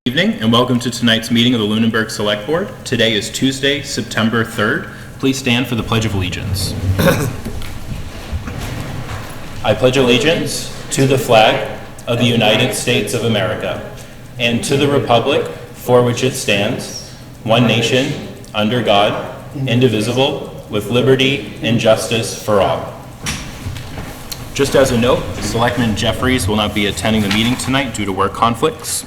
Evening and welcome to tonight's meeting of the Lunenburg Select Board. Today is Tuesday, September 3rd. Please stand for the Pledge of Allegiance. I pledge allegiance to the flag of the United States of America and to the republic for which it stands, one nation, under God, indivisible, with liberty and justice for all. Just as a note, Selectman Jeffries will not be attending the meeting tonight due to work conflicts.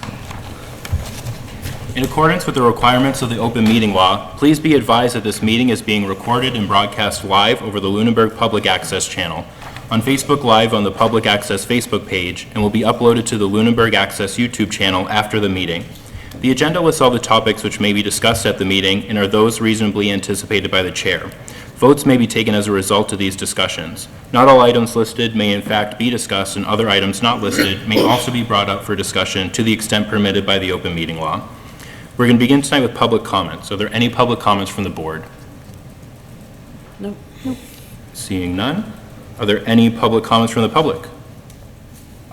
In accordance with the requirements of the open meeting law, please be advised that this meeting is being recorded and broadcast live over the Lunenburg Public Access channel, on Facebook Live on the Public Access Facebook page, and will be uploaded to the Lunenburg Access YouTube channel after the meeting. The agenda lists all the topics which may be discussed at the meeting and are those reasonably anticipated by the chair. Votes may be taken as a result of these discussions. Not all items listed may in fact be discussed, and other items not listed may also be brought up for discussion to the extent permitted by the open meeting law. We're going to begin tonight with public comments. Are there any public comments from the board? Nope. Seeing none. Are there any public comments from the public?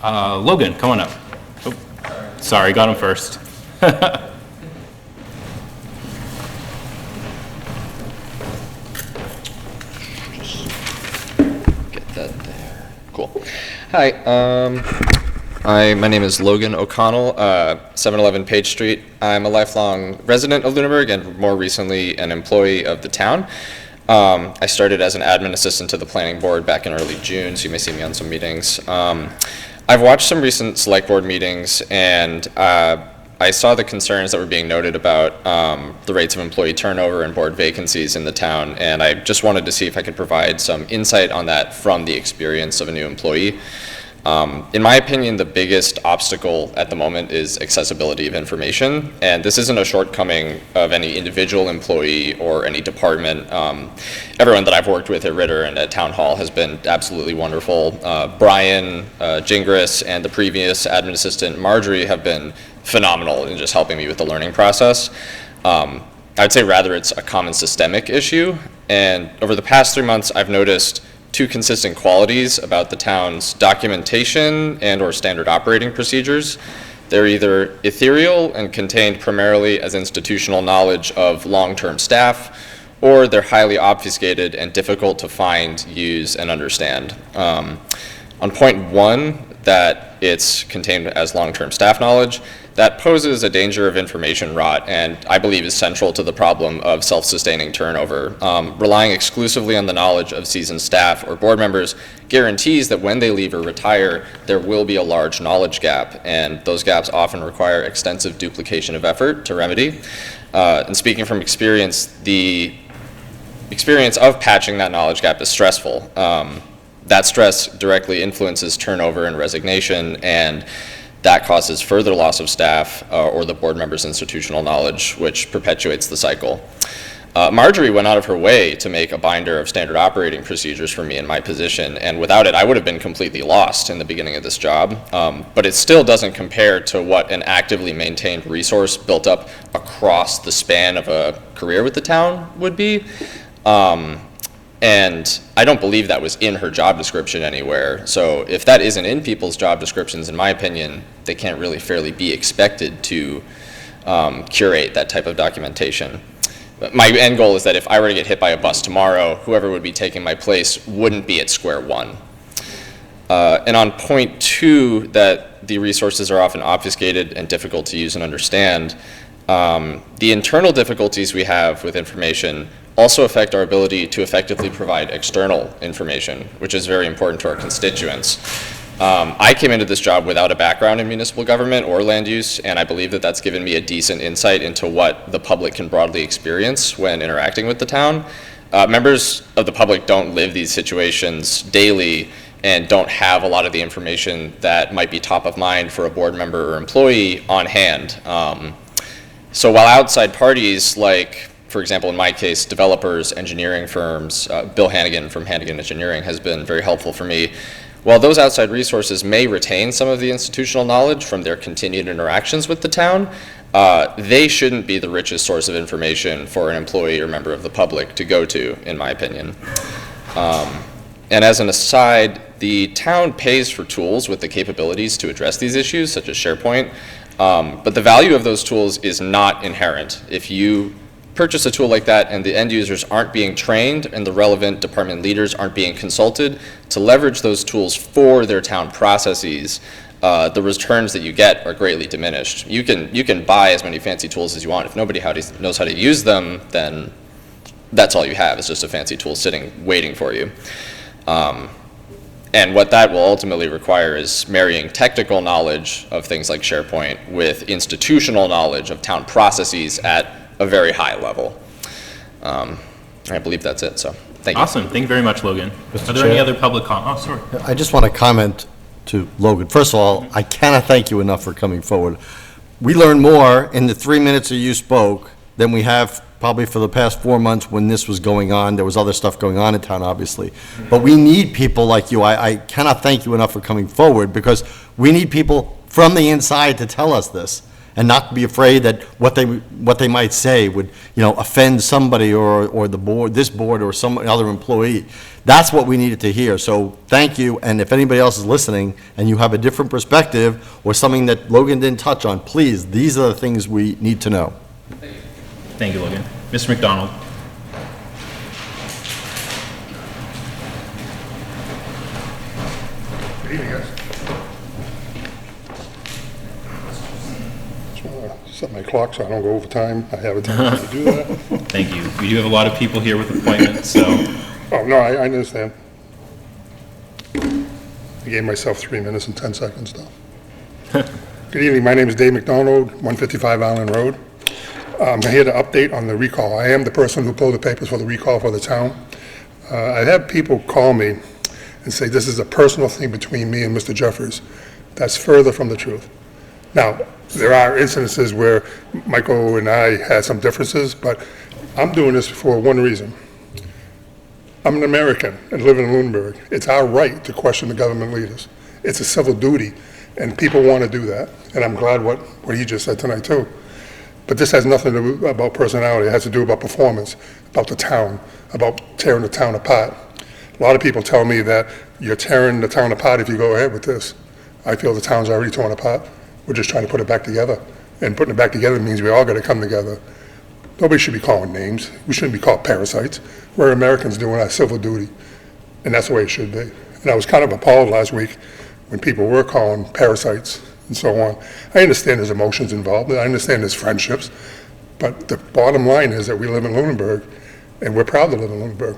Logan, come on up. Oh, sorry, got him first. Get that there. Cool. Hi, my name is Logan O'Connell, 711 Page Street. I'm a lifelong resident of Lunenburg and more recently an employee of the town. I started as an admin assistant to the planning board back in early June, so you may see me on some meetings. I've watched some recent select board meetings, and I saw the concerns that were being noted about the rates of employee turnover and board vacancies in the town, and I just wanted to see if I could provide some insight on that from the experience of a new employee. In my opinion, the biggest obstacle at the moment is accessibility of information, and this isn't a shortcoming of any individual employee or any department. Everyone that I've worked with at Ritter and at Town Hall has been absolutely wonderful. Brian Gingras and the previous admin assistant Marjorie have been phenomenal in just helping me with the learning process. I would say rather it's a common systemic issue, and over the past 3 months I've noticed two consistent qualities about the town's documentation and or standard operating procedures. They're either ethereal and contained primarily as institutional knowledge of long-term staff, or they're highly obfuscated and difficult to find, use, and understand. On point one, that it's contained as long-term staff knowledge, that poses a danger of information rot, and I believe is central to the problem of self-sustaining turnover. Relying exclusively on the knowledge of seasoned staff or board members guarantees that when they leave or retire, there will be a large knowledge gap, and those gaps often require extensive duplication of effort to remedy. And speaking from experience, the experience of patching that knowledge gap is stressful. That stress directly influences turnover and resignation, and that causes further loss of staff or the board member's institutional knowledge, which perpetuates the cycle. Marjorie went out of her way to make a binder of standard operating procedures for me in my position, and without it I would have been completely lost in the beginning of this job. But it still doesn't compare to what an actively maintained resource built up across the span of a career with the town would be. And I don't believe that was in her job description anywhere. So if that isn't in people's job descriptions, in my opinion, they can't really fairly be expected to curate that type of documentation. But my end goal is that if I were to get hit by a bus tomorrow, whoever would be taking my place wouldn't be at square one. And on point two, that the resources are often obfuscated and difficult to use and understand, the internal difficulties we have with information also affect our ability to effectively provide external information, which is very important to our constituents. I came into this job without a background in municipal government or land use, and I believe that that's given me a decent insight into what the public can broadly experience when interacting with the town. Members of the public don't live these situations daily and don't have a lot of the information that might be top of mind for a board member or employee on hand. So while outside parties like, for example, in my case, developers, engineering firms, Bill Hannigan from Hannigan Engineering has been very helpful for me. While those outside resources may retain some of the institutional knowledge from their continued interactions with the town, they shouldn't be the richest source of information for an employee or member of the public to go to, in my opinion. And as an aside, the town pays for tools with the capabilities to address these issues, such as SharePoint. But the value of those tools is not inherent. If you purchase a tool like that and the end users aren't being trained and the relevant department leaders aren't being consulted to leverage those tools for their town processes, the returns that you get are greatly diminished. You can buy as many fancy tools as you want. If nobody knows how to use them, then that's all you have. It's just a fancy tool sitting, waiting for you. And what that will ultimately require is marrying technical knowledge of things like SharePoint with institutional knowledge of town processes at a very high level. I believe that's it, so thank you. Awesome. Thank you very much, Logan. Are there Chair? any other public comments? Oh, sorry. I just want to comment to Logan. First of all, I cannot thank you enough for coming forward. We learned more in the 3 minutes that you spoke than we have probably for the past 4 months when this was going on. There was other stuff going on in town, obviously. But we need people like you. I cannot thank you enough for coming forward, because we need people from the inside to tell us this and not be afraid that what they might say would, offend somebody or the board, this board, or some other employee. That's what we needed to hear. So thank you. And if anybody else is listening and you have a different perspective or something that Logan didn't touch on, please, these are the things we need to know. Thank you, Logan. Mr. McDonald. Good evening, guys. Just want to set my clock so I don't go over time. I have a tendency to do that. Thank you. We do have a lot of people here with appointments, so Oh, no, I understand. I gave myself 3 minutes and 10 seconds, though. Good evening, my name is Dave McDonald, 155 Island Road. I'm here to update on the recall. I am the person who pulled the papers for the recall for the town. I have people call me and say this is a personal thing between me and Mr. Jeffries. That's further from the truth. Now, there are instances where Michael and I had some differences, but I'm doing this for one reason. I'm an American and live in Lunenburg. It's our right to question the government leaders. It's a civil duty, and people want to do that. And I'm glad what he just said tonight, too. But this has nothing to do about personality. It has to do about performance, about the town, about tearing the town apart. A lot of people tell me that you're tearing the town apart if you go ahead with this. I feel the town's already torn apart. We're just trying to put it back together. And putting it back together means we all got to come together. Nobody should be calling names. We shouldn't be called parasites. We're Americans doing our civil duty, and that's the way it should be. And I was kind of appalled last week when people were calling parasites and so on. I understand there's emotions involved, and I understand there's friendships, but the bottom line is that we live in Lunenburg, and we're proud to live in Lunenburg.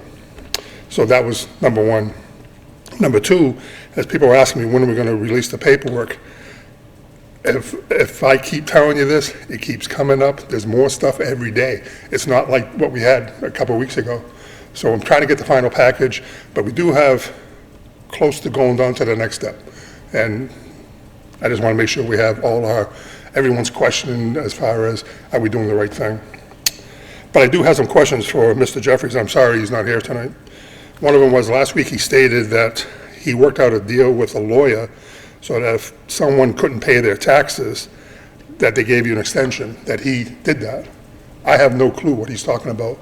So that was number one. Number two, as people are asking me when are we going to release the paperwork, if I keep telling you this, it keeps coming up. There's more stuff every day. It's not like what we had a couple of weeks ago. So I'm trying to get the final package, but we do have close to going on to the next step. And I just want to make sure we have everyone's questioning as far as are we doing the right thing. But I do have some questions for Mr. Jeffries. I'm sorry he's not here tonight. One of them was last week he stated that he worked out a deal with a lawyer so that if someone couldn't pay their taxes, that they gave you an extension, that he did that. I have no clue what he's talking about.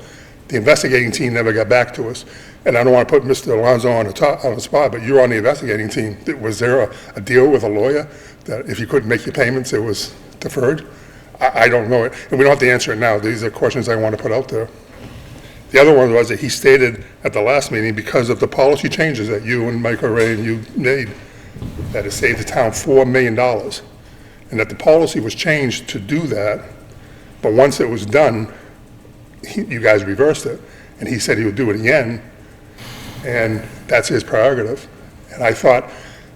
The investigating team never got back to us. And I don't want to put Mr. Alonso on the spot, but you're on the investigating team. Was there a deal with a lawyer that if you couldn't make your payments, it was deferred? I don't know it, and we don't have to answer it now. These are questions I want to put out there. The other one was that he stated at the last meeting, because of the policy changes that you and Michael Ray and you made, that it saved the town $4 million, and that the policy was changed to do that, but once it was done, you guys reversed it, and he said he would do it again, and that's his prerogative. And I thought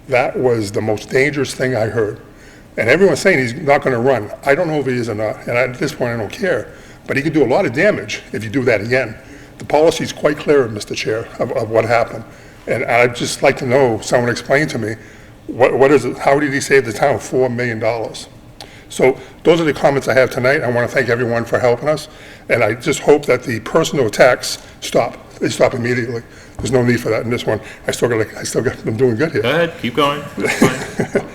that was the most dangerous thing I heard. And everyone's saying he's not going to run. I don't know if he is or not, and at this point I don't care, but he could do a lot of damage if you do that again. The policy is quite clear, Mr. Chair, of what happened. And I'd just like to know, someone explain to me, what is it, how did he save the town $4 million? So those are the comments I have tonight. I want to thank everyone for helping us, and I just hope that the personal attacks stop. They stop immediately. There's no need for that in this one. I'm doing good here. go ahead, keep going. That's fine.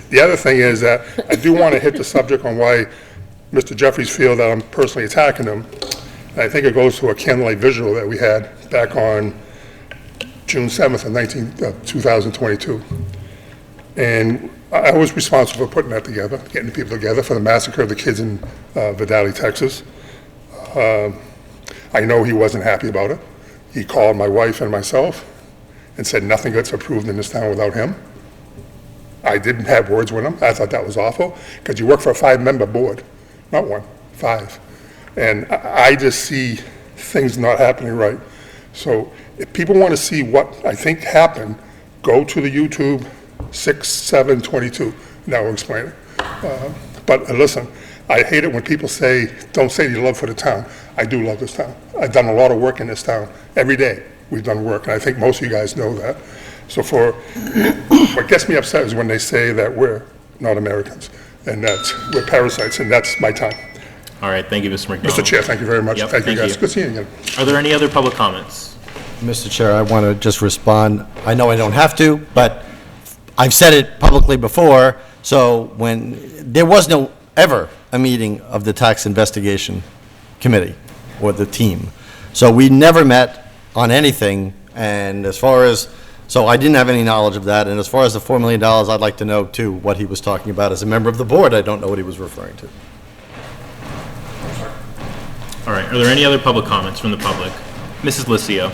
The other thing is that I do want to hit the subject on why Mr. Jeffries feels that I'm personally attacking him. And I think it goes to a candlelight visual that we had back on June 7th of 2022. And I was responsible for putting that together, getting the people together for the massacre of the kids in Vidalia, Texas. I know he wasn't happy about it. He called my wife and myself and said nothing gets approved in this town without him. I didn't have words with him. I thought that was awful, because you work for a 5-member board, not one, 5. And I just see things not happening right. So if people want to see what I think happened, go to the YouTube 6/7/22. Now I'll explain it. But listen, I hate it when people say, don't say you love for the town. I do love this town. I've done a lot of work in this town. Every day we've done work, and I think most of you guys know that. So what gets me upset is when they say that we're not Americans, and that we're parasites, and that's my time. All right, thank you, Mr. McDonald. Mr. Chair, thank you very much. Yep, Thank you, thank guys. you. Good seeing you again. Are there any other public comments? Mr. Chair, I want to just respond. I know I don't have to, but I've said it publicly before, so there was no ever a meeting of the Tax Investigation Committee or the team. So we never met on anything, and so I didn't have any knowledge of that. And as far as the $4 million, I'd like to know, too, what he was talking about. As a member of the board, I don't know what he was referring to. All right, are there any other public comments from the public? Mrs. Lucio.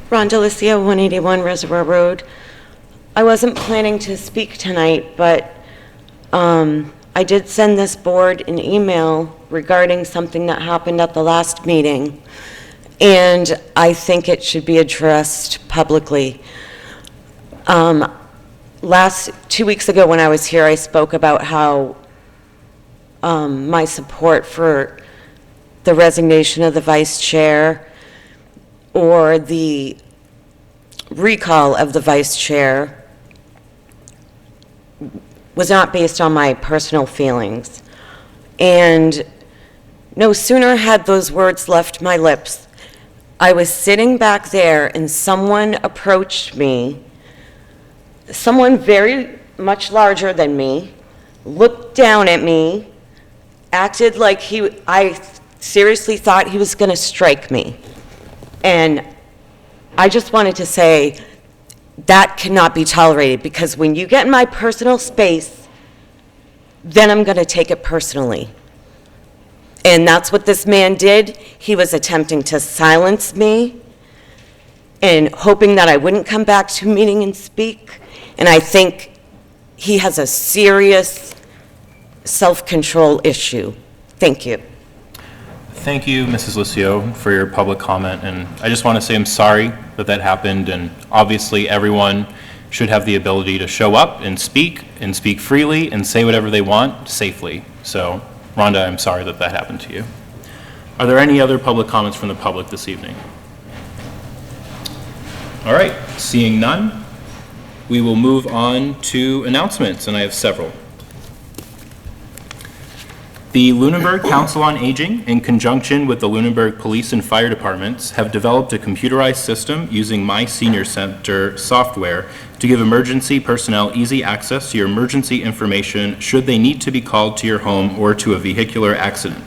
Rhonda Lucio, 181 Reservoir Road. I wasn't planning to speak tonight, but I did send this board an email regarding something that happened at the last meeting, and I think it should be addressed publicly. 2 weeks ago when I was here, I spoke about how my support for the resignation of the vice chair or the recall of the vice chair was not based on my personal feelings. And no sooner had those words left my lips, I was sitting back there and someone approached me, someone very much larger than me, looked down at me, acted like I seriously thought he was going to strike me. And I just wanted to say that cannot be tolerated, because when you get in my personal space, then I'm going to take it personally. And that's what this man did. He was attempting to silence me and hoping that I wouldn't come back to a meeting and speak. And I think he has a serious self-control issue. Thank you. Thank you, Mrs. Lucio, for your public comment, and I just want to say I'm sorry that happened, and obviously everyone should have the ability to show up and speak freely and say whatever they want safely. So, Rhonda, I'm sorry that happened to you. Are there any other public comments from the public this evening? All right, seeing none, we will move on to announcements, and I have several. The Lunenburg Council on Aging, in conjunction with the Lunenburg Police and Fire Departments, have developed a computerized system using My Senior Center software to give emergency personnel easy access to your emergency information should they need to be called to your home or to a vehicular accident.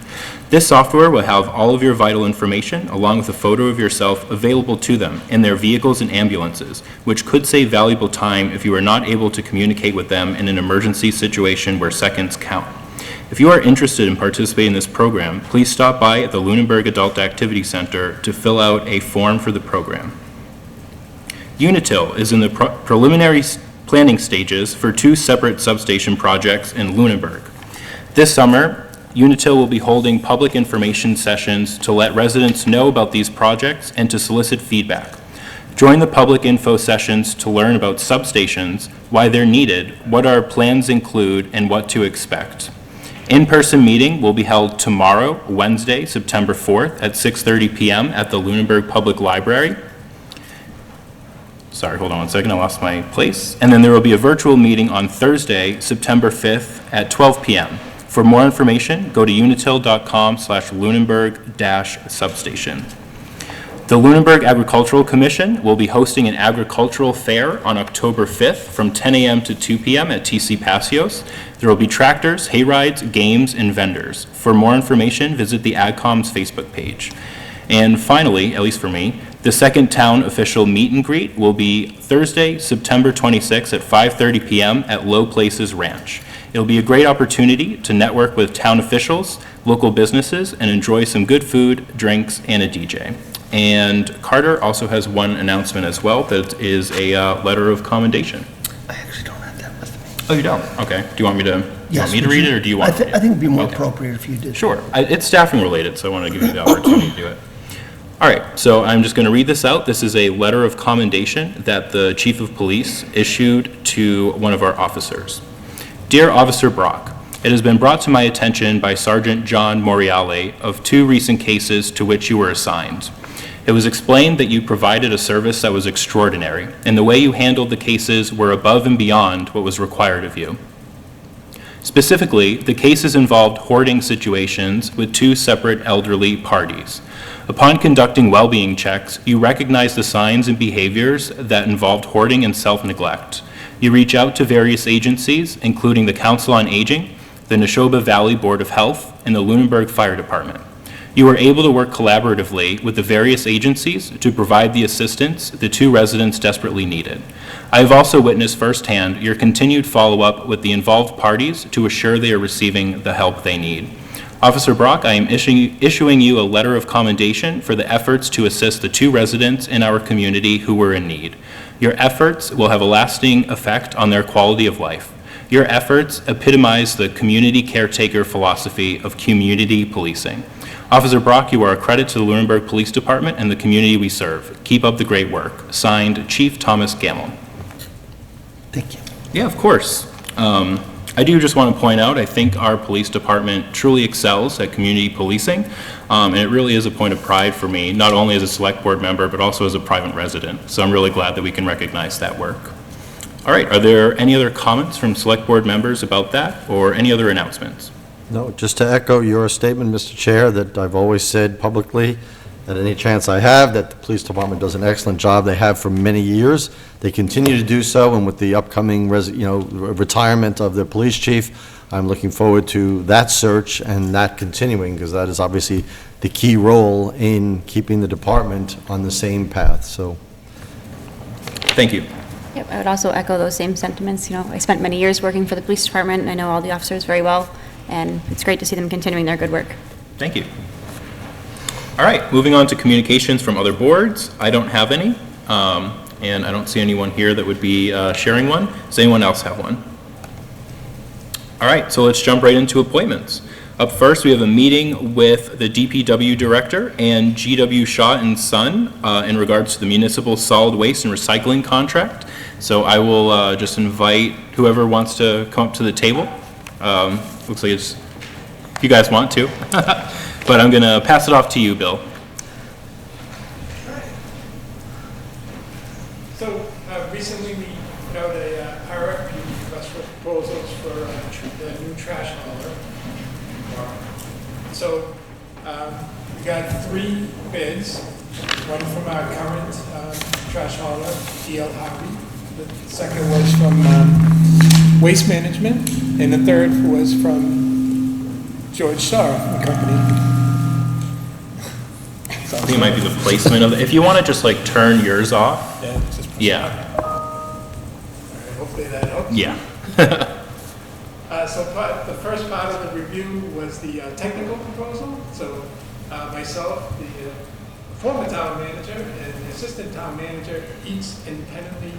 This software will have all of your vital information, along with a photo of yourself, available to them in their vehicles and ambulances, which could save valuable time if you are not able to communicate with them in an emergency situation where seconds count. If you are interested in participating in this program, please stop by at the Lunenburg Adult Activity Center to fill out a form for the program. Unitil is in the preliminary planning stages for 2 separate substation projects in Lunenburg. This summer, Unitil will be holding public information sessions to let residents know about these projects and to solicit feedback. Join the public info sessions to learn about substations, why they're needed, what our plans include, and what to expect. In-person meeting will be held tomorrow, Wednesday, September 4th at 6:30 p.m. at the Lunenburg Public Library. Sorry, hold on one second, I lost my place. And then there will be a virtual meeting on Thursday, September 5th at 12 p.m. For more information, go to unitil.com/Lunenburg-substation. The Lunenburg Agricultural Commission will be hosting an agricultural fair on October 5th from 10 a.m. to 2 p.m. at TC Passios. There will be tractors, hay rides, games, and vendors. For more information, visit the AgCom's Facebook page. And finally, at least for me, The second town official meet and greet will be Thursday, September 26th at 5:30 PM at Low Places Ranch. It'll be a great opportunity to network with town officials, local businesses, and enjoy some good food, drinks, and a DJ. And Carter also has one announcement as well, that is a letter of commendation. I actually don't have that with me. Oh, you don't? Okay. Do you want me to, Yes, read would it, or do you want? I think it'd be more Okay. appropriate if you did. Sure. It's staffing related, so I want to give you the opportunity to do it. All right, so I'm just going to read this out. This is a letter of commendation that the Chief of Police issued to one of our officers. Dear Officer Brock, it has been brought to my attention by Sergeant John Moriale of 2 recent cases to which you were assigned. It was explained that you provided a service that was extraordinary, and the way you handled the cases were above and beyond what was required of you. Specifically, the cases involved hoarding situations with 2 separate elderly parties. Upon conducting well-being checks, you recognized the signs and behaviors that involved hoarding and self-neglect. You reach out to various agencies, including the Council on Aging, the Neshoba Valley Board of Health, and the Lunenburg Fire Department. You were able to work collaboratively with the various agencies to provide the assistance the 2 residents desperately needed. I have also witnessed firsthand your continued follow-up with the involved parties to assure they are receiving the help they need. Officer Brock, I am issuing you a letter of commendation for the efforts to assist the 2 residents in our community who were in need. Your efforts will have a lasting effect on their quality of life. Your efforts epitomize the community caretaker philosophy of community policing. Officer Brock, you are a credit to the Lunenburg Police Department and the community we serve. Keep up the great work. Signed, Chief Thomas Gamble. Thank you. Yeah, of course. I do just want to point out, I think our police department truly excels at community policing, and it really is a point of pride for me, not only as a select board member, but also as a private resident. So I'm really glad that we can recognize that work. All right, are there any other comments from select board members about that, or any other announcements? No, just to echo your statement, Mr. Chair, that I've always said publicly, that any chance I have, that the police department does an excellent job. They have for many years. They continue to do so, and with the upcoming, retirement of the police chief, I'm looking forward to that search and that continuing, because that is obviously the key role in keeping the department on the same path, so. Thank you. Yep, I would also echo those same sentiments. I spent many years working for the police department, and I know all the officers very well, and it's great to see them continuing their good work. Thank you. All right, moving on to communications from other boards. I don't have any, and I don't see anyone here that would be sharing one. Does anyone else have one? All right, so let's jump right into appointments. Up first, we have a meeting with the DPW Director and GW Shaw and Son in regards to the municipal solid waste and recycling contract. So I will just invite whoever wants to come up to the table. Looks like it's, if you guys want to. But I'm going to pass it off to you, Bill. So recently we put out a RFP, request for proposals for the new trash hauler. So we got 3 bids, one from our current trash hauler, DL Harvey. The second was from Waste Management, and the third was from George Shaw and Company. I think it might be the placement of it. If you want to just like turn yours off. Yeah, just Yeah. hopefully that helps. Yeah. So the first part of the review was the technical proposal. So myself, the former town manager, and the assistant town manager each independently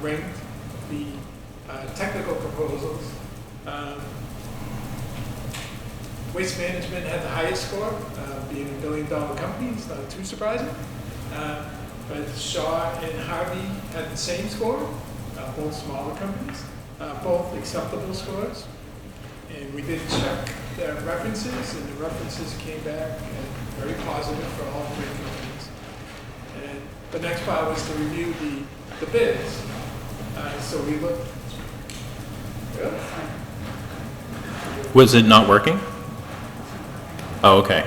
ranked the technical proposals. Waste Management had the highest score, being $1 billion company, it's not too surprising. But Shaw and Harvey had the same score, both smaller companies, both acceptable scores. And we did check the references, and the references came back very positive for all 3 companies. And the next part was to review the bids. So we looked. Was it not working? Oh, okay.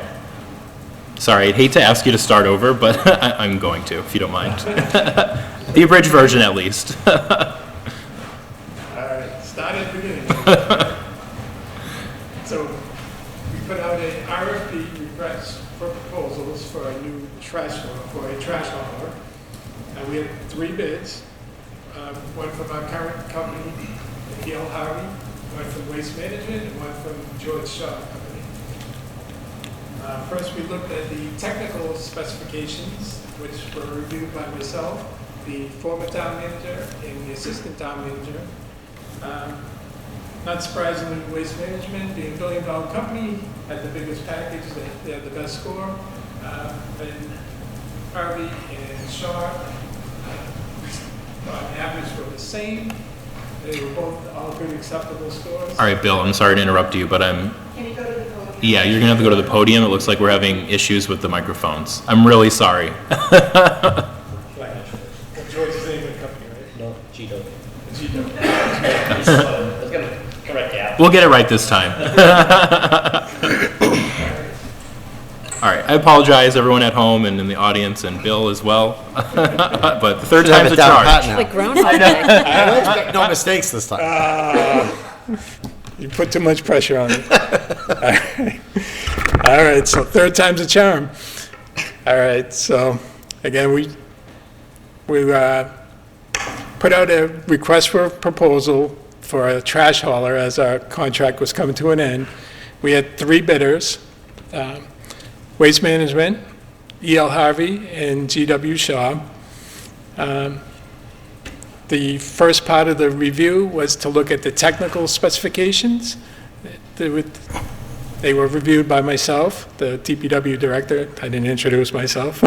Sorry, I'd hate to ask you to start over, but I'm going to, if you don't mind. The abridged version, at least. All right, start at the beginning. So we put out a RFP, request for proposals, for a new trash hauler. And we had 3 bids, one from our current company, E.L. Harvey, one from Waste Management, and one from George Shaw Company. First, we looked at the technical specifications, which were reviewed by myself, the former town manager, and the assistant town manager. Not surprisingly, Waste Management, being a billion-dollar company, had the biggest package. They had the best score. And Harvey and Shaw, on average, were the same. They were both all good, acceptable scores. All right, Bill, I'm sorry to interrupt you, but yeah, you're gonna have to go to the podium. It looks like we're having issues with the microphones. I'm really sorry. George's name of the company, right? No, Cheeto. Cheeto. I was gonna correct that. We'll get it right this time. All right, I apologize, everyone at home and in the audience, and Bill as well. But the third Should have time's it a down pat charge. now. Like Groundhog Day. I don't expect no mistakes this time. You put too much pressure on me. All right, so third time's a charm. All right, so again, we put out a request for a proposal for a trash hauler as our contract was coming to an end. We had 3 bidders, Waste Management, E.L. Harvey, and G.W. Shaw. The first part of the review was to look at the technical specifications. They were reviewed by myself, the DPW director. I didn't introduce myself.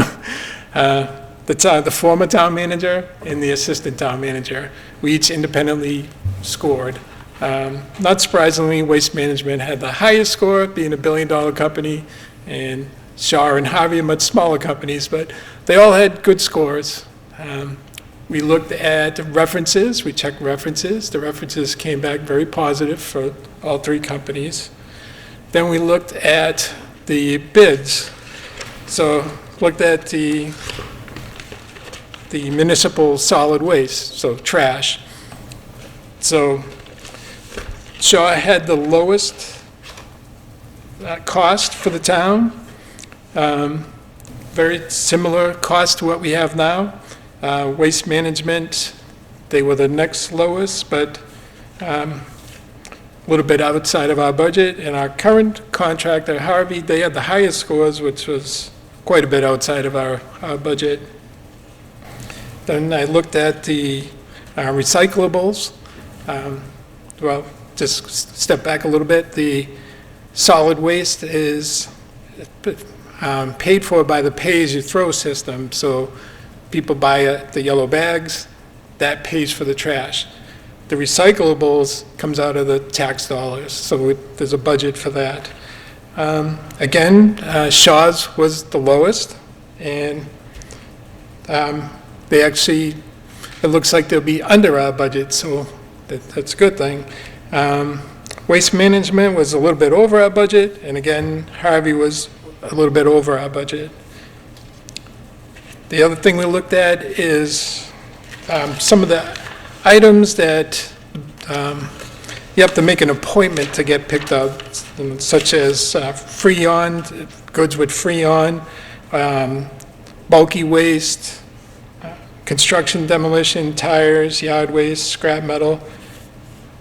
The former town manager and the assistant town manager. We each independently scored. Not surprisingly, Waste Management had the highest score, being a billion-dollar company, and Shaw and Harvey are much smaller companies, but they all had good scores. We looked at references, we checked references. The references came back very positive for all 3 companies. Then we looked at the bids. So looked at the municipal solid waste, so trash. So Shaw had the lowest cost for the town. Very similar cost to what we have now. Waste Management, they were the next lowest, but a little bit outside of our budget. And our current contractor, Harvey, they had the highest scores, which was quite a bit outside of our budget. Then I looked at the recyclables. Well, just step back a little bit. The solid waste is paid for by the pay-as-you-throw system. So people buy the yellow bags, that pays for the trash. The recyclables comes out of the tax dollars, so there's a budget for that. Again, Shaw's was the lowest, and they actually, it looks like they'll be under our budget, so that's a good thing. Waste Management was a little bit over our budget, and again, Harvey was a little bit over our budget. The other thing we looked at is some of the items that you have to make an appointment to get picked up, such as Freon, goods with Freon, bulky waste, construction demolition, tires, yard waste, scrap metal,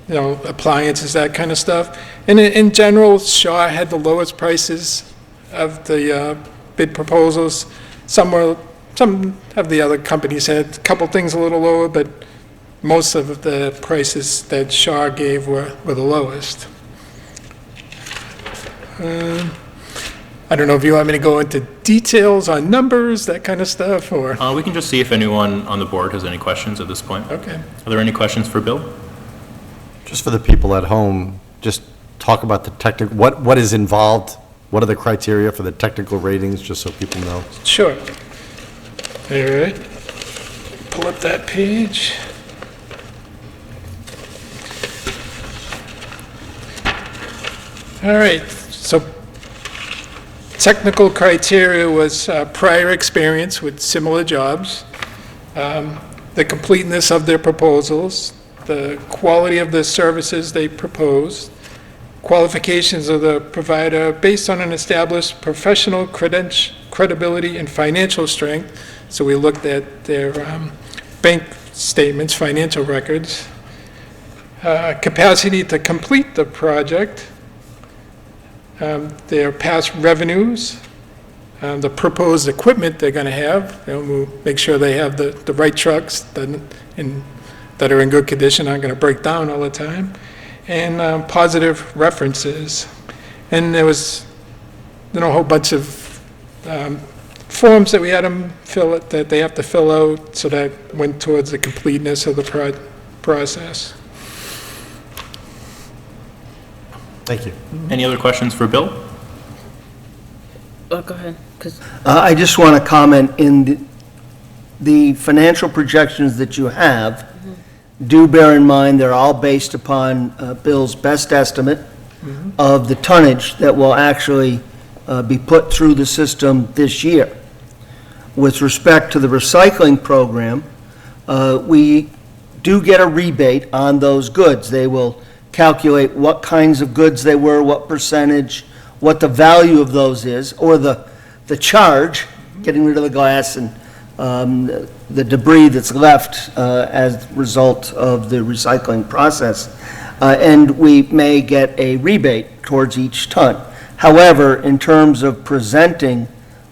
appliances, that kind of stuff. And in general, Shaw had the lowest prices of the bid proposals. Some of the other companies had a couple things a little lower, but most of the prices that Shaw gave were the lowest. I don't know if you want me to go into details on numbers, that kind of stuff, or? We can just see if anyone on the board has any questions at this point. Okay. Are there any questions for Bill? Just for the people at home, just talk about the technical, what is involved, what are the criteria for the technical ratings, just so people know. Sure. All right. Pull up that page. All right, so technical criteria was prior experience with similar jobs, the completeness of their proposals, the quality of the services they proposed, qualifications of the provider based on an established professional credibility, and financial strength. So we looked at their bank statements, financial records, capacity to complete the project, their past revenues, the proposed equipment they're going to have. We'll make sure they have the right trucks that are in good condition, aren't going to break down all the time, and positive references. And there was, a whole bunch of forms that we had them fill it, that they have to fill out, so that went towards the completeness of the process. Thank you. Any other questions for Bill? Go ahead, 'cause I just want to comment in the financial projections that you have, do bear in mind they're all based upon Bill's best estimate of the tonnage that will actually be put through the system this year. With respect to the recycling program, we do get a rebate on those goods. They will calculate what kinds of goods they were, what percentage, what the value of those is, or the charge, getting rid of the glass and the debris that's left as a result of the recycling process. And we may get a rebate towards each ton. However, in terms of presenting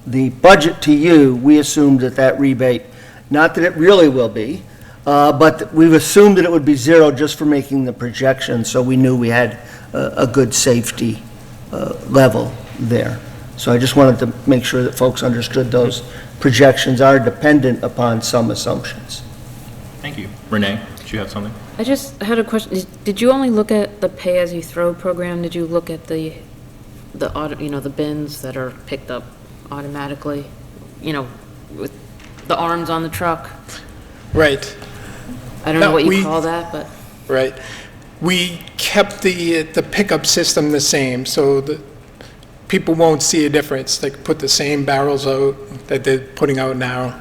the budget to you, we assumed that rebate, not that it really will be, but we've assumed that it would be zero just for making the projection, so we knew we had a good safety level there. So I just wanted to make sure that folks understood those projections are dependent upon some assumptions. Thank you. Renee, did you have something? I just had a question. Did you only look at the pay-as-you-throw program? Did you look at the the bins that are picked up automatically, with the arms on the truck? Right. I don't know No, what you we- call that, but Right. We kept the pickup system the same, so that people won't see a difference. They could put the same barrels out that they're putting out now.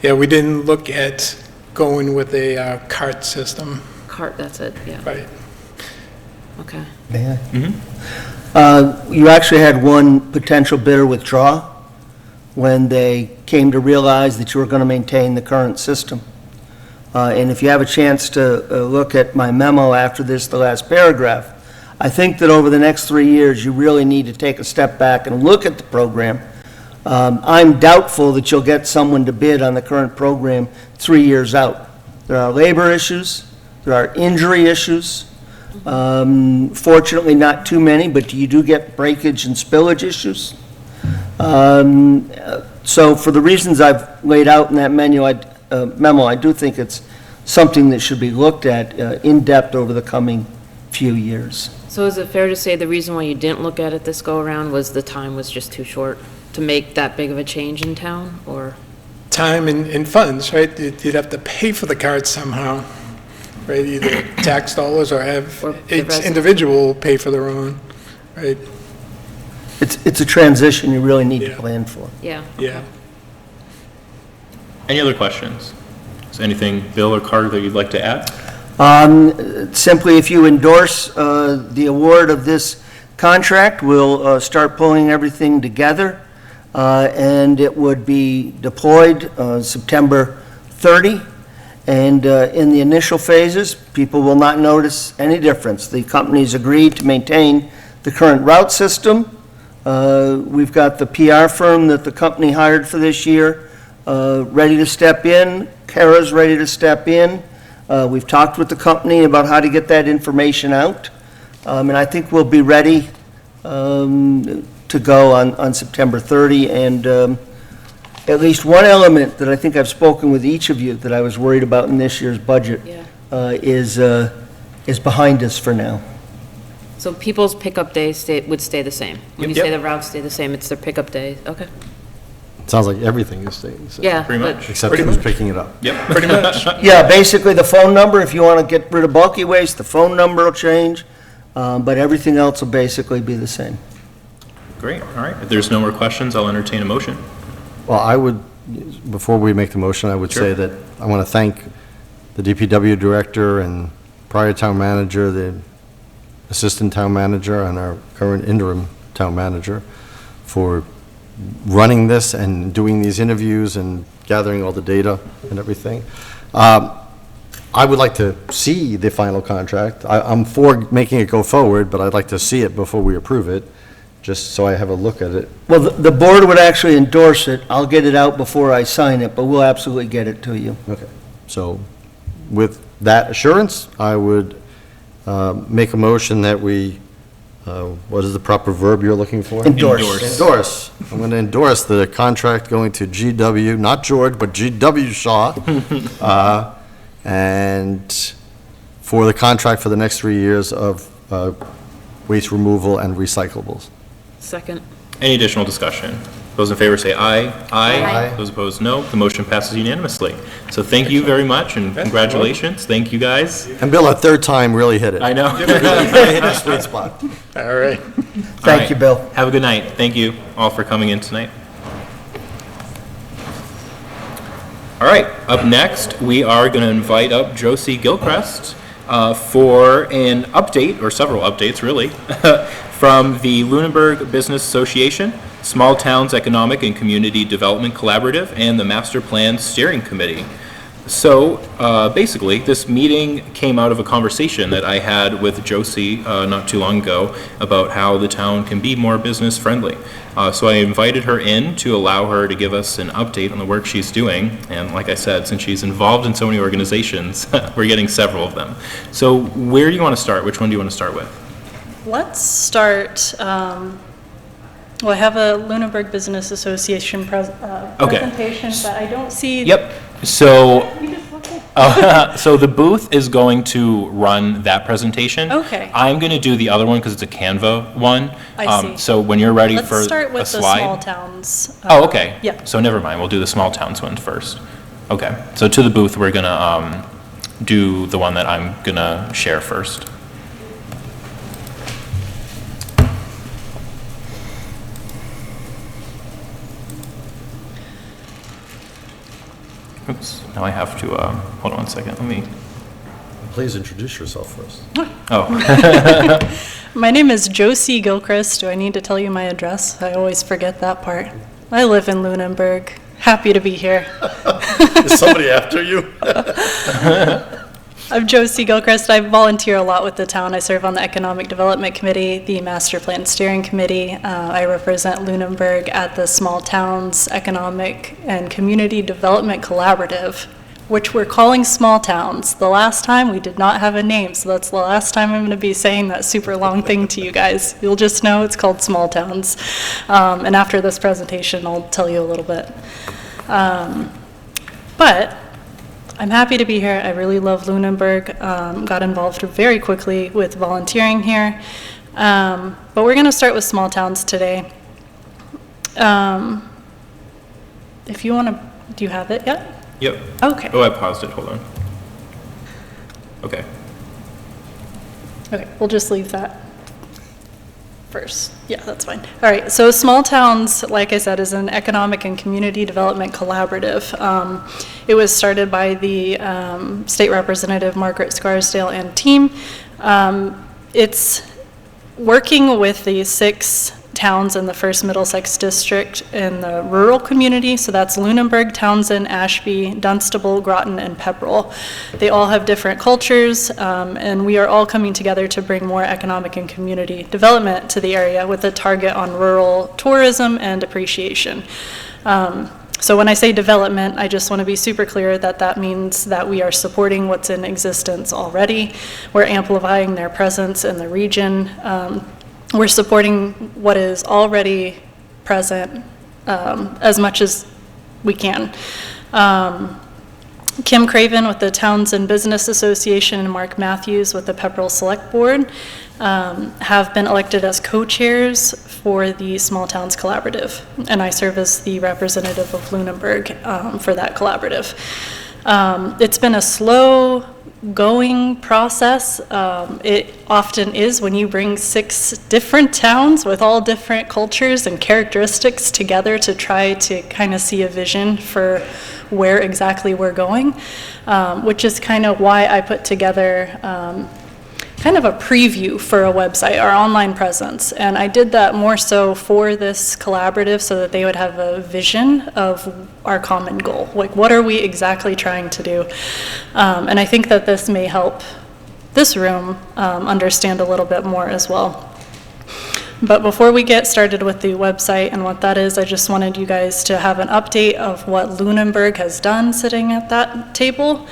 Yeah, we didn't look at going with a cart system. cart, that's it, yeah, Right. okay. May I? You actually had one potential bidder withdraw when they came to realize that you were going to maintain the current system. And if you have a chance to look at my memo after this, the last paragraph, I think that over the next 3 years, you really need to take a step back and look at the program. I'm doubtful that you'll get someone to bid on the current program 3 years out. There are labor issues, there are injury issues, fortunately not too many, but you do get breakage and spillage issues. So for the reasons I've laid out in that memo, I do think it's something that should be looked at in depth over the coming few years. So is it fair to say the reason why you didn't look at it this go-around was the time was just too short to make that big of a change in town, or? Time and funds, right? You'd have to pay for the cart somehow, right? Either tax dollars or have Or the each resident. individual pay for their own, right? It's a transition you really need to Yeah. plan for. Yeah. Yeah. Any other questions? Is anything, Bill or Carter, that you'd like to add? Simply, if you endorse the award of this contract, we'll start pulling everything together, and it would be deployed September 30. And in the initial phases, people will not notice any difference. The company's agreed to maintain the current route system. We've got the PR firm that the company hired for this year ready to step in. Kara's ready to step in. We've talked with the company about how to get that information out. And I think we'll be ready to go on September 30. And at least one element that I think I've spoken with each of you that I was worried about in this year's budget is behind us for now. So people's pickup days would stay the same? When you Yep. say the routes stay the same, it's their pickup day, okay? Sounds like everything is staying the same. Yeah. Pretty but- much. Except who's picking it up. Yep. Pretty much. Yeah, basically the phone number, if you want to get rid of bulky waste, the phone number will change, but everything else will basically be the same. Great, all right. If there's no more questions, I'll entertain a motion. Well, I would, before we make the motion, I would say that I want to thank the DPW director and prior town manager, the assistant town manager, and our current interim town manager for running this and doing these interviews and gathering all the data and everything. I would like to see the final contract. I'm for making it go forward, but I'd like to see it before we approve it, just so I have a look at it. Well, the board would actually endorse it. I'll get it out before I sign it, but we'll absolutely get it to you. Okay. So with that assurance, I would make a motion that we, what is the proper verb you're looking for? Endorse. Endorse. I'm going to endorse the contract going to GW, not George, but GW Shaw, and for the contract for the next 3 years of waste removal and recyclables. Second. Any additional discussion? Those in favor say aye. Aye. Those opposed, no. The motion passes unanimously. So thank you very much, and congratulations. Thank you, guys. And Bill, a third time really hit it. I know. Really hit the sweet spot. All right. Thank you, Bill. Have a good night. Thank you all for coming in tonight. All right, up next, we are going to invite up Josie Gilchrist for an update, or several updates, really, from the Lunenburg Business Association, Small Towns Economic and Community Development Collaborative, and the Master Plan Steering Committee. So basically, this meeting came out of a conversation that I had with Josie not too long ago about how the town can be more business friendly. So I invited her in to allow her to give us an update on the work she's doing. And like I said, since she's involved in so many organizations, we're getting several of them. So where do you want to start? Which one do you want to start with? Let's start, well, I have a Lunenburg Business Association presentation, but I don't see. Yep. So, so the booth is going to run that presentation. Okay. I'm going to do the other one because it's a Canva one. I see. So when you're ready Let's for start with a the slide. small towns. Oh, okay. Yeah. So never mind. We'll do the small towns one first. Okay. So to the booth, we're going to do the one that I'm going to share first. Oops, now I have to, hold on one second, let me, Please introduce yourself first. oh. My name is Josie Gilchrist. Do I need to tell you my address? I always forget that part. I live in Lunenburg. Happy to be here. Is somebody after you? I'm Josie Gilchrist. I volunteer a lot with the town. I serve on the Economic Development Committee, the Master Plan Steering Committee. I represent Lunenburg at the Small Towns Economic and Community Development Collaborative, which we're calling Small Towns. The last time we did not have a name, so that's the last time I'm going to be saying that super long thing to you guys. You'll just know it's called Small Towns. And after this presentation, I'll tell you a little bit. But I'm happy to be here. I really love Lunenburg. Got involved very quickly with volunteering here. But we're going to start with small towns today. If you want to, do you have it yet? Yep. Okay. Oh, I paused it, hold on. Okay. Okay, we'll just leave that first. Yeah, that's fine. All right, so Small Towns, like I said, is an economic and community development collaborative. It was started by the State Representative Margaret Scarsdale and team. It's working with the 6 towns in the First Middlesex District in the rural community, so that's Lunenburg, Townsend, Ashby, Dunstable, Groton, and Pepperell. They all have different cultures, and we are all coming together to bring more economic and community development to the area with a target on rural tourism and appreciation. So when I say development, I just want to be super clear that that means that we are supporting what's in existence already. We're amplifying their presence in the region. We're supporting what is already present as much as we can. Kim Craven with the Townsend Business Association and Mark Matthews with the Pepperell Select Board have been elected as co-chairs for the Small Towns Collaborative, and I serve as the representative of Lunenburg for that collaborative. It's been a slow going process. It often is when you bring 6 different towns with all different cultures and characteristics together to try to kind of see a vision for where exactly we're going, which is kind of why I put together kind of a preview for a website, our online presence. And I did that more so for this collaborative so that they would have a vision of our common goal. Like, what are we exactly trying to do? And I think that this may help this room understand a little bit more as well. But before we get started with the website and what that is, I just wanted you guys to have an update of what Lunenburg has done sitting at that table.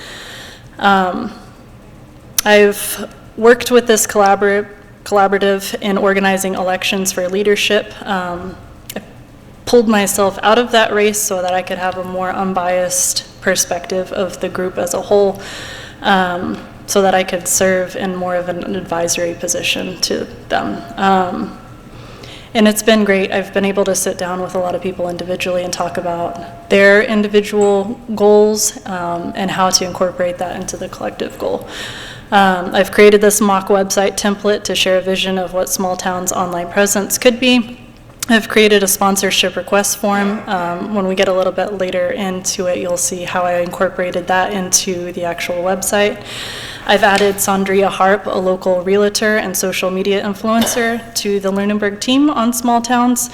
I've worked with this collaborative in organizing elections for leadership. I pulled myself out of that race so that I could have a more unbiased perspective of the group as a whole, so that I could serve in more of an advisory position to them. And it's been great. I've been able to sit down with a lot of people individually and talk about their individual goals and how to incorporate that into the collective goal. I've created this mock website template to share a vision of what small towns' online presence could be. I've created a sponsorship request form. When we get a little bit later into it, you'll see how I incorporated that into the actual website. I've added Sandria Harp, a local realtor and social media influencer, to the Lunenburg team on small towns.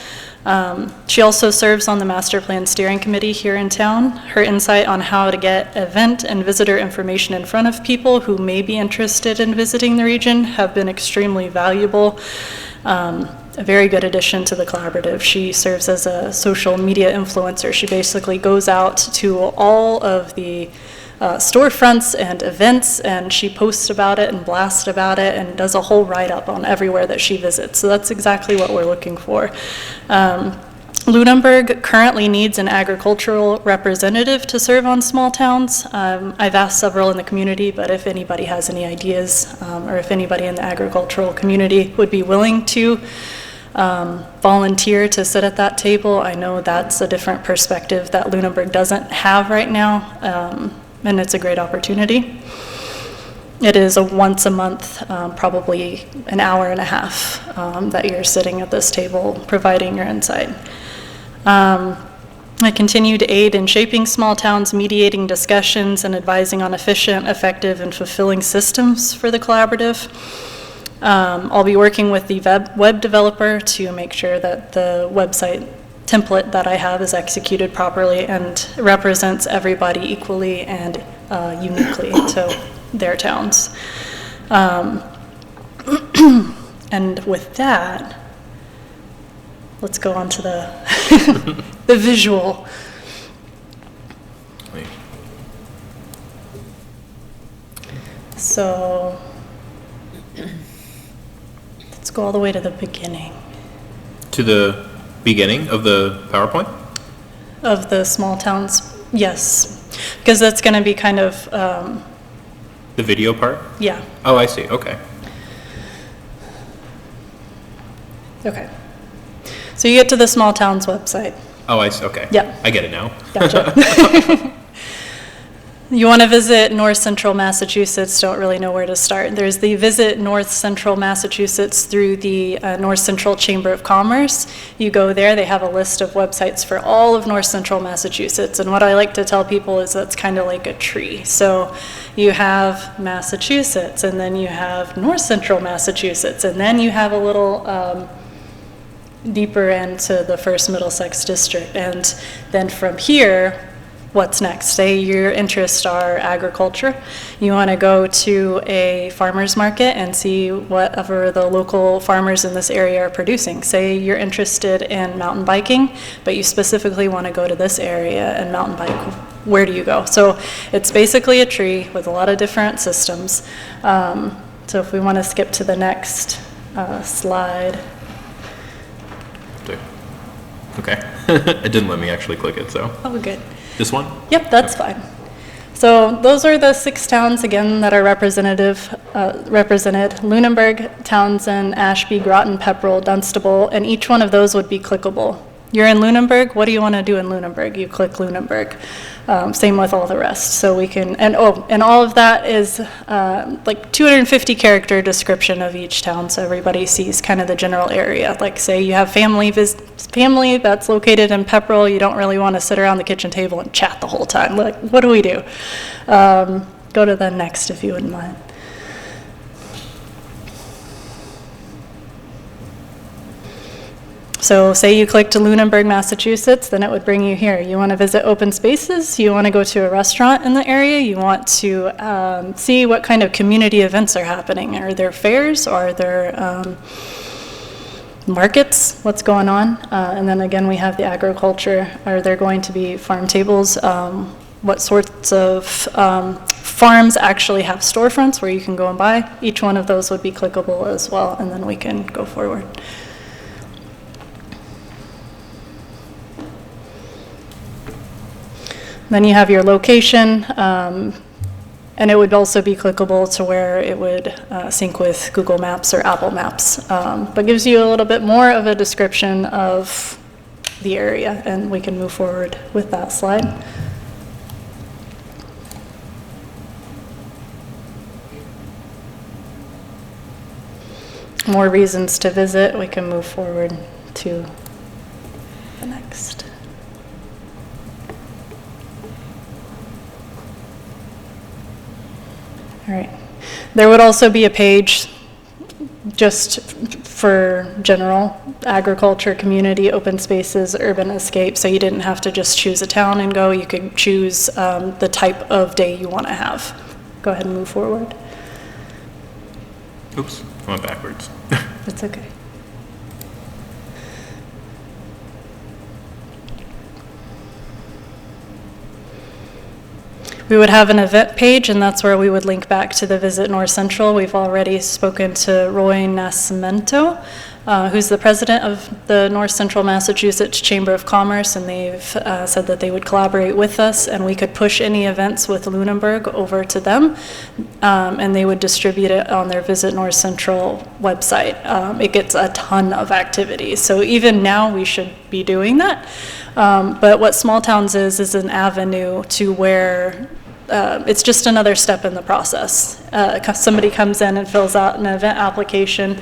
She also serves on the Master Plan Steering Committee here in town. Her insight on how to get event and visitor information in front of people who may be interested in visiting the region have been extremely valuable. A very good addition to the collaborative. She serves as a social media influencer. She basically goes out to all of the storefronts and events, and she posts about it and blasts about it and does a whole write-up on everywhere that she visits. So that's exactly what we're looking for. Lunenburg currently needs an agricultural representative to serve on small towns. I've asked several in the community, but if anybody has any ideas, or if anybody in the agricultural community would be willing to volunteer to sit at that table, I know that's a different perspective that Lunenburg doesn't have right now, and it's a great opportunity. It is a once a month, probably an hour and a half that you're sitting at this table providing your insight. I continue to aid in shaping small towns, mediating discussions, and advising on efficient, effective, and fulfilling systems for the collaborative. I'll be working with the web developer to make sure that the website template that I have is executed properly and represents everybody equally and uniquely to their towns. And with that, let's go on to the the visual. So let's go all the way to the beginning. To the beginning of the PowerPoint? Of the small towns, yes. Because that's going to be kind of... the video part? Yeah. Oh, I see, okay. Okay. So you get to the small towns website. Oh, I see, okay. Yeah. I get it now. Gotcha. You want to visit North Central Massachusetts, don't really know where to start. There's the Visit North Central Massachusetts through the North Central Chamber of Commerce. You go there, they have a list of websites for all of North Central Massachusetts. And what I like to tell people is that's kind of like a tree. So you have Massachusetts, and then you have North Central Massachusetts, and then you have a little deeper into the first Middlesex district. And then from here, what's next? Say your interests are agriculture. You want to go to a farmer's market and see whatever the local farmers in this area are producing. Say you're interested in mountain biking, but you specifically want to go to this area and mountain bike. Where do you go? So it's basically a tree with a lot of different systems. So if we want to skip to the next slide. Okay. It didn't let me actually click it, so. Oh, good. This one? Yep, that's fine. So those are the 6 towns, again, that are represented. Lunenburg, Townsend, Ashby, Groton, Pepperell, Dunstable, and each one of those would be clickable. You're in Lunenburg, what do you want to do in Lunenburg? You click Lunenburg. Same with all the rest. So we can, and all of that is like 250 character description of each town, so everybody sees kind of the general area. Like say you have family that's located in Pepperell, you don't really want to sit around the kitchen table and chat the whole time. Like, what do we do? Go to the next if you wouldn't mind. So say you clicked to Lunenburg, Massachusetts, then it would bring you here. You want to visit open spaces, you want to go to a restaurant in the area, you want to see what kind of community events are happening. Are there fairs, are there markets, what's going on? And then again, we have the agriculture. Are there going to be farm tables? What sorts of farms actually have storefronts where you can go and buy? Each one of those would be clickable as well, and then we can go forward. Then you have your location, and it would also be clickable to where it would sync with Google Maps or Apple Maps, but gives you a little bit more of a description of the area, and we can move forward with that slide. More reasons to visit, we can move forward to the next. All right. There would also be a page just for general agriculture, community, open spaces, urban escape, so you didn't have to just choose a town and go. You could choose the type of day you want to have. Go ahead and move forward. Oops, I went backwards. It's okay. We would have an event page, and that's where we would link back to the Visit North Central. We've already spoken to Roy Nascimento, who's the president of the North Central Massachusetts Chamber of Commerce, and they've said that they would collaborate with us, and we could push any events with Lunenburg over to them, and they would distribute it on their Visit North Central website. It gets a ton of activity, so even now we should be doing that. But what Small Towns is an avenue to where it's just another step in the process. Somebody comes in and fills out an event application,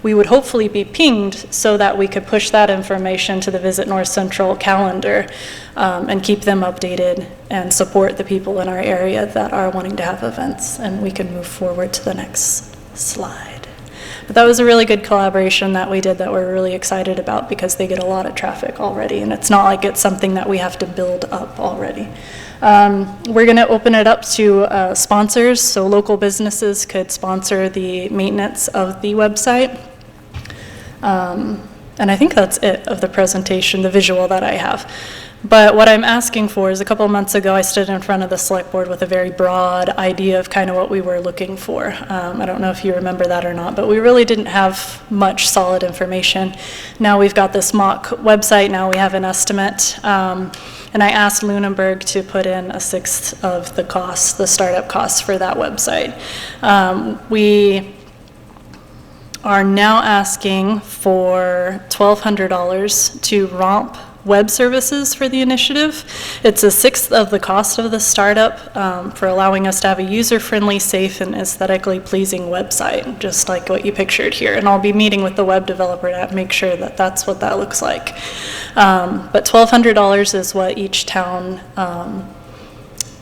we would hopefully be pinged so that we could push that information to the Visit North Central calendar and keep them updated and support the people in our area that are wanting to have events. And we can move forward to the next slide. But that was a really good collaboration that we did that we're really excited about because they get a lot of traffic already, and it's not like it's something that we have to build up already. We're going to open it up to sponsors, so local businesses could sponsor the maintenance of the website. And I think that's it of the presentation, the visual that I have. But what I'm asking for is a couple of months ago, I stood in front of the select board with a very broad idea of kind of what we were looking for. I don't know if you remember that or not, but we really didn't have much solid information. Now we've got this mock website, now we have an estimate. And I asked Lunenburg to put in 1/6 of the costs, the startup costs for that website. We are now asking for $1,200 to ROMP web services for the initiative. It's 1/6 of the cost of the startup for allowing us to have a user-friendly, safe, and aesthetically pleasing website, just like what you pictured here. And I'll be meeting with the web developer to make sure that that's what that looks like. But $1,200 is what each town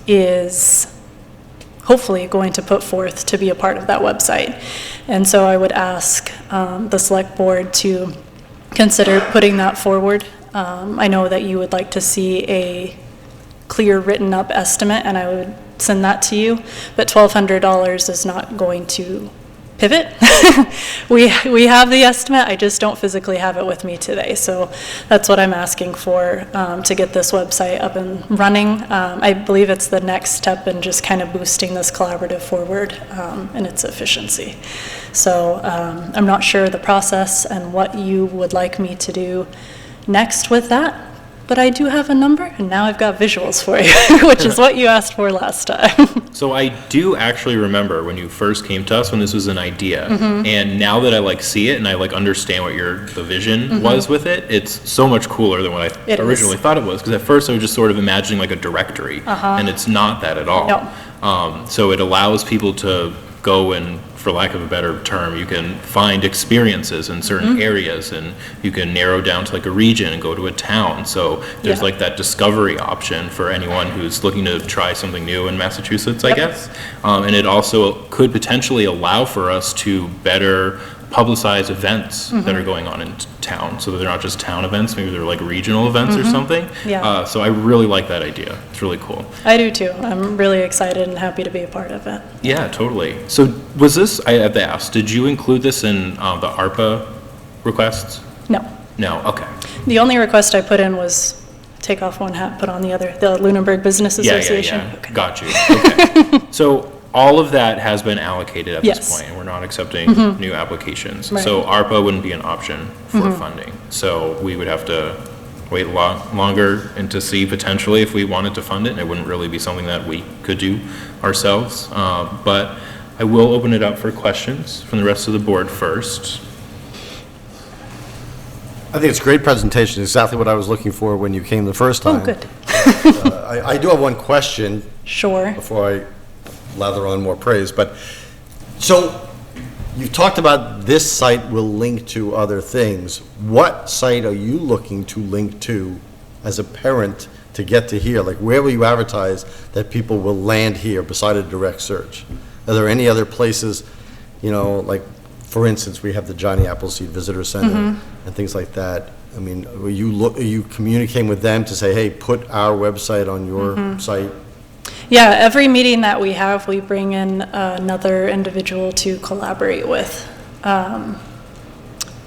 is hopefully going to put forth to be a part of that website. And so I would ask the select board to consider putting that forward. I know that you would like to see a clear written up estimate, and I would send that to you, but $1,200 is not going to pivot. We have the estimate, I just don't physically have it with me today, so that's what I'm asking for to get this website up and running. I believe it's the next step in just kind of boosting this collaborative forward and its efficiency. So I'm not sure the process and what you would like me to do next with that, but I do have a number, and now I've got visuals for you, which is what you asked for last time. So I do actually remember when you first came to us when this was an idea, and now that I see it and I understand what the vision was with it, it's so much cooler than what I originally thought it was. Because at first I was just sort of imagining a directory, and it's not that at all. No. So it allows people to go and, for lack of a better term, you can find experiences in certain areas, and you can narrow down to a region and go to a town. So there's that discovery option for anyone who's looking to try something new in Massachusetts, I guess. And it also could potentially allow for us to better publicize events that are going on in town, so that they're not just town events, maybe they're like regional events or something. Yeah. So I really like that idea. It's really cool. I do too. I'm really excited and happy to be a part of it. Yeah, totally. So was this, I have to ask, did you include this in the ARPA requests? No. No, okay. The only request I put in was take off one hat, put on the other, the Lunenburg Business Association. Yeah. Okay. Got you. Okay. So all of that has been allocated at this Yes. point. We're not accepting new applications. Right. So ARPA wouldn't be an option for funding. So we would have to wait a lot longer and to see potentially if we wanted to fund it. And it wouldn't really be something that we could do ourselves. But I will open it up for questions from the rest of the board first. I think it's a great presentation, exactly what I was looking for when you came the first time. Oh, good. I do have one question Sure. before I lather on more praise, but, so, you've talked about this site will link to other things. What site are you looking to link to as a parent to get to here? Like, where will you advertise that people will land here beside a direct search? Are there any other places, you know, like, for instance, we have the Johnny Appleseed Visitor Center and things like that. I mean, are you communicating with them to say, hey, put our website on your site? Yeah, every meeting that we have, we bring in another individual to collaborate with.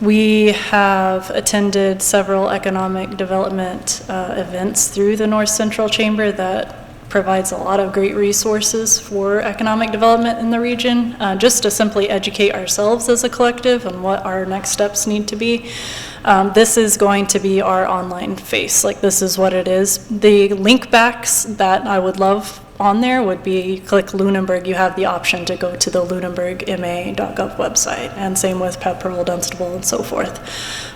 We have attended several economic development events through the North Central Chamber that provides a lot of great resources for economic development in the region, just to simply educate ourselves as a collective on what our next steps need to be. This is going to be our online face, like this is what it is. The link backs that I would love on there would be, click Lunenburg, you have the option to go to the lunenburgma.gov website, and same with Pepperell, Dunstable, and so forth.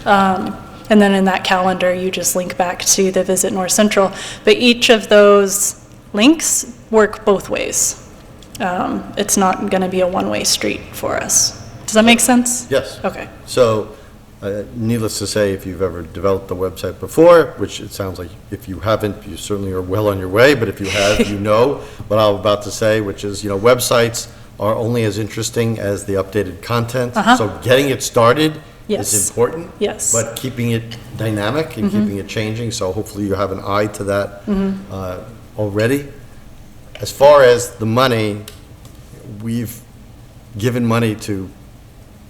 And then in that calendar, you just link back to the Visit North Central. But each of those links work both ways. It's not going to be a one-way street for us. Does that make sense? Yes. Okay. So, needless to say, if you've ever developed the website before, which it sounds like if you haven't, you certainly are well on your way, but if you have, you know what I'm about to say, which is, you know, websites are only as interesting as the updated content. So getting it started Yes. is important. Yes. But keeping it dynamic and keeping it changing, so hopefully you have an eye to that already. As far as the money, we've given money to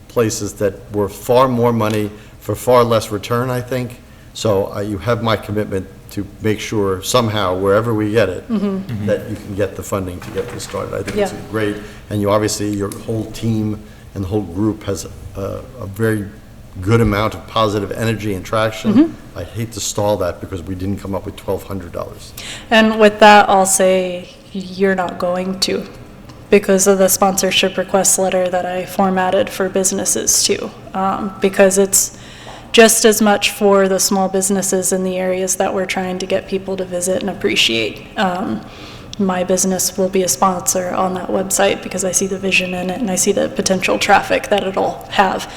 places that were far more money for far less return, I think. So you have my commitment to make sure somehow, wherever we get it, that you can get the funding to get this started. I think it's Yeah. great. And you obviously, your whole team and the whole group has a very good amount of positive energy and traction. I hate to stall that because we didn't come up with $1,200. And with that, I'll say you're not going to, because of the sponsorship request letter that I formatted for businesses too. Because it's just as much for the small businesses in the areas that we're trying to get people to visit and appreciate. My business will be a sponsor on that website because I see the vision in it and I see the potential traffic that it'll have.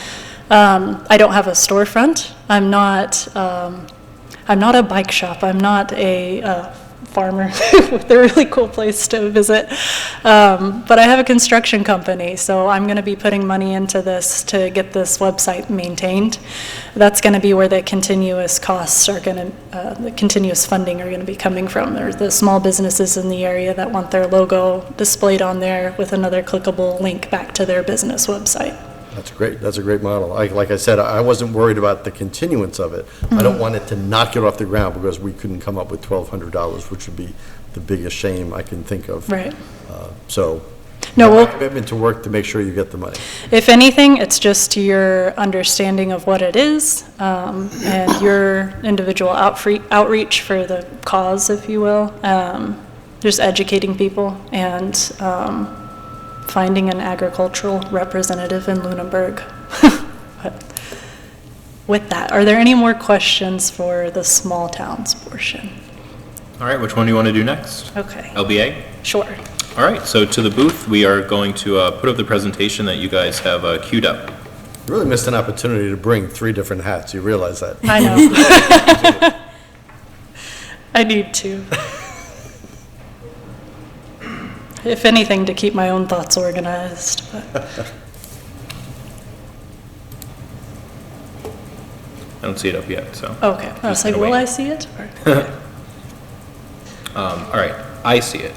I don't have a storefront. I'm not a bike shop. I'm not a farmer with a really cool place to visit. But I have a construction company, so I'm going to be putting money into this to get this website maintained. That's going to be where the continuous costs are going to, the continuous funding are going to be coming from. There's the small businesses in the area that want their logo displayed on there with another clickable link back to their business website. That's great. That's a great model. Like I said, I wasn't worried about the continuance of it. I don't want it to not get off the ground because we couldn't come up with $1,200, which would be the biggest shame I can think of. Right. So, No, my we'll- commitment to work to make sure you get the money. If anything, it's just your understanding of what it is, and your individual outreach for the cause, if you will. Just educating people and finding an agricultural representative in Lunenburg. But with that, are there any more questions for the small towns portion? All right, which one do you want to do next? Okay, LBA? sure. All right, so to the booth, we are going to put up the presentation that you guys have queued up. You really missed an opportunity to bring 3 different hats. You realize that? I know. I need to. If anything, to keep my own thoughts organized. But I don't see it up yet, so. Okay, I was Just like, gonna will wait. I see it? Or- All right, I see it.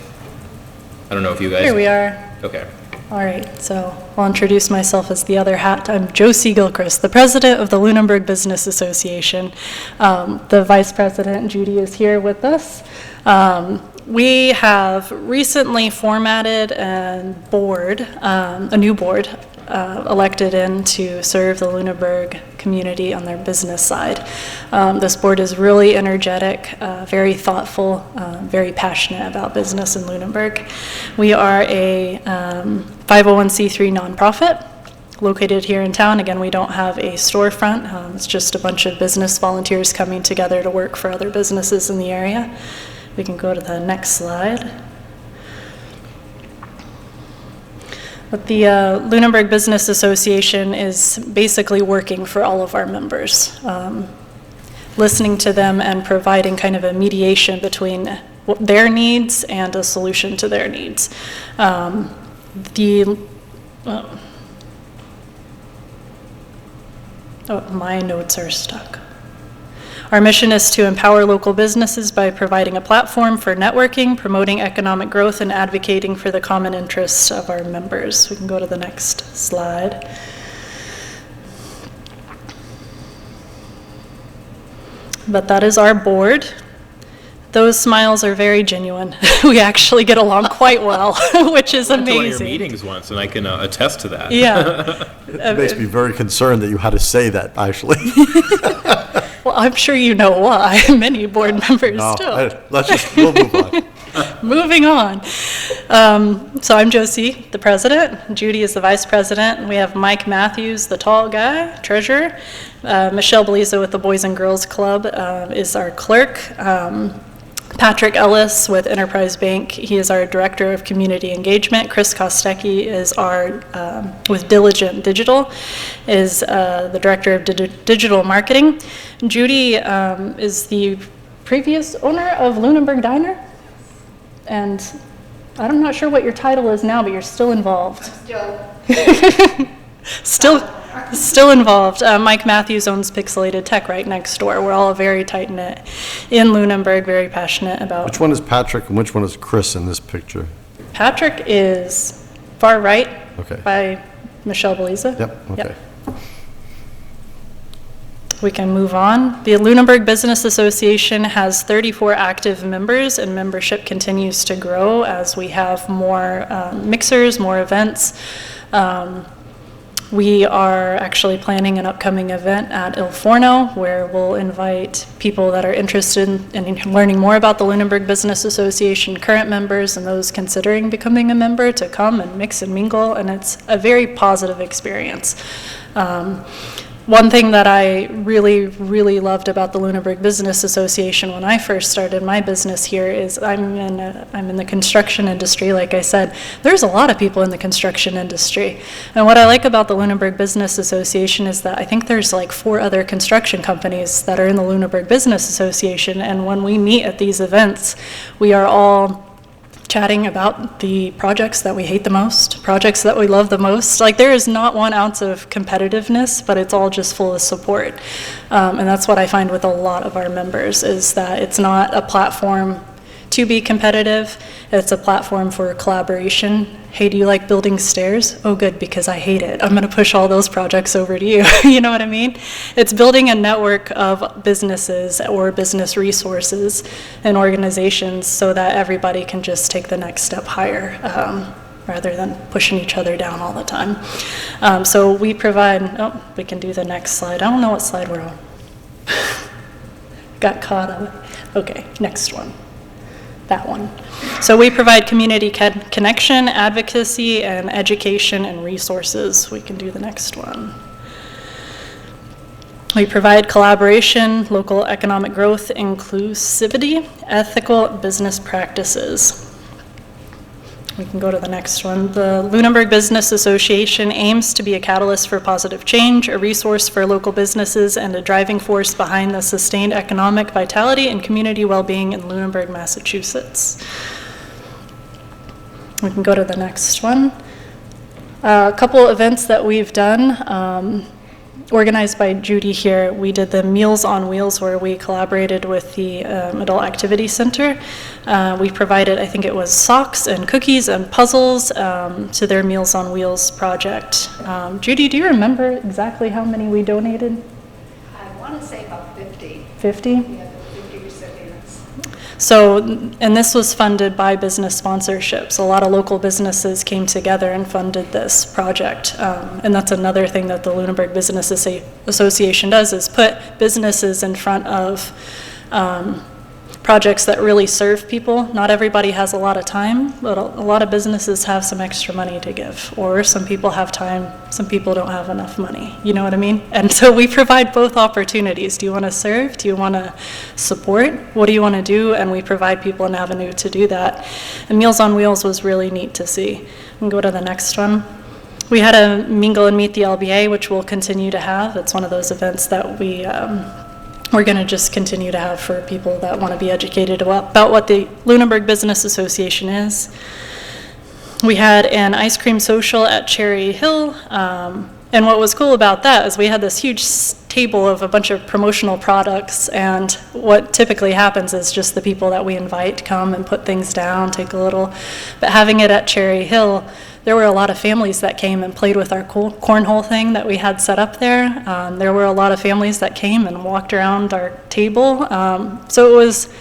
I don't know if you guys. Here we are. Okay. All right, so I'll introduce myself as the other hat. I'm Josie Gilchrist, the president of the Lunenburg Business Association. The vice president, Judy, is here with us. We have recently formatted a new board, elected in to serve the Lunenburg community on their business side. This board is really energetic, very thoughtful, very passionate about business in Lunenburg. We are a 501c3 nonprofit located here in town. Again, we don't have a storefront. It's just a bunch of business volunteers coming together to work for other businesses in the area. We can go to the next slide. But the Lunenburg Business Association is basically working for all of our members, listening to them and providing kind of a mediation between their needs and a solution to their needs. My notes are stuck. Our mission is to empower local businesses by providing a platform for networking, promoting economic growth, and advocating for the common interests of our members. We can go to the next slide. But that is our board. Those smiles are very genuine. We actually get along quite well, which is I went to one of your amazing. meetings once, and I can attest to that. Yeah. It makes me very concerned that you had to say that, actually. Well, I'm sure you know why. Many board members No, do. we'll move on. Moving on. So I'm Josie, the president. Judy is the vice president. And we have Mike Matthews, the tall guy, treasurer. Michelle Beliza with the Boys and Girls Club is our clerk. Patrick Ellis with Enterprise Bank, he is our Director of Community Engagement. Chris Kostecki is our, with Diligent Digital, is the Director of Digital Marketing. Judy is the previous owner of Lunenburg Diner. And I'm not sure what your title is now, but you're still involved. Still involved. Mike Matthews owns Pixelated Tech right next door. We're all very tight-knit in Lunenburg, very passionate about. Which one is Patrick and which one is Chris in this picture? Patrick is far right Okay. by Michelle Beliza. Yep, okay. We can move on. The Lunenburg Business Association has 34 active members, and membership continues to grow as we have more mixers, more events. We are actually planning an upcoming event at Il Forno where we'll invite people that are interested in learning more about the Lunenburg Business Association, current members and those considering becoming a member, to come and mix and mingle, and it's a very positive experience. One thing that I really, really loved about the Lunenburg Business Association when I first started my business here is I'm in the construction industry, like I said. There's a lot of people in the construction industry. And what I like about the Lunenburg Business Association is that I think there's like 4 other construction companies that are in the Lunenburg Business Association, and when we meet at these events, we are all chatting about the projects that we hate the most, projects that we love the most. Like, there is not 1 ounce of competitiveness, but it's all just full of support. And that's what I find with a lot of our members, is that it's not a platform to be competitive, it's a platform for collaboration. Hey, do you like building stairs? Oh, good, because I hate it. I'm going to push all those projects over to you. You know what I mean? It's building a network of businesses or business resources and organizations so that everybody can just take the next step higher, rather than pushing each other down all the time. So we provide, we can do the next slide. I don't know what slide we're on. Got caught up. Okay, next one. That one. So we provide community connection, advocacy, and education and resources. We can do the next one. We provide collaboration, local economic growth, inclusivity, ethical business practices. We can go to the next one. The Lunenburg Business Association aims to be a catalyst for positive change, a resource for local businesses, and a driving force behind the sustained economic vitality and community well-being in Lunenburg, Massachusetts. We can go to the next one. A couple events that we've done. organized by Judy here, we did the Meals on Wheels, where we collaborated with the Adult Activity Center. We provided, I think it was socks and cookies and puzzles to their Meals on Wheels project. Judy, do you remember exactly how many we donated? I want to say about 50. 50? Yeah, 50 recipients. So, and this was funded by business sponsorships. A lot of local businesses came together and funded this project. And that's another thing that the Lunenburg Business Association does, is put businesses in front of projects that really serve people. Not everybody has a lot of time, but a lot of businesses have some extra money to give, or some people have time, some people don't have enough money. You know what I mean? And so we provide both opportunities. Do you want to serve? Do you want to support? What do you want to do? And we provide people an avenue to do that. And Meals on Wheels was really neat to see. We can go to the next one. We had a Mingle and Meet the LBA, which we'll continue to have. It's one of those events that we're going to just continue to have for people that want to be educated about what the Lunenburg Business Association is. We had an ice cream social at Cherry Hill, and what was cool about that is we had this huge table of a bunch of promotional products, and what typically happens is just the people that we invite come and put things down, take a little, but having it at Cherry Hill, there were a lot of families that came and played with our cornhole thing that we had set up there. There were a lot of families that came and walked around our table. So it was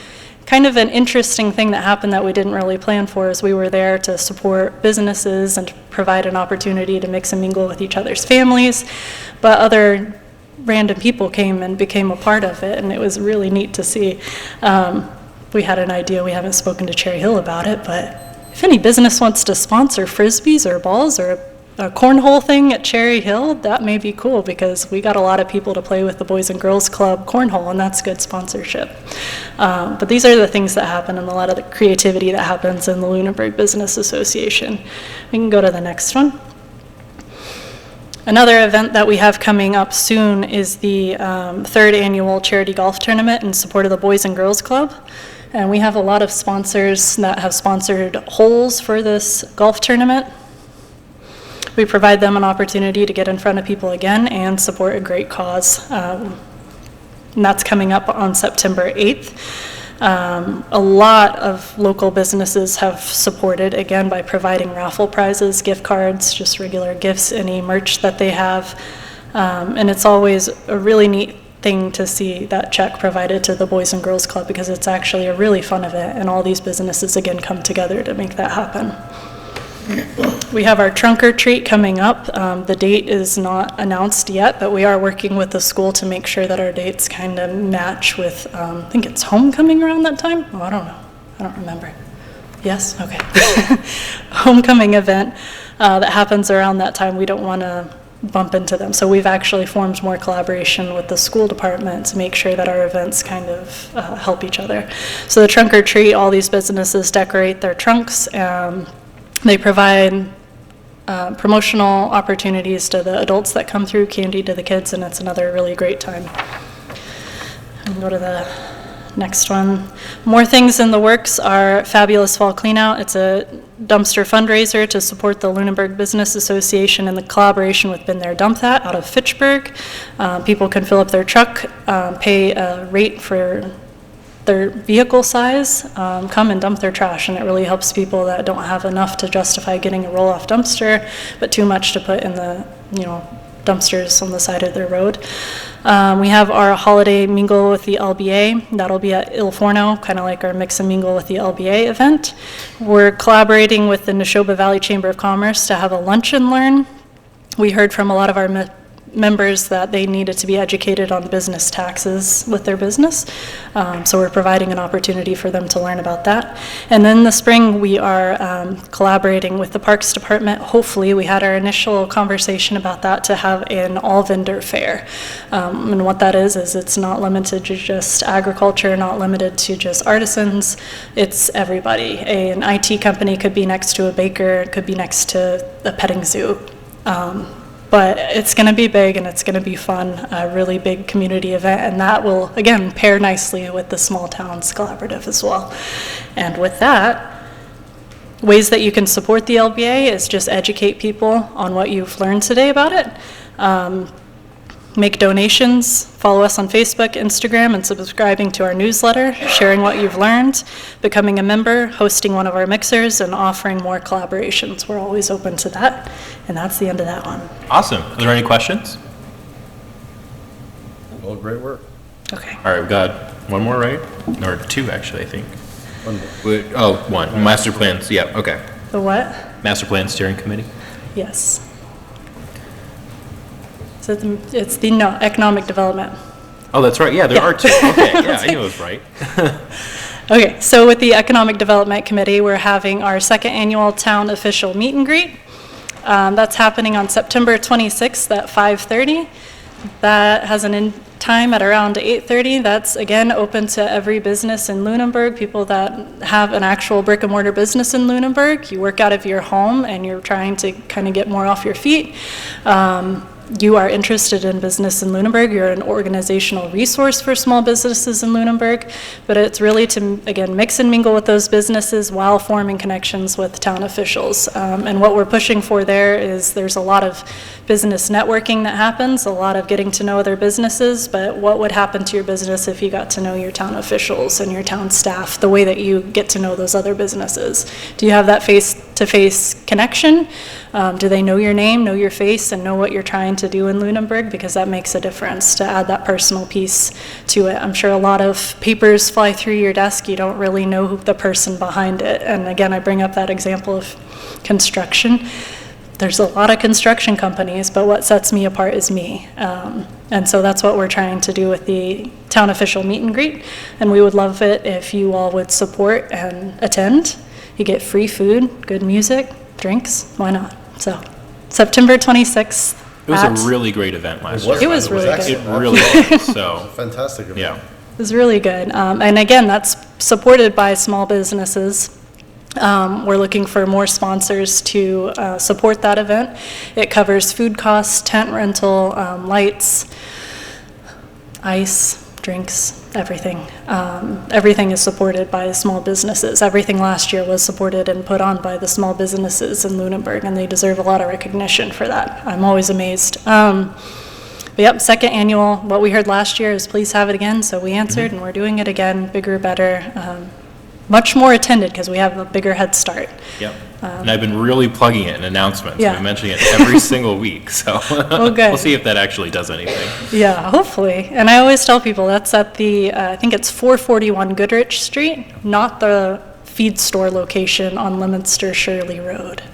kind of an interesting thing that happened that we didn't really plan for, as we were there to support businesses and to provide an opportunity to mix and mingle with each other's families. But other random people came and became a part of it, and it was really neat to see. We had an idea, we haven't spoken to Cherry Hill about it, but if any business wants to sponsor Frisbees or balls or a cornhole thing at Cherry Hill, that may be cool, because we got a lot of people to play with the Boys and Girls Club cornhole, and that's good sponsorship. But these are the things that happen, and a lot of the creativity that happens in the Lunenburg Business Association. We can go to the next one. Another event that we have coming up soon is the third annual charity golf tournament in support of the Boys and Girls Club. And we have a lot of sponsors that have sponsored holes for this golf tournament. We provide them an opportunity to get in front of people again and support a great cause. And that's coming up on September 8th. A lot of local businesses have supported, again, by providing raffle prizes, gift cards, just regular gifts, any merch that they have. And it's always a really neat thing to see that check provided to the Boys and Girls Club, because it's actually a really fun event, and all these businesses again come together to make that happen. We have our trunk or treat coming up. The date is not announced yet, but we are working with the school to make sure that our dates kind of match with, I think it's homecoming around that time? Oh, I don't know. I don't remember. Yes? Okay. Homecoming event that happens around that time. We don't want to bump into them. So we've actually formed more collaboration with the school department to make sure that our events kind of help each other. So the trunk or treat, all these businesses decorate their trunks. They provide promotional opportunities to the adults that come through, candy to the kids, and it's another really great time. And go to the next one. More things in the works are Fabulous Fall Cleanout. It's a dumpster fundraiser to support the Lunenburg Business Association in the collaboration with Been There Dump That out of Fitchburg. People can fill up their truck, pay a rate for their vehicle size, come and dump their trash, and it really helps people that don't have enough to justify getting a roll-off dumpster, but too much to put in the, dumpsters on the side of their road. We have our holiday mingle with the LBA. That'll be at Il Forno, kind of like our mix and mingle with the LBA event. We're collaborating with the Neshoba Valley Chamber of Commerce to have a lunch and learn. We heard from a lot of our members that they needed to be educated on business taxes with their business. So we're providing an opportunity for them to learn about that. And then in the spring, we are collaborating with the Parks Department. Hopefully, we had our initial conversation about that to have an all-vendor fair. And what that is it's not limited to just agriculture, not limited to just artisans. It's everybody. An IT company could be next to a baker, it could be next to a petting zoo. But it's going to be big and it's going to be fun, a really big community event, and that will, again, pair nicely with the Small Towns Collaborative as well. And with that, ways that you can support the LBA is just educate people on what you've learned today about it. make donations, follow us on Facebook, Instagram, and subscribing to our newsletter, sharing what you've learned, becoming a member, hosting one of our mixers, and offering more collaborations. We're always open to that, and that's the end of that one. Awesome. Are there any questions? Well, great work. Okay. All right, we've got one more, right? Or two, actually, I think. Oh, one. Master plans, yeah, okay. The what? Master plan steering committee? Yes. So it's the no, economic development. Oh, that's right, yeah, there Yeah. are two. Okay, yeah, I knew it was right. Okay, so with the Economic Development Committee, we're having our second annual town official meet and greet. That's happening on September 26th at 5:30. That has an end time at around 8:30. That's, again, open to every business in Lunenburg, people that have an actual brick and mortar business in Lunenburg. You work out of your home and you're trying to kind of get more off your feet. You are interested in business in Lunenburg, you're an organizational resource for small businesses in Lunenburg, but it's really to, again, mix and mingle with those businesses while forming connections with town officials. And what we're pushing for there is there's a lot of business networking that happens, a lot of getting to know other businesses, but what would happen to your business if you got to know your town officials and your town staff, the way that you get to know those other businesses? Do you have that face-to-face connection? Do they know your name, know your face, and know what you're trying to do in Lunenburg? Because that makes a difference to add that personal piece to it. I'm sure a lot of papers fly through your desk, you don't really know who the person behind it. And again, I bring up that example of construction. There's a lot of construction companies, but what sets me apart is me. And so that's what we're trying to do with the town official meet and greet. And we would love it if you all would support and attend. You get free food, good music, drinks, why not? So, September 26th. It was a really great event last year. It was really good. It really was, so. Fantastic event. Yeah. It was really good. And again, that's supported by small businesses. We're looking for more sponsors to support that event. It covers food costs, tent rental, lights, ice, drinks, everything. Everything is supported by small businesses. Everything last year was supported and put on by the small businesses in Lunenburg, and they deserve a lot of recognition for that. I'm always amazed. But yep, second annual. What we heard last year is please have it again, so we answered, and we're doing it again, bigger, better. Much more attended because we have a bigger head start. Yep. And I've been really plugging it in announcements. Yeah. I'm mentioning it every single week, so. Well, good. We'll see if that actually does anything. Yeah, hopefully. And I always tell people that's at the, I think it's 441 Goodrich Street, not the feed store location on Leominster Shirley Road.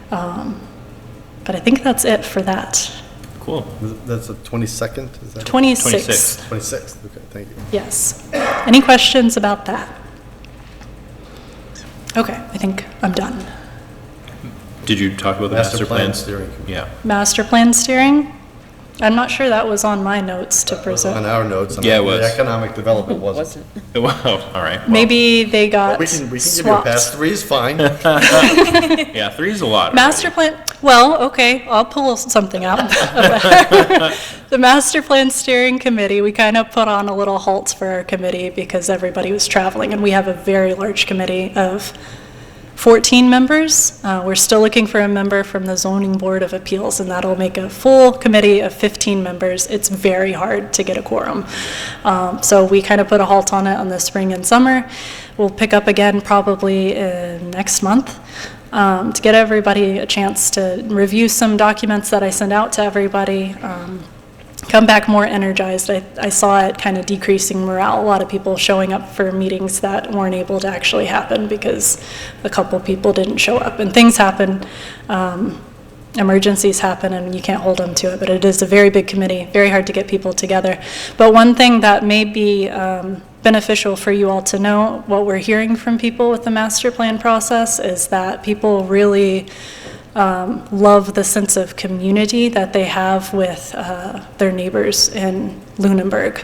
But I think that's it for that. Cool. That's the 22nd, is that? 26th. 26th, okay, thank you. Yes. Any questions about that? Okay, I think I'm done. Did you talk about the master plan? steering. Yeah. Master plan steering? I'm not sure that was on my notes to present. On our notes. Yeah, it was. The economic development wasn't. Wow, all right. Well, Maybe they got We can give you a swapped. pass. 3 is fine. Yeah, 3 is a lot. Master plan, well, okay, I'll pull something out. The Master Plan Steering Committee, we kind of put on a little halt for our committee because everybody was traveling, and we have a very large committee of 14 members. We're still looking for a member from the Zoning Board of Appeals, and that'll make a full committee of 15 members. It's very hard to get a quorum. So we kind of put a halt on it on the spring and summer. We'll pick up again probably next month to get everybody a chance to review some documents that I send out to everybody. Come back more energized. I saw it kind of decreasing morale. A lot of people showing up for meetings that weren't able to actually happen because a couple people didn't show up. And things happen, emergencies happen, and you can't hold them to it. But it is a very big committee, very hard to get people together. But one thing that may be beneficial for you all to know, what we're hearing from people with the master plan process is that people really love the sense of community that they have with their neighbors in Lunenburg.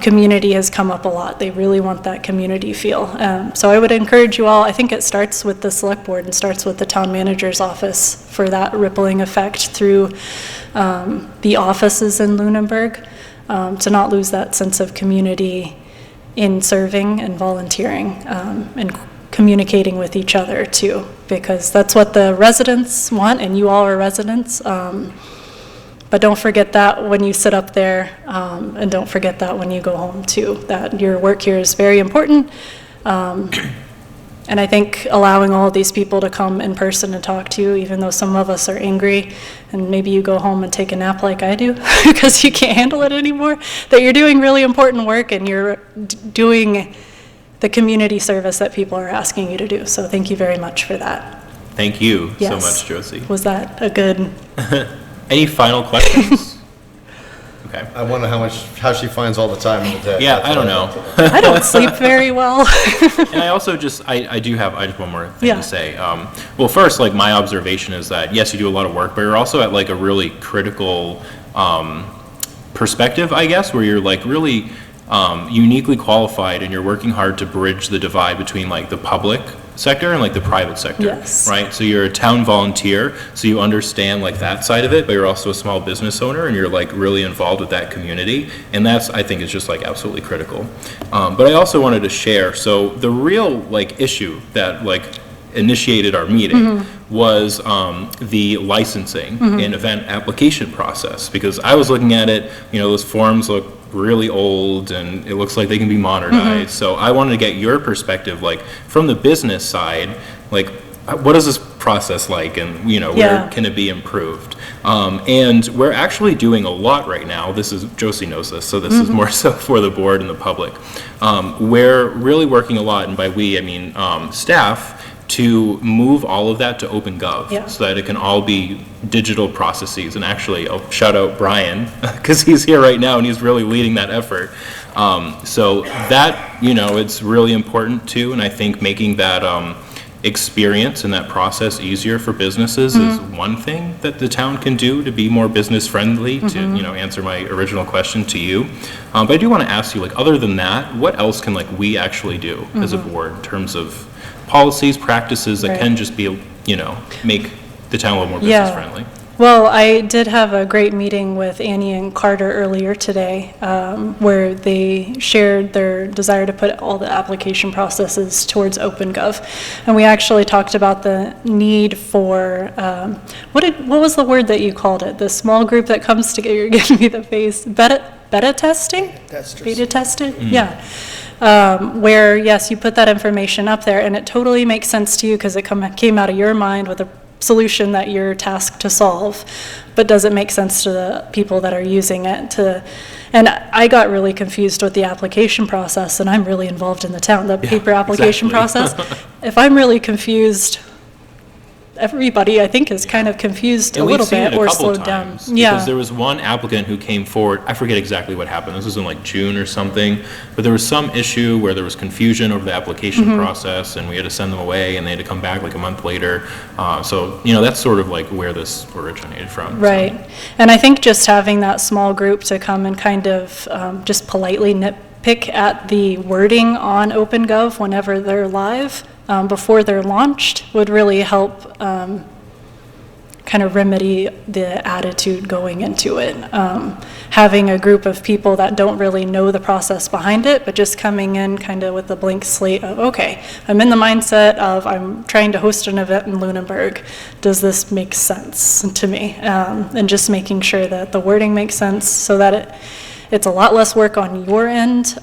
Community has come up a lot. They really want that community feel. So I would encourage you all, I think it starts with the select board and starts with the town manager's office for that rippling effect through the offices in Lunenburg, to not lose that sense of community in serving and volunteering and communicating with each other too, because that's what the residents want, and you all are residents. But don't forget that when you sit up there, and don't forget that when you go home too, that your work here is very important. And I think allowing all of these people to come in person and talk to you, even though some of us are angry, and maybe you go home and take a nap like I do, because you can't handle it anymore, that you're doing really important work and you're doing the community service that people are asking you to do. So thank you very much for that. Thank you so Yes. much, Josie. Was that a good? Any final questions? Okay. I wonder how she finds all the time in the day. Yeah, I don't know. I don't sleep very well. And I also I do have one more thing Yeah. to say. Well, first, like, my observation is that, yes, you do a lot of work, but you're also at, like, a really critical perspective, I guess, where you're, like, really uniquely qualified, and you're working hard to bridge the divide between, like, the public sector and, like, the private sector. Yes. Right? So you're a town volunteer, so you understand, like, that side of it, but you're also a small business owner, and you're, like, really involved with that community, and that's, I think, is just, like, absolutely critical. But I also wanted to share, so the real, like, issue that, like, initiated our meeting was the licensing and event application process, because I was looking at it, those forms look really old and it looks like they can be modernized. So I wanted to get your perspective, like, from the business side, like, what is this process like, and where can it be improved? And we're actually doing a lot right now. Josie knows this, so this is more so for the board and the public. We're really working a lot, and by we I mean staff, to move all of that to OpenGov, so that it can all be digital processes. And actually, I'll shout out Brian, because he's here right now and he's really leading that effort. So that, it's really important too, and I think making that experience and that process easier for businesses is one thing that the town can do to be more business friendly, to answer my original question to you. But I do want to ask you, like, other than that, what else can, like, we actually do as a board in terms of policies, practices that can just be, make the town a little more business friendly? Well, I did have a great meeting with Annie and Carter earlier today, where they shared their desire to put all the application processes towards OpenGov. And we actually talked about the need for, what was the word that you called it? The small group that comes together, you're giving me the face, beta testing? Beta testing? Yeah. Where, yes, you put that information up there, and it totally makes sense to you because it came out of your mind with a solution that you're tasked to solve, but does it make sense to the people that are using it? And I got really confused with the application process, and I'm really involved in the town, the paper application process. If I'm really confused, everybody, I think, is kind of confused a little bit or slowed down. Because there was one applicant who came forward, I forget exactly what happened, this was in like June or something, but there was some issue where there was confusion over the application process, and we had to send them away, and they had to come back like a month later. So, that's sort of like where this originated from. Right. So. And I think just having that small group to come and kind of just politely nitpick at the wording on OpenGov whenever they're live, before they're launched, would really help kind of remedy the attitude going into it. Having a group of people that don't really know the process behind it, but just coming in kind of with a blank slate of, okay, I'm in the mindset of I'm trying to host an event in Lunenburg. Does this make sense to me? And just making sure that the wording makes sense so that it's a lot less work on your end.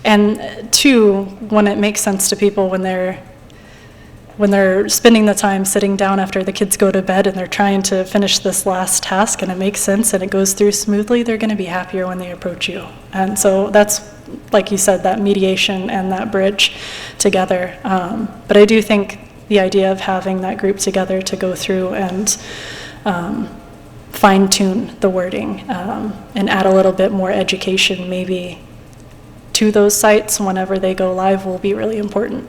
And two, when it makes sense to people when they're spending the time sitting down after the kids go to bed and they're trying to finish this last task and it makes sense and it goes through smoothly, they're going to be happier when they approach you. And so that's, like you said, that mediation and that bridge together. But I do think the idea of having that group together to go through and fine-tune the wording and add a little bit more education maybe to those sites whenever they go live will be really important.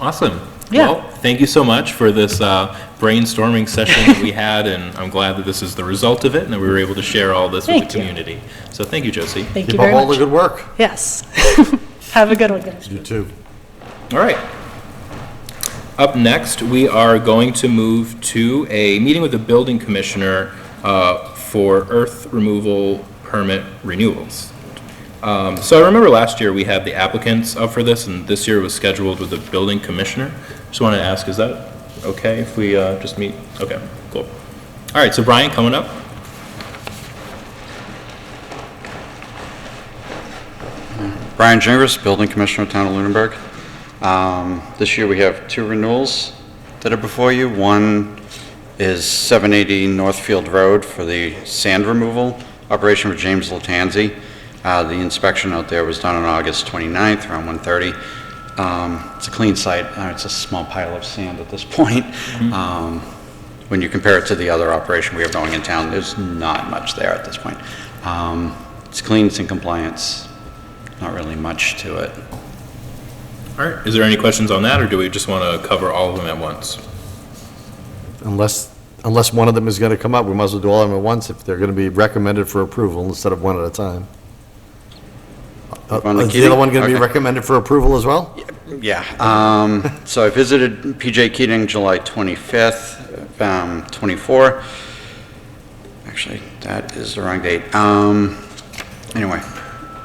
Awesome. Yeah. Well, thank you so much for this brainstorming session that we had, and I'm glad that this is the result of it and that we were able to share all this with the community. So thank you, Josie. Thank you very much. Keep up all the good work. Yes. Have a good one, guys. You too. All right. Up next, we are going to move to a meeting with the building commissioner for earth removal permit renewals. So I remember last year we had the applicants up for this, and this year it was scheduled with the building commissioner. Just wanted to ask, is that okay if we just meet? Okay, cool. All right, so Brian, coming up. Brian Gingras, Building Commissioner, Town of Lunenburg. This year we have 2 renewals that are before you. One is 780 Northfield Road for the sand removal operation with James Latanzi. The inspection out there was done on August 29th, around 1:30. It's a clean site. It's a small pile of sand at this point. When you compare it to the other operation we have going in town, there's not much there at this point. It's clean, it's in compliance, not really much to it. All right, is there any questions on that, or do we just want to cover all of them at once? Unless one of them is going to come up, we might as well do all of them at once if they're going to be recommended for approval instead of one at a time. On the Is the Keating? other one going to be Okay. recommended for approval as well? Yeah, so I visited PJ Keating July 25th, 24. Actually, that is the wrong date. Anyway,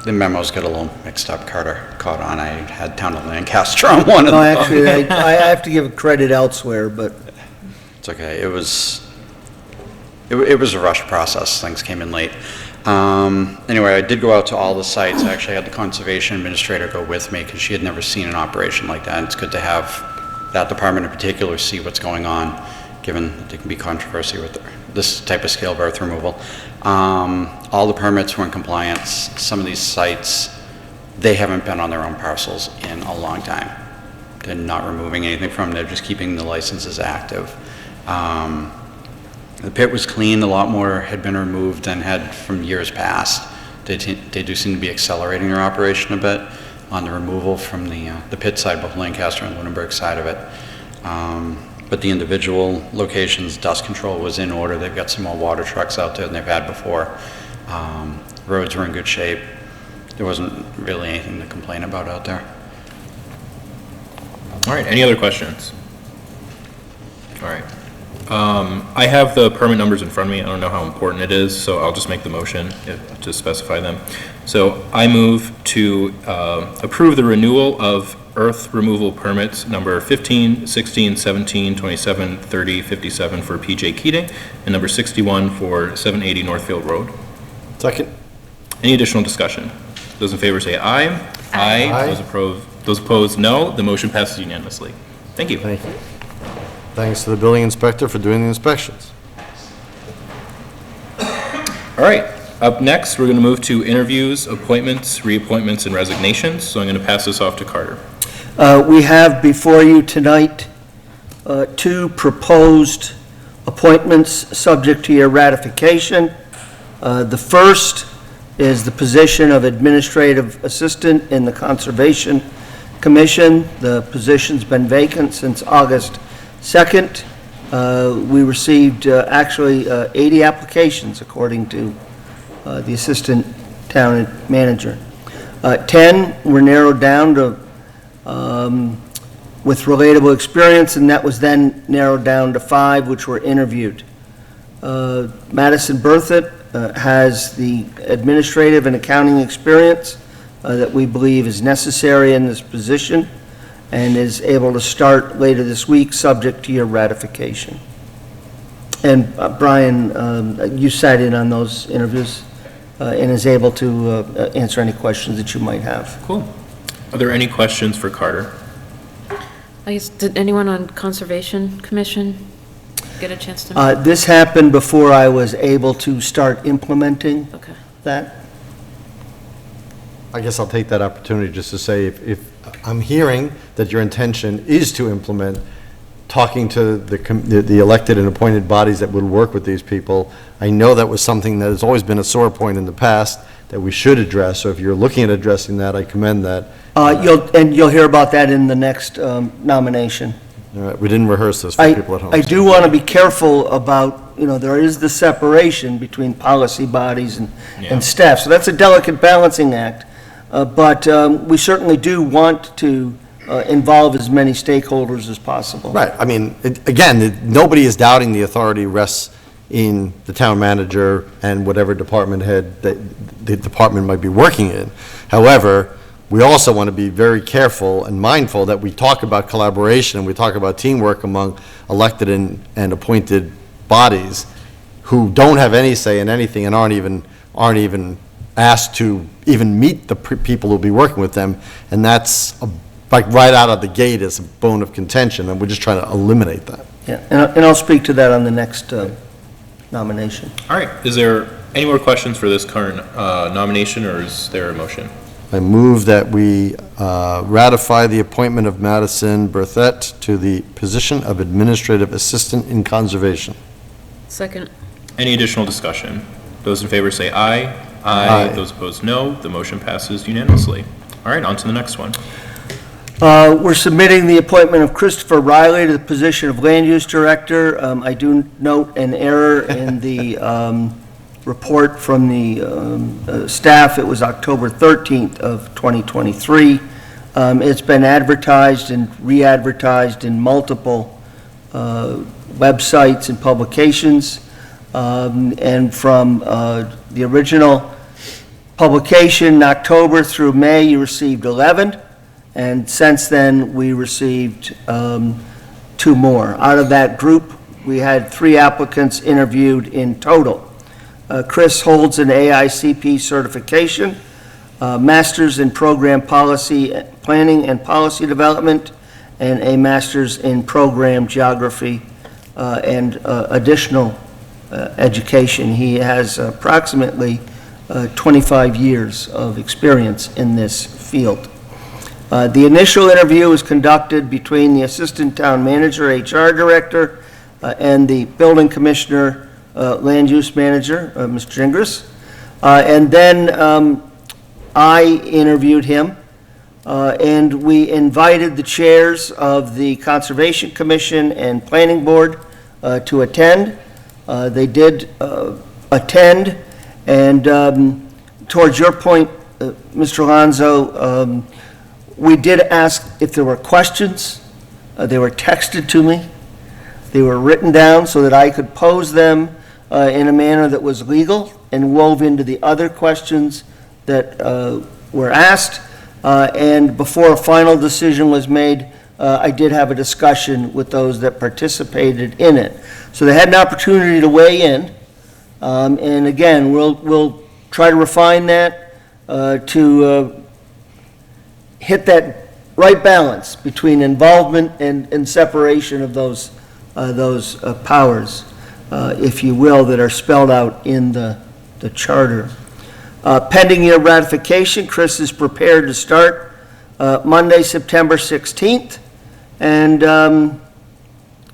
the memos got a little mixed up. Carter caught on. I had Town of Lancaster on one of them. No, actually, I have to give credit elsewhere, but It's okay. It was a rush process. Things came in late. Anyway, I did go out to all the sites. I actually had the conservation administrator go with me because she had never seen an operation like that. It's good to have that department in particular see what's going on, given that there can be controversy with this type of scale of earth removal. All the permits were in compliance. Some of these sites, they haven't been on their own parcels in a long time. They're not removing anything from them. They're just keeping the licenses active. The pit was clean. A lot more had been removed than had from years past. They do seem to be accelerating their operation a bit on the removal from the pit side, both Lancaster and Lunenburg side of it. But the individual locations, dust control was in order. They've got some more water trucks out there than they've had before. Roads were in good shape. There wasn't really anything to complain about out there. All right, any other questions? All right. I have the permit numbers in front of me. I don't know how important it is, so I'll just make the motion to specify them. So I move to approve the renewal of earth removal permits number 15, 16, 17, 27, 30, 57 for PJ Keating, and number 61 for 780 Northfield Road. Second. Any additional discussion? Those in favor say aye. Aye. Aye. Those opposed, no. The motion passes unanimously. Thank you. Thank you. Thanks to the building inspector for doing the inspections. All right, up next, we're going to move to interviews, appointments, reappointments, and resignations. So I'm going to pass this off to Carter. we have before you tonight 2 proposed appointments subject to your ratification. The first is the position of Administrative Assistant in the Conservation Commission. The position's been vacant since August 2nd. We received actually 80 applications, according to the Assistant Town Manager. 10 were narrowed down to with relatable experience, and that was then narrowed down to 5, which were interviewed. Madison Berthet has the administrative and accounting experience that we believe is necessary in this position and is able to start later this week, subject to your ratification. And Brian, you sat in on those interviews and is able to answer any questions that you might have. Cool. Are there any questions for Carter? I guess, did anyone on Conservation Commission get a chance to? This happened before I was able to start implementing Okay. that. I guess I'll take that opportunity just to say, if I'm hearing that your intention is to implement, talking to the elected and appointed bodies that would work with these people, I know that was something that has always been a sore point in the past that we should address. So if you're looking at addressing that, I commend that. You'll hear about that in the next nomination. All right, we didn't rehearse this for people at home. I do want to be careful about, there is the separation between policy bodies and staff, so that's a delicate balancing act. But we certainly do want to involve as many stakeholders as possible. Right, I mean, again, nobody is doubting the authority rests in the town manager and whatever department head that the department might be working in. However, we also want to be very careful and mindful that we talk about collaboration and we talk about teamwork among elected and appointed bodies who don't have any say in anything and aren't even asked to even meet the people who'll be working with them, and that's, like, right out of the gate is a bone of contention, and we're just trying to eliminate that. Yeah, and I'll speak to that on the next nomination. All right, is there any more questions for this current nomination, or is there a motion? I move that we ratify the appointment of Madison Berthette to the position of Administrative Assistant in Conservation. Second. Any additional discussion? Those in favor say aye. Aye. Those opposed, no. The motion passes unanimously. All right, on to the next one. We're submitting the appointment of Christopher Riley to the position of Land Use Director. I do note an error in the report from the staff. It was October 13th of 2023. It's been advertised and re-advertised in multiple websites and publications. And from the original publication in October through May, you received 11. And since then, we received 2 more. Out of that group, we had 3 applicants interviewed in total. Chris holds an AICP certification, Master's in Program Policy Planning and Policy Development, and a Master's in Program Geography and additional education. He has approximately 25 years of experience in this field. The initial interview was conducted between the Assistant Town Manager, HR Director, and the Building Commissioner, Land Use Manager, Mr. Gingras. And then I interviewed him, and we invited the chairs of the Conservation Commission and Planning Board to attend. They did attend, and towards your point, Mr. Alonso, we did ask if there were questions. They were texted to me. They were written down so that I could pose them in a manner that was legal and wove into the other questions that were asked. And before a final decision was made, I did have a discussion with those that participated in it. So they had an opportunity to weigh in. And again, we'll try to refine that to hit that right balance between involvement and separation of those powers, if you will, that are spelled out in the charter. Pending your ratification, Chris is prepared to start Monday, September 16th, and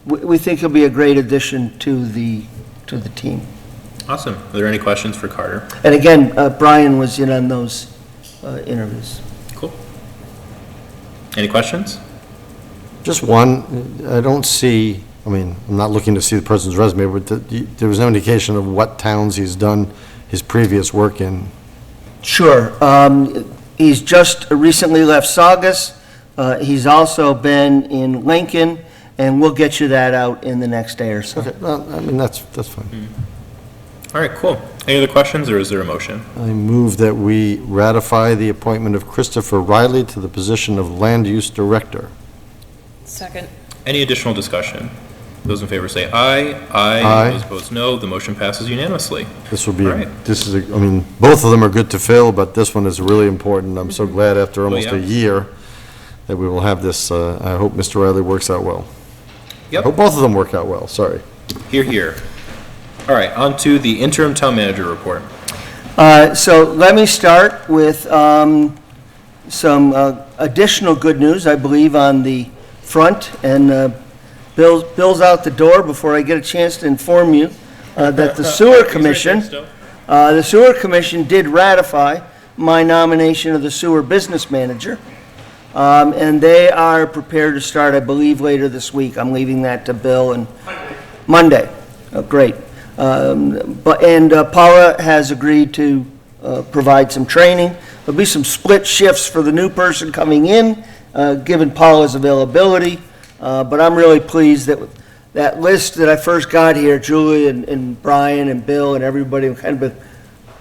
we think he'll be a great addition to the team. Awesome. Are there any questions for Carter? And again, Brian was in on those interviews. Cool. Any questions? Just one, I don't see, I mean, I'm not looking to see the person's resume, but there was no indication of what towns he's done his previous work in. Sure. He's just recently left Saugus. He's also been in Lincoln, and we'll get you that out in the next day or so. Okay, well, I mean, that's fine. All right, cool. Any other questions, or is there a motion? I move that we ratify the appointment of Christopher Riley to the position of Land Use Director. Second. Any additional discussion? Those in favor say aye. Aye. Those opposed, no. The motion passes unanimously. This will be, All right. this is, I mean, both of them are good to fill, but this one is really important. I'm so glad after almost yeah. a year that we will have this. I hope Mr. Riley works out well. I Yep. hope both of them work out well, sorry. Here, here. All right, on to the interim town manager report. So let me start with some additional good news, I believe, on the front. And Bill's out the door before I get a chance to inform you that the Sewer Commission did ratify my nomination of the Sewer Business Manager. And they are prepared to start, I believe, later this week. I'm leaving that to Bill and Monday. Oh, great. Paula has agreed to provide some training. There'll be some split shifts for the new person coming in, given Paula's availability. But I'm really pleased that that list that I first got here, Julie and Brian and Bill and everybody kind of been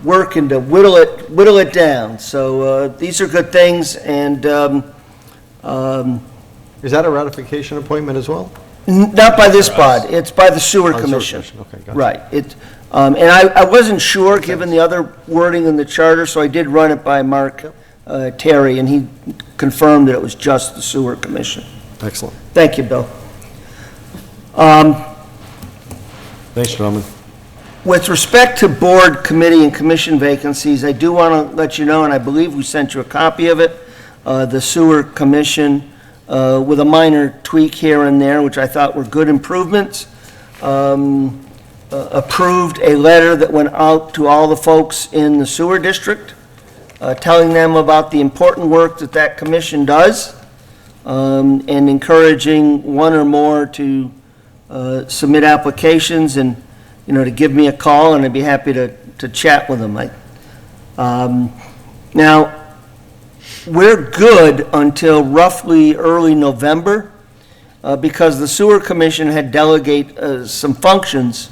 working to whittle it down. So these are good things, and Is that a ratification appointment as well? not by this body, it's by the Sewer Commission. Okay, gotcha. Right. And I wasn't sure, given the other wording in the charter, so I did run it by Mark Terry, and he confirmed that it was just the sewer commission. Excellent. Thank you, Bill. Thanks, gentlemen. With respect to board, committee, and commission vacancies, I do want to let you know, and I believe we sent you a copy of it, the sewer commission, with a minor tweak here and there, which I thought were good improvements, approved a letter that went out to all the folks in the sewer district, telling them about the important work that that commission does, and encouraging one or more to submit applications and, to give me a call, and I'd be happy to chat with them. Now, we're good until roughly early November, because the sewer commission had delegate some functions,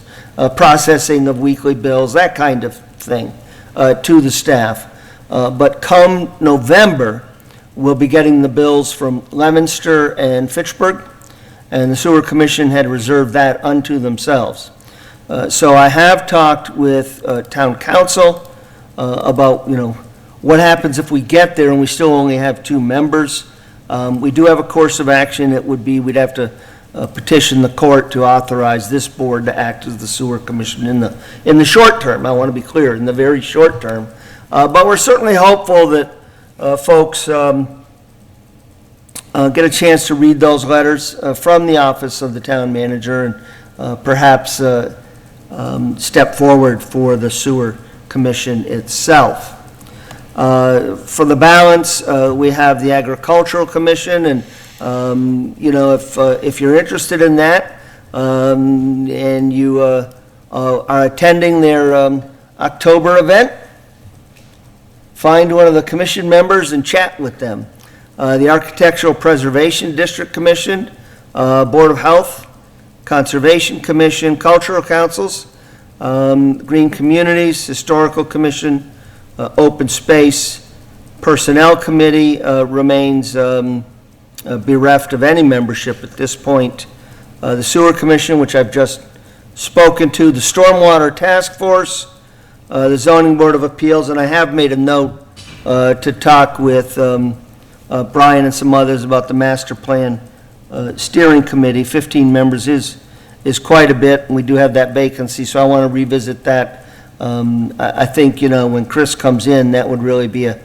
processing of weekly bills, that kind of thing, to the staff. But come November, we'll be getting the bills from Leominster and Fitchburg, and the sewer commission had reserved that unto themselves. So I have talked with town council about, what happens if we get there and we still only have 2 members. We do have a course of action. It would be, we'd have to petition the court to authorize this board to act as the sewer commission in the short term. I want to be clear, in the very short term. But we're certainly hopeful that folks get a chance to read those letters from the office of the town manager and perhaps step forward for the sewer commission itself. For the balance, we have the agricultural commission, and if you're interested in that and you are attending their October event, find one of the commission members and chat with them. The Architectural Preservation District Commission, Board of Health, Conservation Commission, Cultural Councils, Green Communities, Historical Commission, Open Space, Personnel Committee remains bereft of any membership at this point. The Sewer Commission, which I've just spoken to, the Stormwater Task Force, the Zoning Board of Appeals, and I have made a note to talk with Brian and some others about the Master Plan Steering Committee. 15 members is quite a bit, and we do have that vacancy, so I want to revisit that. I think, when Chris comes in, that would really be a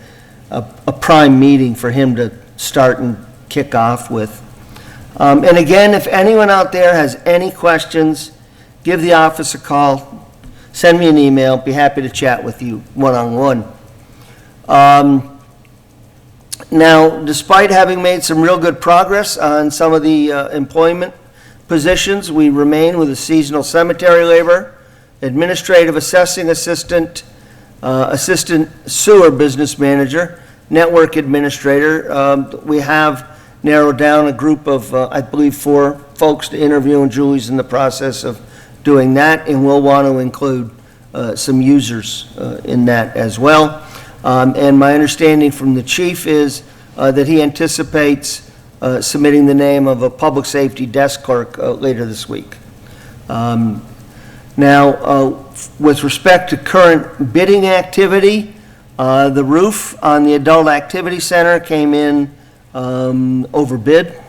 prime meeting for him to start and kick off with. And again, if anyone out there has any questions, give the office a call, send me an email, be happy to chat with you one-on-one. Now, despite having made some real good progress on some of the employment positions, we remain with a seasonal cemetery laborer, administrative assessing assistant, assistant sewer business manager, network administrator. We have narrowed down a group of, I believe, 4 folks to interview, and Julie's in the process of doing that, and we'll want to include some users in that as well. And my understanding from the chief is that he anticipates submitting the name of a public safety desk clerk later this week. Now, with respect to current bidding activity, the roof on the Adult Activity Center came in overbid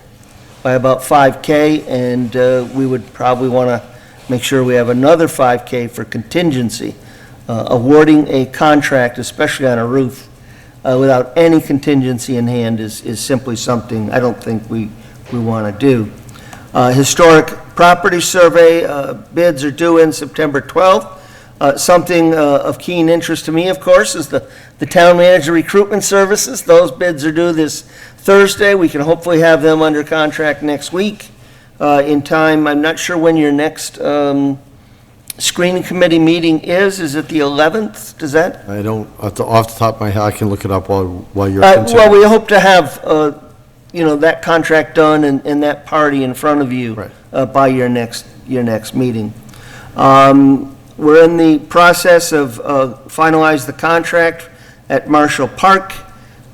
by about $5K, and we would probably want to make sure we have another $5K for contingency. Awarding a contract, especially on a roof, without any contingency in hand is simply something I don't think we want to do. Historic property survey bids are due in September 12th. Something of keen interest to me, of course, is the town manager recruitment services. Those bids are due this Thursday. We can hopefully have them under contract next week in time. I'm not sure when your next screening committee meeting is. Is it the 11th? Does that? I don't, off the top of my head, I can look it up while you're Well, continuing. we hope to have, that contract done and that party in front of you Right. by your next meeting. We're in the process of finalize the contract at Marshall Park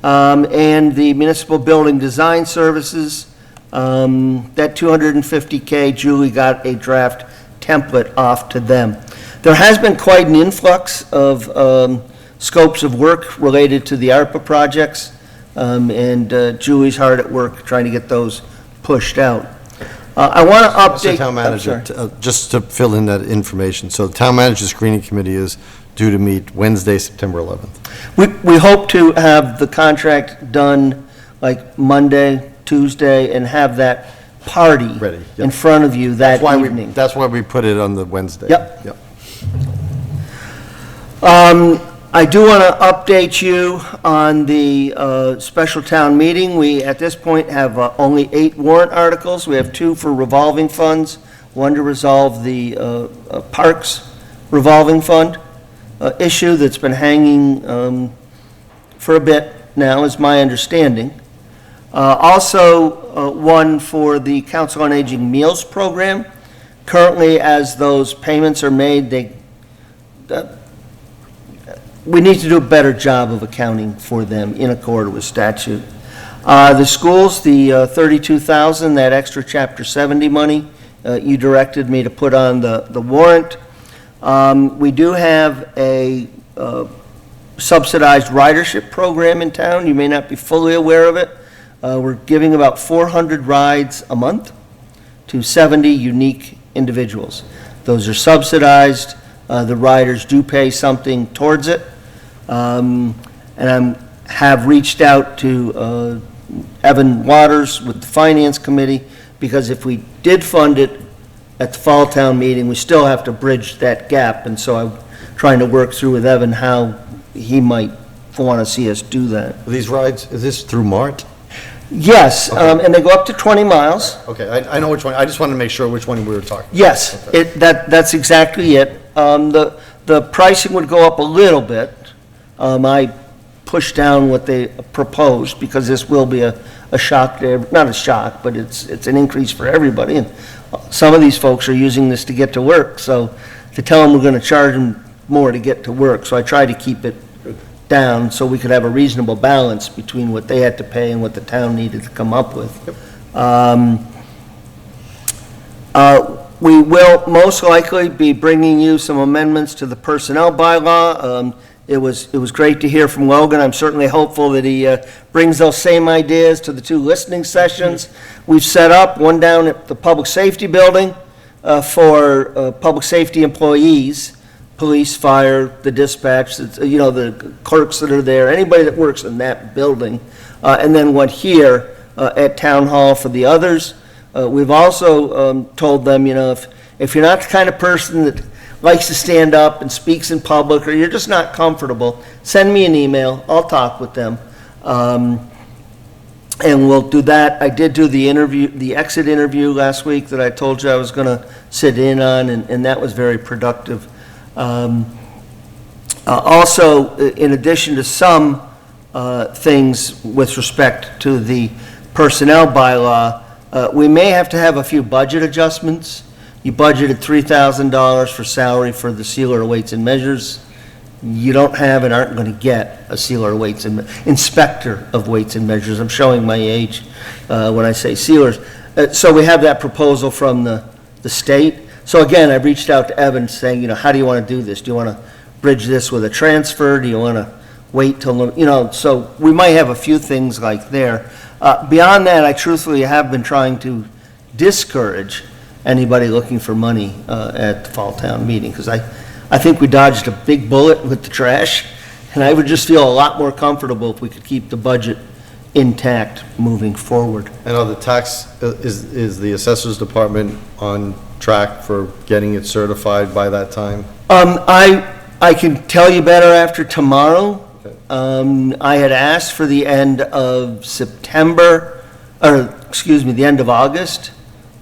and the Municipal Building Design Services. That $250K, Julie got a draft template off to them. There has been quite an influx of scopes of work related to the ARPA projects, and Julie's hard at work trying to get those pushed out. I want to update... Mr. Town Manager, I'm sorry. just to fill in that information, so the Town Manager Screening Committee is due to meet Wednesday, September 11th. We hope to have the contract done like Monday, Tuesday, and have that party Ready, yep. in front of you that Why evening. That's why we put it on the Wednesday. Yep. I do want to update you on the special town meeting. We, at this point, have only 8 warrant articles. We have 2 for revolving funds, 1 to resolve the parks revolving fund issue that's been hanging for a bit now, is my understanding. Also, 1 for the Council on Aging Meals Program. Currently, as those payments are made, we need to do a better job of accounting for them in accord with statute. The schools, the $32,000, that extra Chapter 70 money, you directed me to put on the warrant. We do have a subsidized ridership program in town. You may not be fully aware of it. We're giving about 400 rides a month to 70 unique individuals. Those are subsidized. The riders do pay something towards it. And I have reached out to Evan Waters with the Finance Committee, because if we did fund it at the Fall Town meeting, we still have to bridge that gap. And so I'm trying to work through with Evan how he might want to see us do that. These rides, is this through MART? Yes, Okay. and they go up to 20 miles. Okay, I know which one, I just wanted to make sure which one we were talking about. Yes, Okay. that's exactly it. The pricing would go up a little bit. I pushed down what they proposed, because this will be a shock to, not a shock, but it's an increase for everybody. And some of these folks are using this to get to work, so to tell them we're going to charge them more to get to work. So I tried to keep it down so we could have a reasonable balance between what they had to pay and what the town needed to come up with. We will most likely be bringing you some amendments to the personnel bylaw. It was great to hear from Logan. I'm certainly hopeful that he brings those same ideas to the 2 listening sessions. We've set up one down at the Public Safety Building for public safety employees, police, fire, the dispatch, the clerks that are there, anybody that works in that building. And then one here at Town Hall for the others. We've also told them, if you're not the kind of person that likes to stand up and speaks in public, or you're just not comfortable, send me an email. I'll talk with them. And we'll do that. I did do the exit interview last week that I told you I was going to sit in on, and that was very productive. Also, in addition to some things with respect to the personnel bylaw, we may have to have a few budget adjustments. You budgeted $3,000 for salary for the sealer of weights and measures. You don't have and aren't going to get a sealer of weights and inspector of weights and measures. I'm showing my age when I say sealers. So we have that proposal from the state. So again, I reached out to Evan saying, how do you want to do this? Do you want to bridge this with a transfer? Do you want to wait till, so we might have a few things like there. Beyond that, I truthfully have been trying to discourage anybody looking for money at the Fall Town meeting, because I think we dodged a big bullet with the trash, and I would just feel a lot more comfortable if we could keep the budget intact moving forward. And on the tax, is the Assessor's Department on track for getting it certified by that time? I can tell you better after tomorrow. Okay. I had asked for the end of September, the end of August.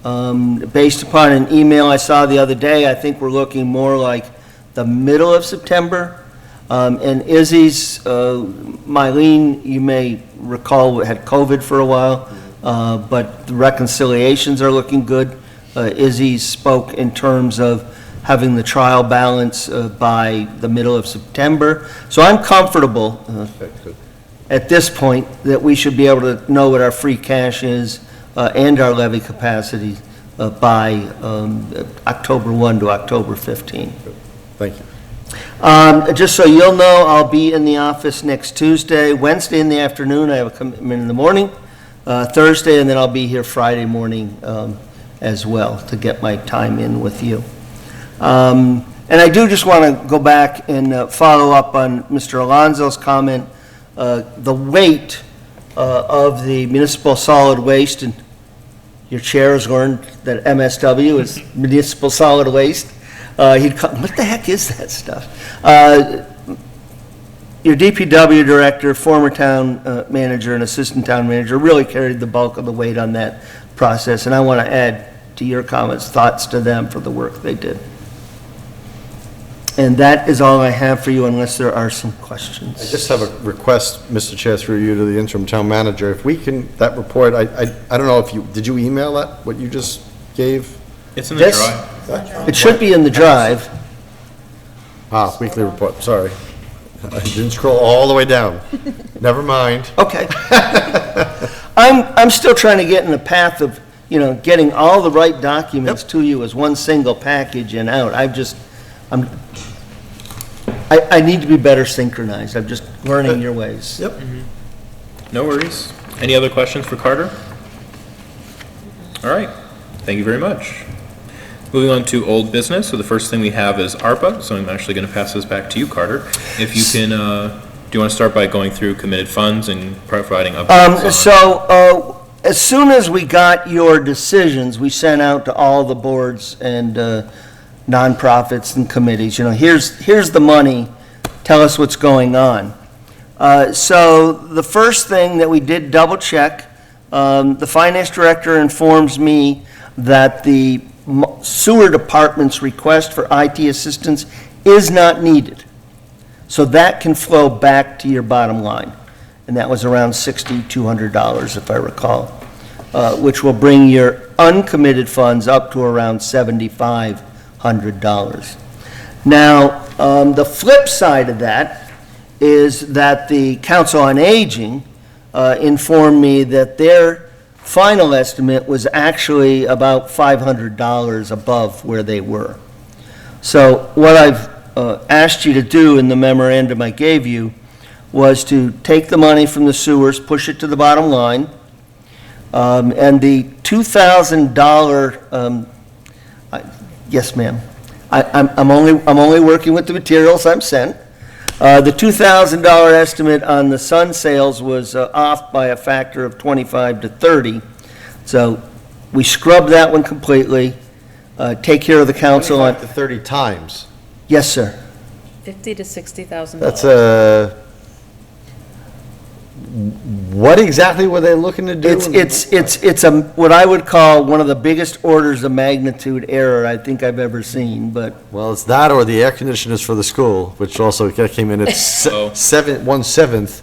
Based upon an email I saw the other day, I think we're looking more like the middle of September. And Izzy's, Mylene, you may recall, had COVID for a while, but the reconciliations are looking good. Izzy spoke in terms of having the trial balance by the middle of September. So I'm comfortable at this point that we should be able to know what our free cash is and our levy capacity by October 1 to October 15. Thank you. Just so you'll know, I'll be in the office next Tuesday, Wednesday in the afternoon, I have a commitment in the morning, Thursday, and then I'll be here Friday morning as well to get my time in with you. And I do just want to go back and follow up on Mr. Alonso's comment, the weight of the municipal solid waste, and your chair has learned that MSW is municipal solid waste. He'd call, what the heck is that stuff? Your DPW director, former town manager, and assistant town manager really carried the bulk of the weight on that process, and I want to add to your comments, thoughts to them for the work they did. And that is all I have for you unless there are some questions. I just have a request, Mr. Chair, through you to the interim town manager. If we can, that report, I don't know if you, did you email that, what you just gave? It's in the This- drive. It should be in the drive. Weekly report, sorry. I didn't scroll all the way down. Never mind. Okay. I'm still trying to get in the path of, getting all the right documents to you as one single package and out. I need to be better synchronized. I'm just learning your ways. Yep. No worries. Any other questions for Carter? All right, thank you very much. Moving on to old business, so the first thing we have is ARPA, so I'm actually going to pass this back to you, Carter. If you can, do you want to start by going through committed funds and providing updates on- As soon as we got your decisions, we sent out to all the boards and nonprofits and committees, here's the money, tell us what's going on. So the first thing that we did double check, the finance director informs me that the sewer department's request for IT assistance is not needed. So that can flow back to your bottom line. And that was around $6,200, if I recall, which will bring your uncommitted funds up to around $7,500. Now, the flip side of that is that the Council on Aging informed me that their final estimate was actually about $500 above where they were. So what I've asked you to do in the memorandum I gave you was to take the money from the sewers, push it to the bottom line, and the $2,000, yes, ma'am. I'm only working with the materials I'm sent. The $2,000 estimate on the Sun sales was off by a factor of 25 to 30. So we scrubbed that one completely, take care of the council on, 25 to 30 times. yes, sir. $50,000 to $60,000. That's what exactly were they looking to do? It's what I would call one of the biggest orders of magnitude error I think I've ever seen, but Well, it's that or the air conditioners for the school, which also came in at 1/7.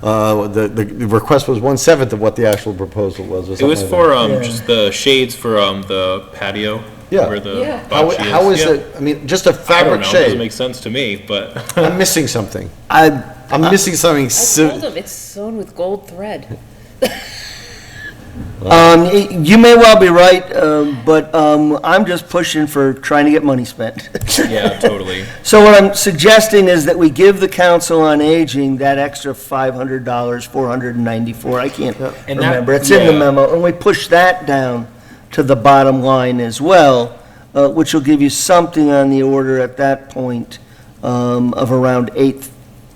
The request was 1/7 of what the actual proposal was. It was for just the shades for the patio. Yeah. Where the Yeah. bocce How is Yeah. it, I mean, just a I don't fabric know, it doesn't shade. make sense to me, but. I'm missing something. I, I'm missing something. I told him it's sewn with gold thread. you may well be right, but I'm just pushing for trying to get money spent. Yeah, totally. So what I'm suggesting is that we give the Council on Aging that extra $500, $494, I can't And that- remember, it's in the yeah. memo, and we push that down to the bottom line as well, which will give you something on the order at that point of around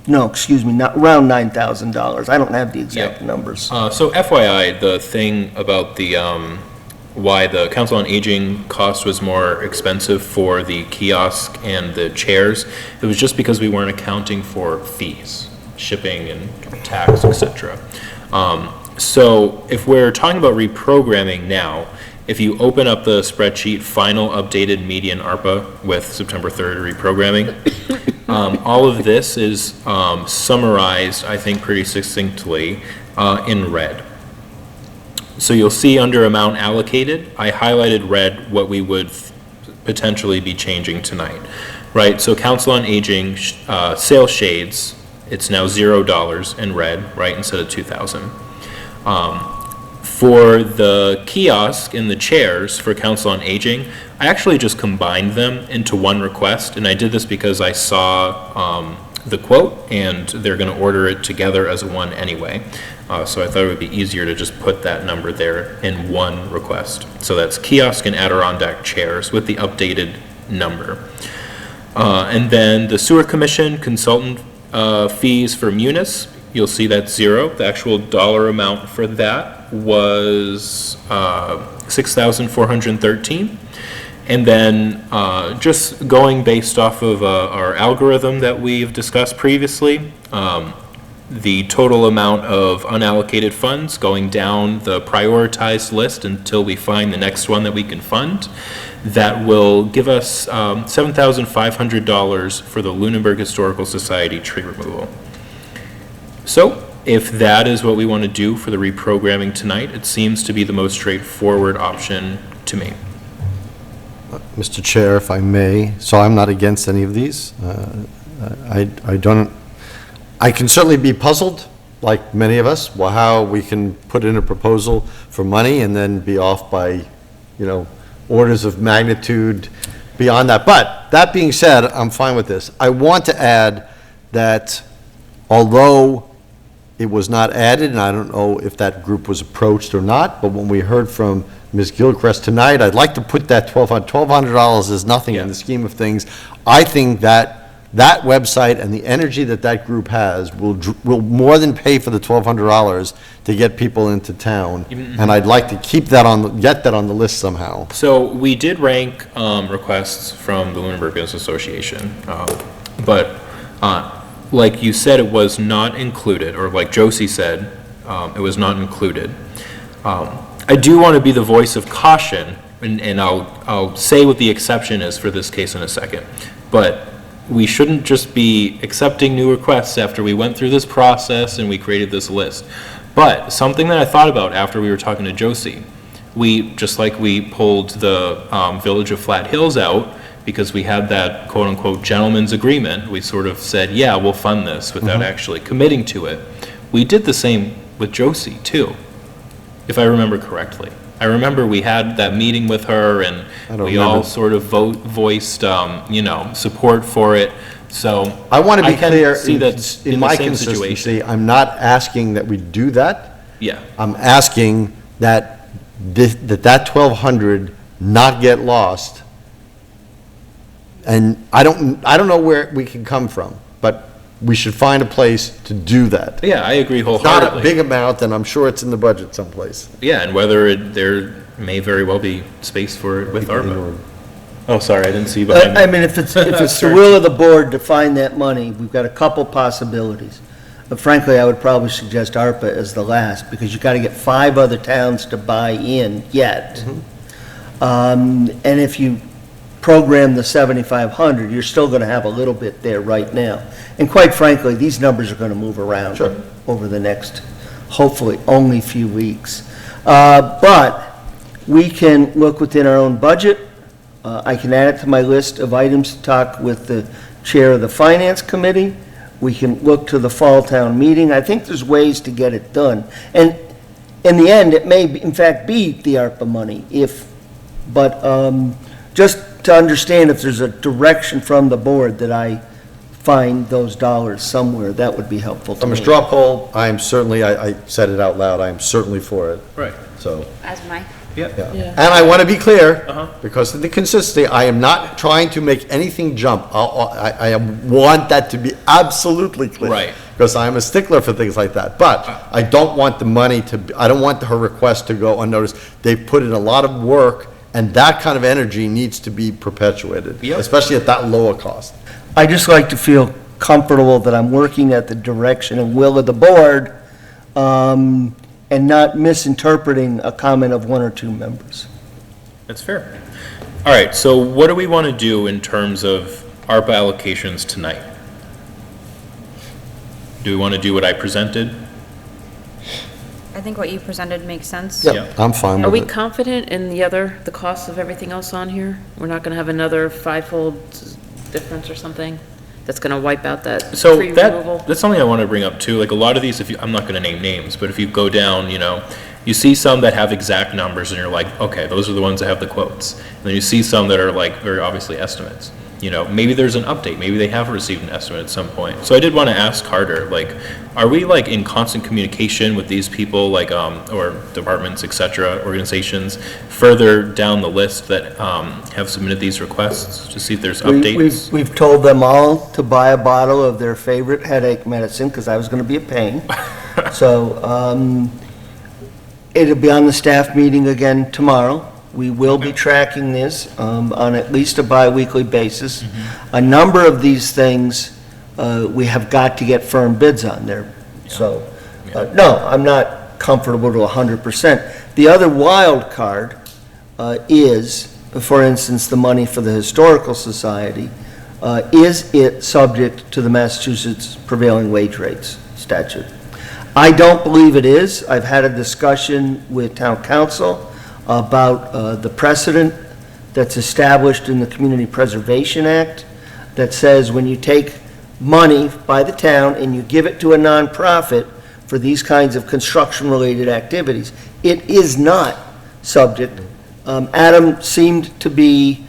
around $9,000. I don't have the exact Yep. numbers. So FYI, the thing about the, why the Council on Aging cost was more expensive for the kiosk and the chairs, it was just because we weren't accounting for fees, shipping and tax, et cetera. So if we're talking about reprogramming now, if you open up the spreadsheet, final updated median ARPA with September 3rd reprogramming, all of this is summarized, I think, pretty succinctly in red. So you'll see under amount allocated, I highlighted red what we would potentially be changing tonight, right? So Council on Aging sale shades, it's now $0 in red, right, instead of 2,000. For the kiosk and the chairs for Council on Aging, I actually just combined them into one request, and I did this because I saw the quote, and they're going to order it together as one anyway. So I thought it would be easier to just put that number there in one request. So that's kiosk and Adirondack chairs with the updated number. And then the Sewer Commission consultant fees for Munis, you'll see that's zero. The actual dollar amount for that was $6,413. And then just going based off of our algorithm that we've discussed previously, the total amount of unallocated funds going down the prioritized list until we find the next one that we can fund, that will give us $7,500 for the Lunenburg Historical Society tree removal. So if that is what we want to do for the reprogramming tonight, it seems to be the most straightforward option to me. Mr. Chair, if I may, so I'm not against any of these. I can certainly be puzzled, like many of us, how we can put in a proposal for money and then be off by, orders of magnitude beyond that. But that being said, I'm fine with this. I want to add that although it was not added, and I don't know if that group was approached or not, but when we heard from Ms. Gilchrist tonight, I'd like to put that $1,200 is nothing in the scheme of things. I think that website and the energy that group has will more than pay for the $1,200 to get people into town. And I'd like to keep that get that on the list somehow. So we did rank requests from the Lunenburg Business Association, but like you said, it was not included, or like Josie said, it was not included. I do want to be the voice of caution, and I'll say what the exception is for this case in a second, but we shouldn't just be accepting new requests after we went through this process and we created this list. But something that I thought about after we were talking to Josie, just like we pulled the Village of Flat Hills out because we had that quote-unquote gentleman's agreement, we sort of said, yeah, we'll fund this without actually committing to it. We did the same with Josie too, if I remember correctly. I remember we had that meeting with her and we all sort of voiced, support for it. So I want to be clear, see that in my consistency, I'm not asking that we do that. Yeah. I'm asking that that 1,200 not get lost. And I don't know where we can come from, but we should find a place to do that. Yeah, I agree It's wholeheartedly. not a big amount, and I'm sure it's in the budget someplace. Yeah, and whether there may very well be space for it with ARPA. Oh, sorry, I didn't see you behind me. I mean, if it's the will of the board to find that money, we've got a couple possibilities. But frankly, I would probably suggest ARPA as the last, because you've got to get 5 other towns to buy in yet. And if you program the 7,500, you're still going to have a little bit there right now. And quite frankly, these numbers are going to move around over the next, hopefully, only few weeks. But we can look within our own budget. I can add it to my list of items to talk with the chair of the Finance Committee. We can look to the fall town meeting. I think there's ways to get it done. And in the end, it may, in fact, be the ARPA money, but just to understand if there's a direction from the board that I find those dollars somewhere, that would be helpful to From me. a straw poll, I am certainly, I said it out loud, I am certainly for it. Right. So, As am I. yeah. And I want to be clear, because of the consistency, I am not trying to make anything jump. I want that to be absolutely clear. Right. Because I'm a stickler for things like that. But I don't want the money I don't want her request to go unnoticed. They've put in a lot of work, and that kind of energy needs to be perpetuated, especially at that lower cost. I just like to feel comfortable that I'm working at the direction and will of the board, and not misinterpreting a comment of 1 or 2 members. That's fair. All right, so what do we want to do in terms of ARPA allocations tonight? Do we want to do what I presented? I think what you presented makes sense. Yeah. I'm fine Are we with it. confident in the costs of everything else on here? We're not gonna have another 5-fold difference or something that's gonna wipe out that So tree removal? that's something I want to bring up too. Like a lot of these, I'm not going to name names, but if you go down, You see some that have exact numbers and you're like, okay, those are the ones that have the quotes. And then you see some that are like very obviously estimates. You know, maybe there's an update, maybe they have received an estimate at some point. So I did want to ask Carter, like, are we like in constant communication with these people, like, or departments, et cetera, organizations, further down the list that have submitted these requests to see if there's updates? We've told them all to buy a bottle of their favorite headache medicine, because I was going to be a pain. So it'll be on the staff meeting again tomorrow. We will be tracking this on at least a bi-weekly basis. A number of these things, we have got to get firm bids on there. So, no, I'm not comfortable to 100%. The other wild card is, for instance, the money for the Historical Society. Is it subject to the Massachusetts prevailing wage rates statute? I don't believe it is. I've had a discussion with town council about the precedent that's established in the Community Preservation Act that says when you take money by the town and you give it to a nonprofit for these kinds of construction-related activities, it is not subject. Adam seemed to be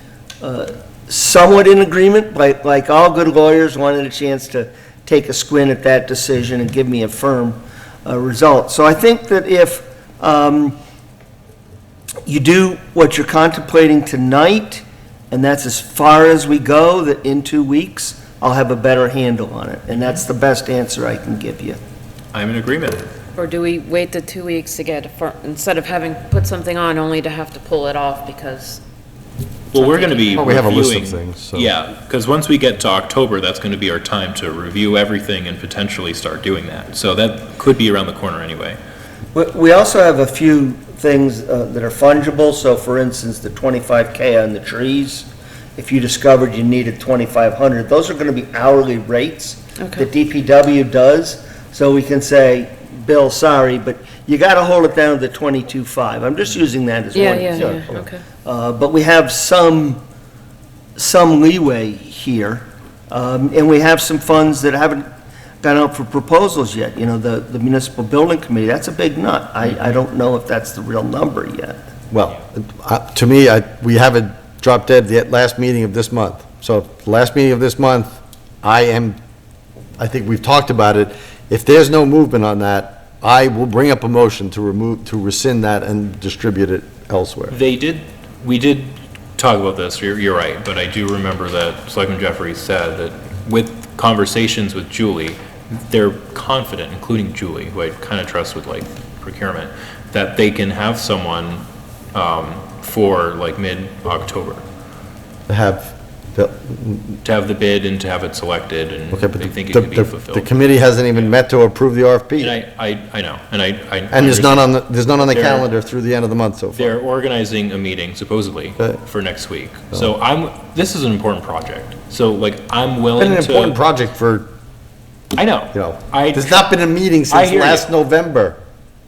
somewhat in agreement, like all good lawyers, wanted a chance to take a squint at that decision and give me a firm result. So I think that if you do what you're contemplating tonight, and that's as far as we go, that in 2 weeks, I'll have a better handle on it. And that's the best answer I can give you. I'm in agreement. Or do we wait the 2 weeks to get, instead of having put something on, only to have to pull it off because? Well, we're going to be Well, we have a list of reviewing- things, so. Yeah, because once we get to October, that's going to be our time to review everything and potentially start doing that. So that could be around the corner anyway. We also have a few things that are fungible. So for instance, the 25K on the trees, if you discovered you needed 2,500, those are going to be hourly rates Okay. that DPW does. So we can say, Bill, sorry, but you got to hold it down to 22.5. I'm just using that as one Yeah, example. okay. But we have some leeway here, and we have some funds that haven't gone out for proposals yet. You know, the municipal building committee, that's a big nut. I don't know if that's the real number yet. Well, to me, we have it drop dead the last meeting of this month. So the last meeting of this month, I think we've talked about it. If there's no movement on that, I will bring up a motion to rescind that and distribute it elsewhere. We did talk about this, you're right, but I do remember that Selectman Jeffries said that with conversations with Julie, they're confident, including Julie, who I kind of trust with like procurement, that they can have someone for like mid-October To have, to have the bid and to have it selected, and okay, but they think it can be the fulfilled. committee hasn't even met to approve the And RFP. I know, and I. And there's none on the They're- calendar through the end of the month so far. They're organizing a meeting supposedly Okay. for next week. So this is an important project. So like, I'm It's willing been to. an important project for, I know. you know, I- there's not been a meeting I since hear you. last November.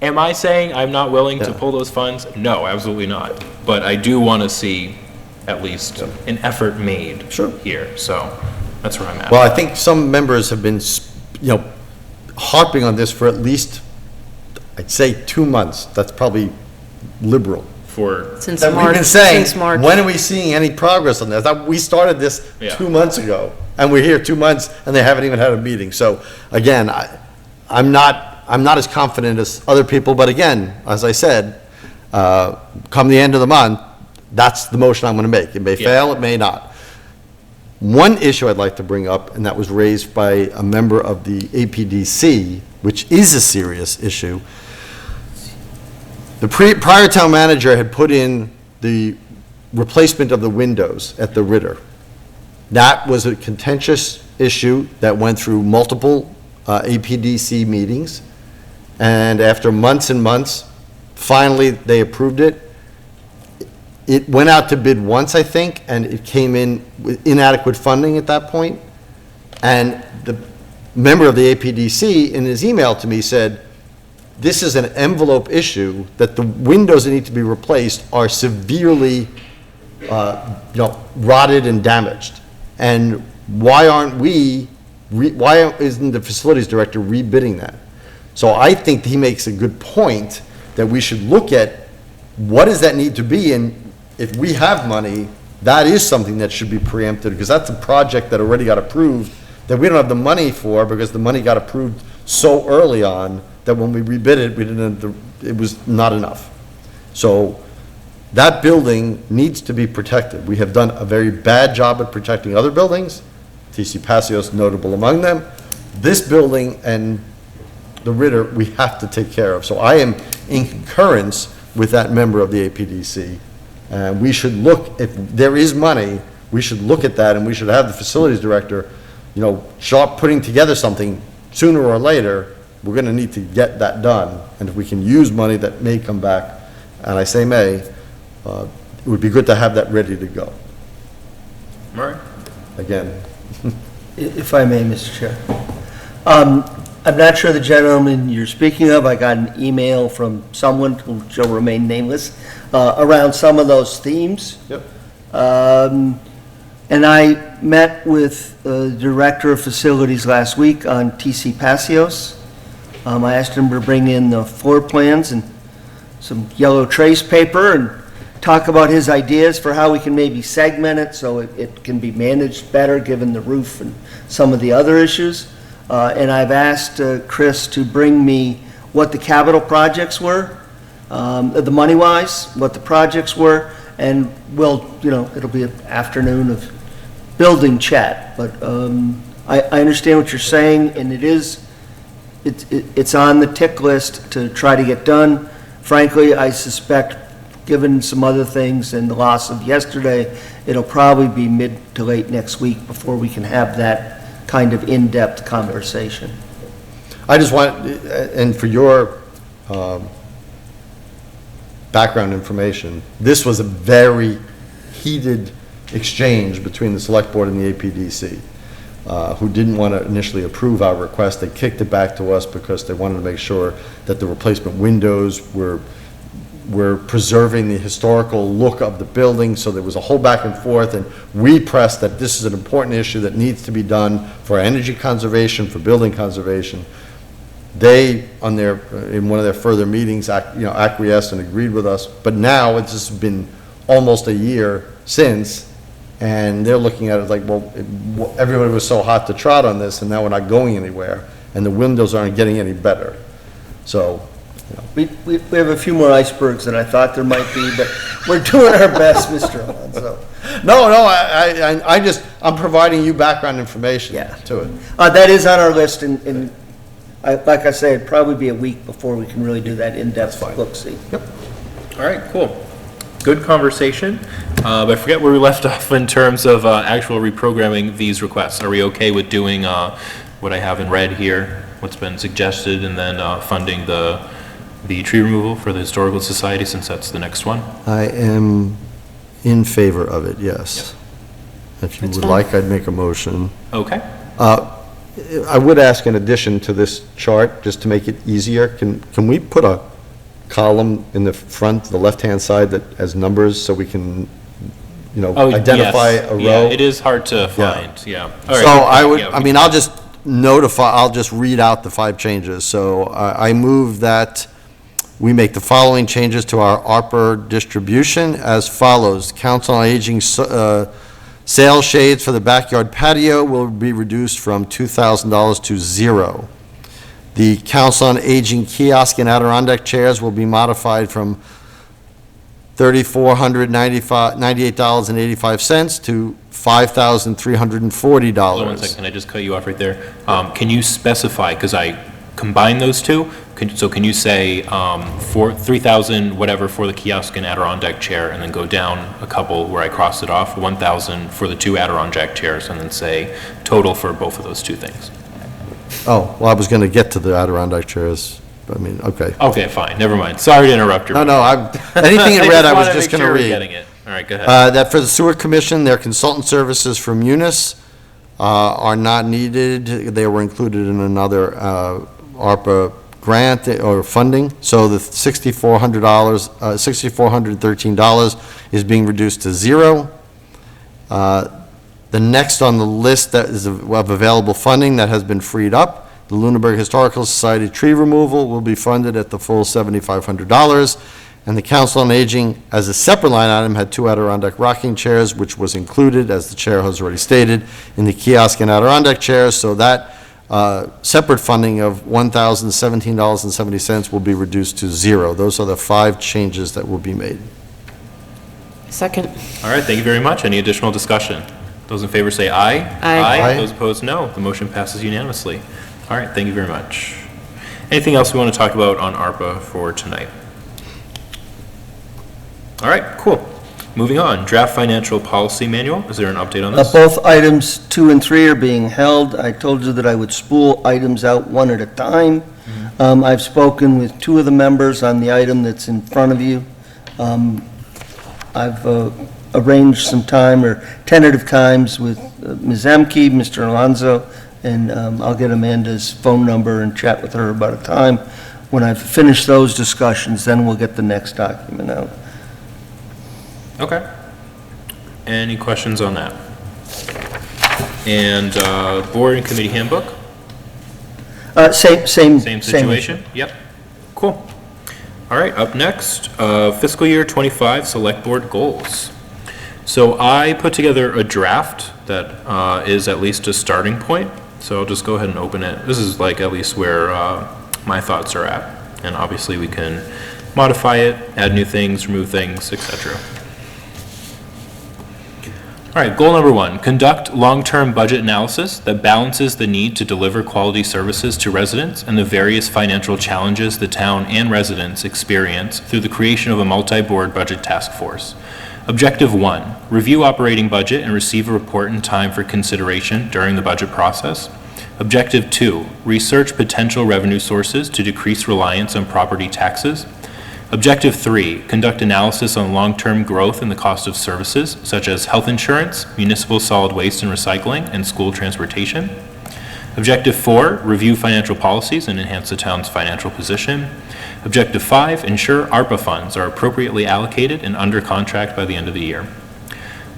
Am I saying I'm not willing to Yeah. pull those funds? No, absolutely not. But I do want to see at least an effort made Sure. here. So that's where I'm at. Well, I think some members have been, harping on this for at least, I'd say, 2 months. That's probably liberal. For, Since That we've March, been saying, since March. when are we seeing any progress on this? We started this Yeah. 2 months ago, and we're here 2 months, and they haven't even had a meeting. So, again, I'm not as confident as other people, but again, as I said, come the end of the month, that's the motion I'm going to make. It may Yeah. fail, it may not. One issue I'd like to bring up, and that was raised by a member of the APDC, which is a serious issue. The prior town manager had put in the replacement of the windows at the Ritter. That was a contentious issue that went through multiple APDC meetings, and after months and months, finally, they approved it. It went out to bid once, I think, and it came in with inadequate funding at that point. And the member of the APDC, in his email to me, said, this is an envelope issue, that the windows that need to be replaced are severely, rotted and damaged. And why isn't the facilities director rebidding that? So I think he makes a good point that we should look at what does that need to be, and if we have money, that is something that should be preempted, because that's a project that already got approved, that we don't have the money for, because the money got approved so early on, that when we rebid it, it was not enough. So, that building needs to be protected. We have done a very bad job at protecting other buildings, TC Passios notable among them. This building and the Ritter, we have to take care of. So I am in concurrence with that member of the APDC. And we should look, if there is money, we should look at that, and we should have the facilities director, sharp putting together something sooner or later. We're gonna need to get that done. And if we can use money that may come back, and I say may, it would be good to have that ready to go. Murray? Again, If I may, Mr. Chair. I'm not sure the gentleman you're speaking of, I got an email from someone who shall remain nameless, around some of those themes. Yep. And I met with the Director of Facilities last week on TC Passios. I asked him to bring in the floor plans and some yellow trace paper and talk about his ideas for how we can maybe segment it so it can be managed better, given the roof and some of the other issues. And I've asked Chris to bring me what the capital projects were, the money-wise, what the projects were, and it'll be an afternoon of building chat. But I understand what you're saying, and it's on the tick list to try to get done. Frankly, I suspect, given some other things and the loss of yesterday, it'll probably be mid to late next week before we can have that kind of in-depth conversation. I just want, and for your background information, this was a very heated exchange between the Select Board and the APDC, who didn't want to initially approve our request. They kicked it back to us because they wanted to make sure that the replacement windows were preserving the historical look of the building, so there was a whole back and forth, and we pressed that this is an important issue that needs to be done for energy conservation, for building conservation. They, in one of their further meetings, acquiesced and agreed with us, but now it's just been almost a year since, and they're looking at it like, well, everybody was so hot to trot on this, and now we're not going anywhere, and the windows aren't getting any better. So, We have a few more icebergs than I thought there might be, but we're doing our best, Mr. Alonso. No, I'm providing you background information to it. That is on our list, and like I say, it'd probably be a week before we can really do that in-depth look-see. Yep. All right, cool. Good conversation, but I forget where we left off in terms of actual reprogramming these requests. Are we okay with doing what I have in red here, what's been suggested, and then funding the tree removal for the Historical Society, since that's the next one? I am in favor of it, yes. If you would like, I'd make a motion. Okay. I would ask, in addition to this chart, just to make it easier, can we put a column in the front, the left-hand side, that has numbers, so we can, identify yes. a row? Yeah, it is hard to find, yeah. All So right. I'll just read out the 5 changes. So I move that we make the following changes to our ARPA distribution as follows. Council on Aging sale shades for the backyard patio will be reduced from $2,000 to $0. The Council on Aging kiosk and Adirondack chairs will be modified from $3,498.85 to $5,340. Hold on one second, can I just cut you off right there? Can you specify, because I combine those two, can you say for 3,000 whatever for the kiosk and Adirondack chair, and then go down a couple where I crossed it off, 1,000 for the 2 Adirondack chairs, and then say total for both of those 2 things? Oh, well, I was going to get to the Adirondack chairs. Okay. Okay, fine, never mind. Sorry to interrupt you. Anything in red I was just going to read. Getting it. All right, go ahead. That for the sewer commission, their consultant services from Munis are not needed. They were included in another ARPA grant or funding. So the $6,413 is being reduced to $0. The next on the list that is of available funding that has been freed up The Lunenburg Historical Society tree removal will be funded at the full $7,500. And the Council on Aging, as a separate line item, had 2 Adirondack rocking chairs, which was included, as the chair has already stated, in the kiosk and Adirondack chairs. So that separate funding of $1,017.70 will be reduced to 0. Those are the 5 changes that will be made. Second. All right, thank you very much. Any additional discussion? Those in favor say aye. Aye. Those opposed, no. The motion passes unanimously. All right, thank you very much. Anything else we want to talk about on ARPA for tonight? All right, cool. Moving on, draft financial policy manual. Is there an update on this? Both items 2 and 3 are being held. I told you that I would spool items out one at a time. I've spoken with 2 of the members on the item that's in front of you. I've arranged some time, or tentative times, with Ms. Emke, Mr. Alonso, and I'll get Amanda's phone number and chat with her about a time. When I've finished those discussions, then we'll get the next document out. Okay. Any questions on that? And board and committee handbook? Same Situation? Yep. Cool. All right, up next, fiscal year 25 select board goals. So I put together a draft that is at least a starting point. So I'll just go ahead and open it. This is like at least where my thoughts are at. And obviously we can modify it, add new things, remove things, etc. All right, goal number 1, conduct long-term budget analysis that balances the need to deliver quality services to residents and the various financial challenges the town and residents experience through the creation of a multi-board budget task force. Objective 1, review operating budget and receive a report in time for consideration during the budget process. Objective 2, research potential revenue sources to decrease reliance on property taxes. Objective 3, conduct analysis on long-term growth in the cost of services such as health insurance, municipal solid waste and recycling, and school transportation. Objective 4, review financial policies and enhance the town's financial position. Objective 5, ensure ARPA funds are appropriately allocated and under contract by the end of the year.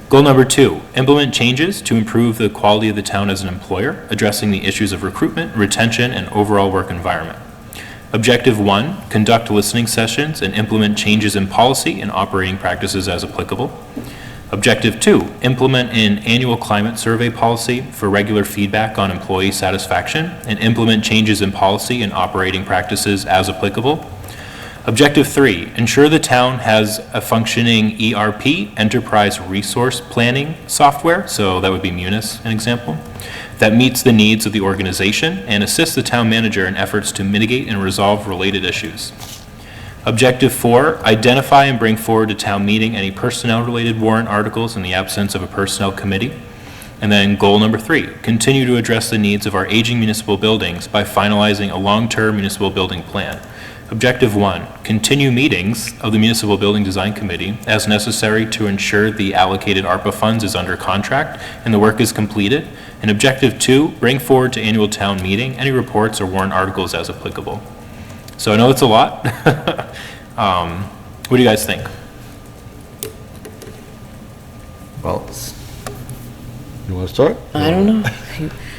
Goal number 2, implement changes to improve the quality of the town as an employer, addressing the issues of recruitment, retention, and overall work environment. Objective 1, conduct listening sessions and implement changes in policy and operating practices as applicable. Objective 2, implement an annual climate survey policy for regular feedback on employee satisfaction and implement changes in policy and operating practices as applicable. Objective 3, ensure the town has a functioning ERP, enterprise resource planning software, so that would be Munis, an example, that meets the needs of the organization and assists the town manager in efforts to mitigate and resolve related issues. Objective 4, identify and bring forward to town meeting any personnel-related warrant articles in the absence of a personnel committee. And then goal number 3, continue to address the needs of our aging municipal buildings by finalizing a long-term municipal building plan. Objective 1, continue meetings of the Municipal Building Design Committee as necessary to ensure the allocated ARPA funds is under contract and the work is completed. And Objective 2, bring forward to annual town meeting any reports or warrant articles as applicable. So I know it's a lot. What do you guys think? Well, you want to start? I don't know.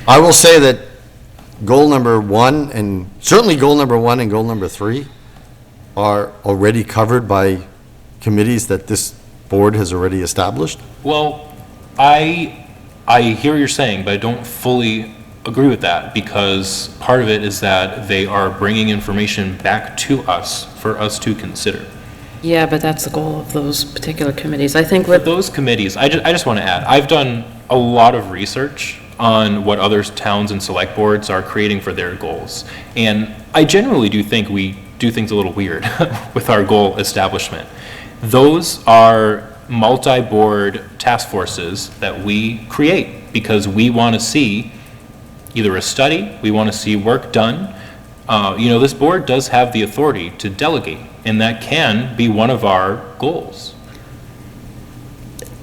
I will say that goal number 1, and certainly goal number 1 and goal number 3 are already covered by committees that this board has already established. Well, I hear what you're saying, but I don't fully agree with that because part of it is that they are bringing information back to us for us to consider. Yeah, but that's the goal of those particular committees. I think For with those committees, I just want to add, I've done a lot of research on what other towns and select boards are creating for their goals. And I generally do think we do things a little weird with our goal establishment. Those are multi-board task forces that we create because we want to see either a study, we want to see work done. This board does have the authority to delegate, and that can be one of our goals.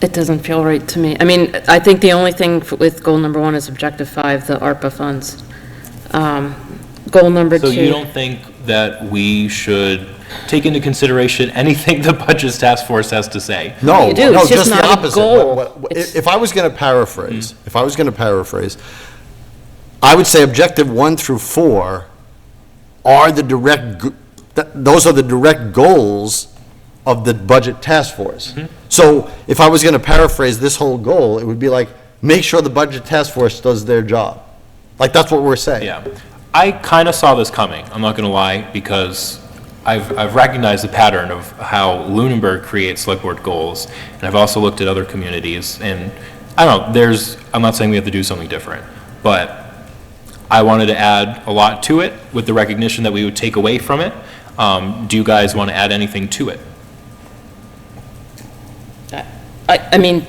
it doesn't feel right to me. I mean, I think the only thing with goal number 1 is objective 5, the ARPA funds. Goal number 2. So you don't think that we should take into consideration anything the Budget Task Force has to say? No, You do, no, it's just just the not a opposite. goal. If I was going to paraphrase, I would say objective 1 through 4 are the those are the direct goals of the budget task force. So if I was going to paraphrase this whole goal, it would be like, make sure the budget task force does their job. Like, that's what we're saying. Yeah. I kind of saw this coming, I'm not going to lie, because I've recognized the pattern of how Lunenburg creates select board goals, and I've also looked at other communities, and I don't know, I'm not saying we have to do something different, but I wanted to add a lot to it with the recognition that we would take away from it. Do you guys want to add anything to it? I mean,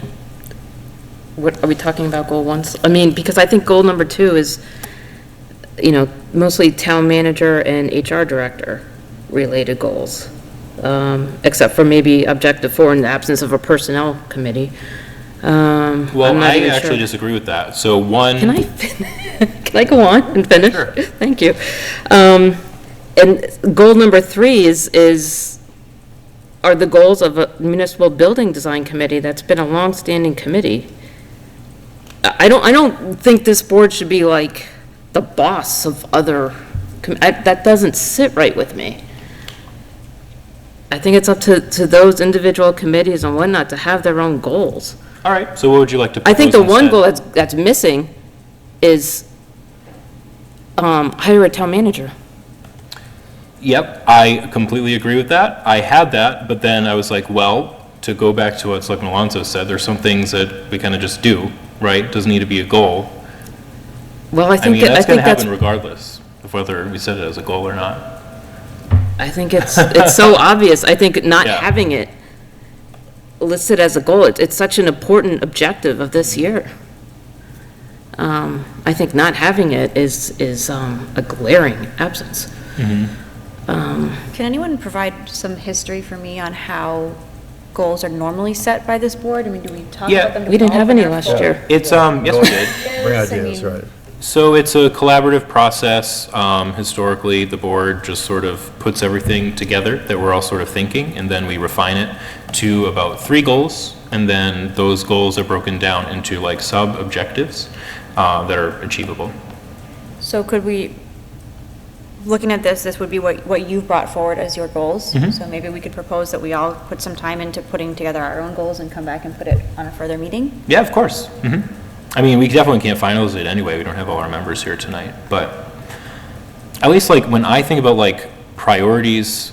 what, are we talking about goal 1? I mean, because I think goal number 2 is, mostly town manager and HR director related goals. Except for maybe objective 4 in the absence of a personnel committee. Well, I'm not I even actually sure. disagree with that. So one. Can I go on and finish? Sure. Thank you. And goal number 3 are the goals of a municipal building design committee that's been a long-standing committee. I don't think this board should be like the boss of other, that doesn't sit right with me. I think it's up to those individual committees and whatnot to have their own goals. All right, so what would you like to I propose think the one instead? goal that's missing is hire a town manager. Yep, I completely agree with that. I had that, but then I was like, well, to go back to what Selectman Alonso said, there's some things that we kind of just do, right? Doesn't need to be a goal. Well, I I mean, think that's going to that's, happen regardless of whether we set it as a goal or not. I think it's so obvious. I think not Yeah. having it listed as a goal, it's such an important objective of this year. I think not having it is a glaring absence. Can anyone provide some history for me on how goals are normally set by this board? I mean, do we talk Yeah. about them? Do We didn't all have open any our last floor? year. It's, yes, we did. Bring Yes, I ideas, mean, right. So it's a collaborative process. Historically, the board just sort of puts everything together that we're all sort of thinking, and then we refine it to about 3 goals, and then those goals are broken down into like sub-objectives that are achievable. So could we, looking at this would be what you've brought forward as your goals. So maybe we could propose that we all put some time into putting together our own goals and come back and put it on a further meeting? Yeah, of course. I mean, we definitely can't finalize it anyway. We don't have all our members here tonight. But at least like when I think about like priorities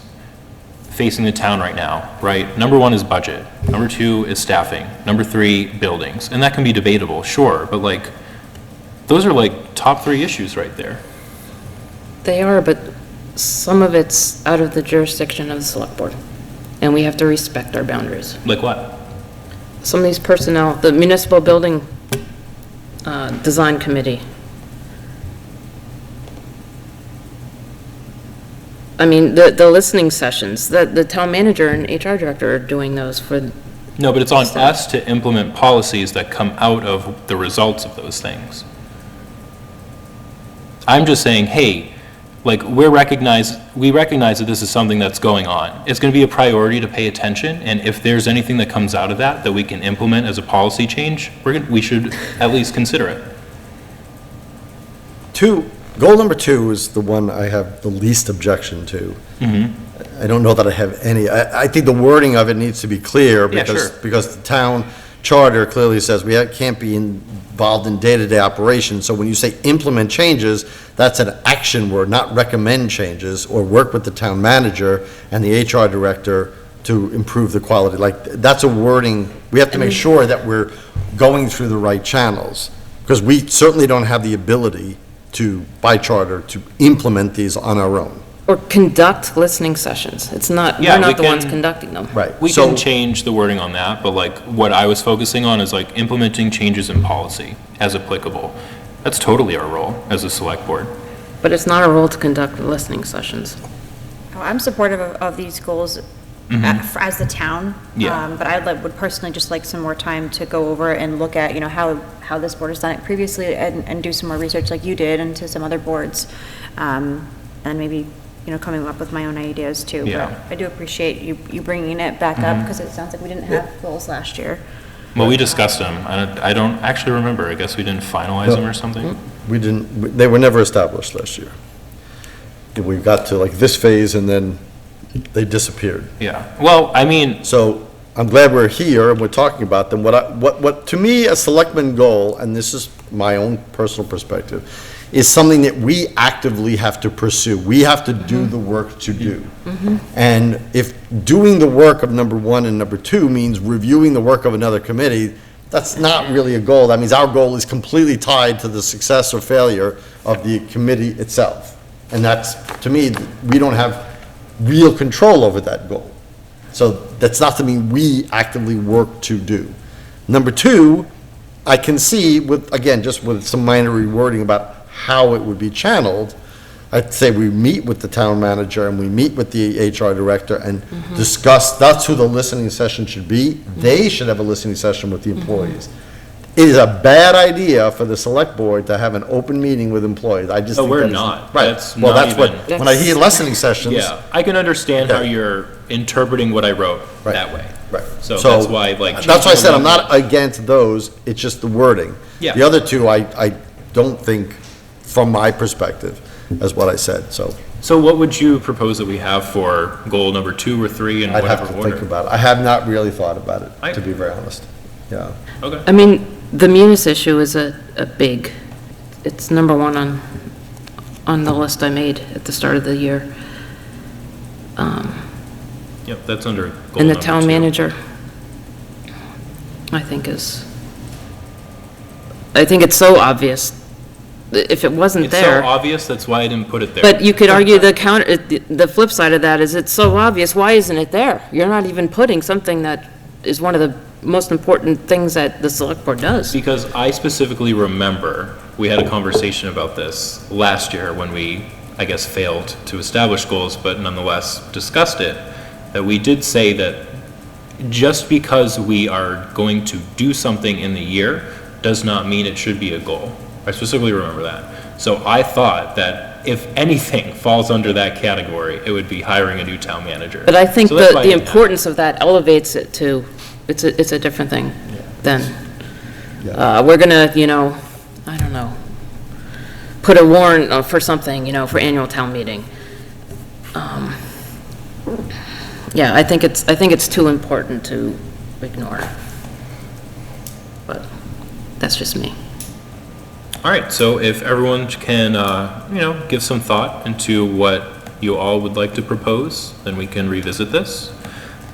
facing the town right now, right? Number 1 is budget. Number 2 is staffing. Number 3, buildings. And that can be debatable, sure. But like, those are like top 3 issues right there. They are, but some of it's out of the jurisdiction of the select board, and we have to respect our boundaries. Like what? Some of these personnel, the municipal building design committee. I mean, the listening sessions, the town manager and HR director are doing those for, No, but it's on us to implement policies that come out of the results of those things. I'm just saying, hey, like, we recognize that this is something that's going on. It's going to be a priority to pay attention, and if there's anything that comes out of that we can implement as a policy change, we should at least consider it. Goal number 2 is the one I have the least objection to. I don't know that I have any. I think the wording of it needs to be clear Yeah, because the town charter clearly says we can't be involved in day-to-day operations. So when you say implement changes, that's an action word, not recommend changes or work with the town manager and the HR director to improve the quality. Like, that's a wording, we have to make sure that we're going through the right channels. Because we certainly don't have the ability to, by charter, to implement these on our own. or conduct listening sessions. It's not, Yeah, we're not we the ones can- conducting them. Right. We So- can change the wording on that, but like, what I was focusing on is like implementing changes in policy as applicable. That's totally our role as a select board. But it's not our role to conduct listening sessions. Oh, I'm supportive of these goals as the town. Yeah. But I would personally just like some more time to go over and look at, how this board has done it previously and do some more research like you did into some other boards. And maybe, coming up with my own ideas too. Yeah. But I do appreciate you bringing it back up because it sounds like we didn't have goals last year. Well, we discussed them. I don't actually remember. I guess we didn't finalize them or something. they were never established last year. We got to like this phase and then they disappeared. Yeah, well, I mean, So I'm glad we're here and we're talking about them. What, to me, a selectman goal, and this is my own personal perspective, is something that we actively have to pursue. We have to do the work to do. And if doing the work of number one and number two means reviewing the work of another committee, that's not really a goal. That means our goal is completely tied to the success or failure of the committee itself. And that's, to me, we don't have real control over that goal. So that's not something we actively work to do. Number two, I can see with, again, just with some minor rewording about how it would be channeled, I'd say we meet with the town manager and we meet with the HR director and discuss, that's who the listening session should be. They should have a listening session with the employees. It is a bad idea for the select board to have an open meeting with employees. I just No, think we're that is- not. Right. That's Well, not that's what, even- when I hear listening sessions. yeah, I can understand how Okay. you're interpreting what I wrote Right. that way. Right. So that's why, like. That's why I said I'm changing not against those, it's just the wording. Yeah. The other two, I don't think, from my perspective, as what I said, so So what would you propose that we have for goal number 2 or 3 in I'd have whatever to think order? about it. I have not really thought about I- it, to be very honest. Yeah. Okay. I mean, the Munis issue is a big, it's number one on the list I made at the start of the year. Yep, that's under goal And the number town 2. manager, I think it's so obvious. If it wasn't It's so there. obvious, that's why I didn't put it there. But you could argue the flip side of that is it's so obvious, why isn't it there? You're not even putting something that is one of the most important things that the select board does. Because I specifically remember, we had a conversation about this last year when we, I guess, failed to establish goals, but nonetheless discussed it, that we did say that just because we are going to do something in the year does not mean it should be a goal. I specifically remember that. So I thought that if anything falls under that category, it would be hiring a new town manager. But I think So that's why I the didn't have it. importance of that elevates it to, it's a different thing than, we're gonna, I don't know, put a warrant for something, for annual town meeting. Yeah, I think it's too important to ignore. But that's just me. All right, so if everyone can, give some thought into what you all would like to propose, then we can revisit this.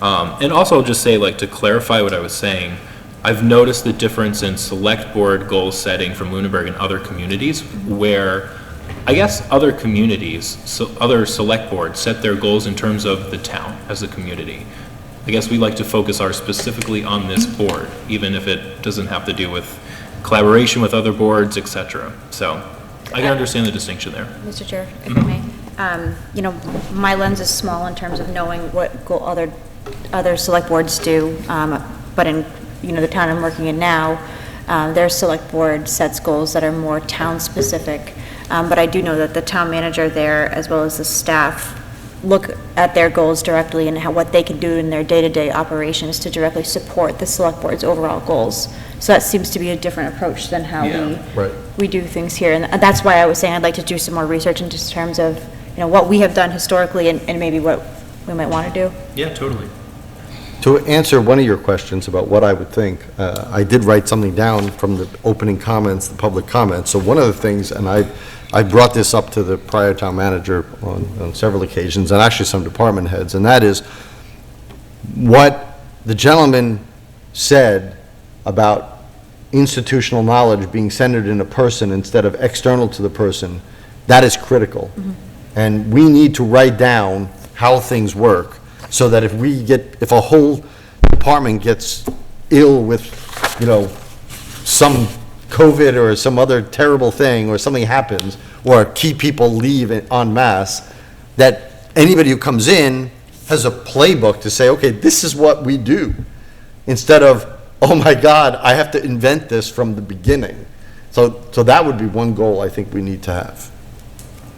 And also I'll just say, to clarify what I was saying, I've noticed the difference in select board goal setting from Lunenburg and other communities where, I guess, other communities, so other select boards set their goals in terms of the town as a community. I guess we like to focus ours specifically on this board, even if it doesn't have to do with collaboration with other boards, et cetera. So I can understand the distinction there. Mr. Chair, if I may, my lens is small in terms of knowing what other select boards do, but in, the town I'm working in now, their select board sets goals that are more town-specific. But I do know that the town manager there, as well as the staff, look at their goals directly and what they can do in their day-to-day operations to directly support the select board's overall goals. So that seems to be a different approach than how Right. we do things here. And that's why I was saying I'd like to do some more research in just terms of, what we have done historically and maybe what we might want to do. Yeah, totally. To answer one of your questions about what I would think, I did write something down from the opening comments, the public comments. So one of the things, and I brought this up to the prior town manager on several occasions, and actually some department heads, and that is what the gentleman said about institutional knowledge being centered in a person instead of external to the person, that is critical. And we need to write down how things work, so that if a whole department gets ill with, some COVID or some other terrible thing, or something happens, or key people leave en masse, that anybody who comes in has a playbook to say, okay, this is what we do, instead of, oh my God, I have to invent this from the beginning. So that would be one goal I think we need to have.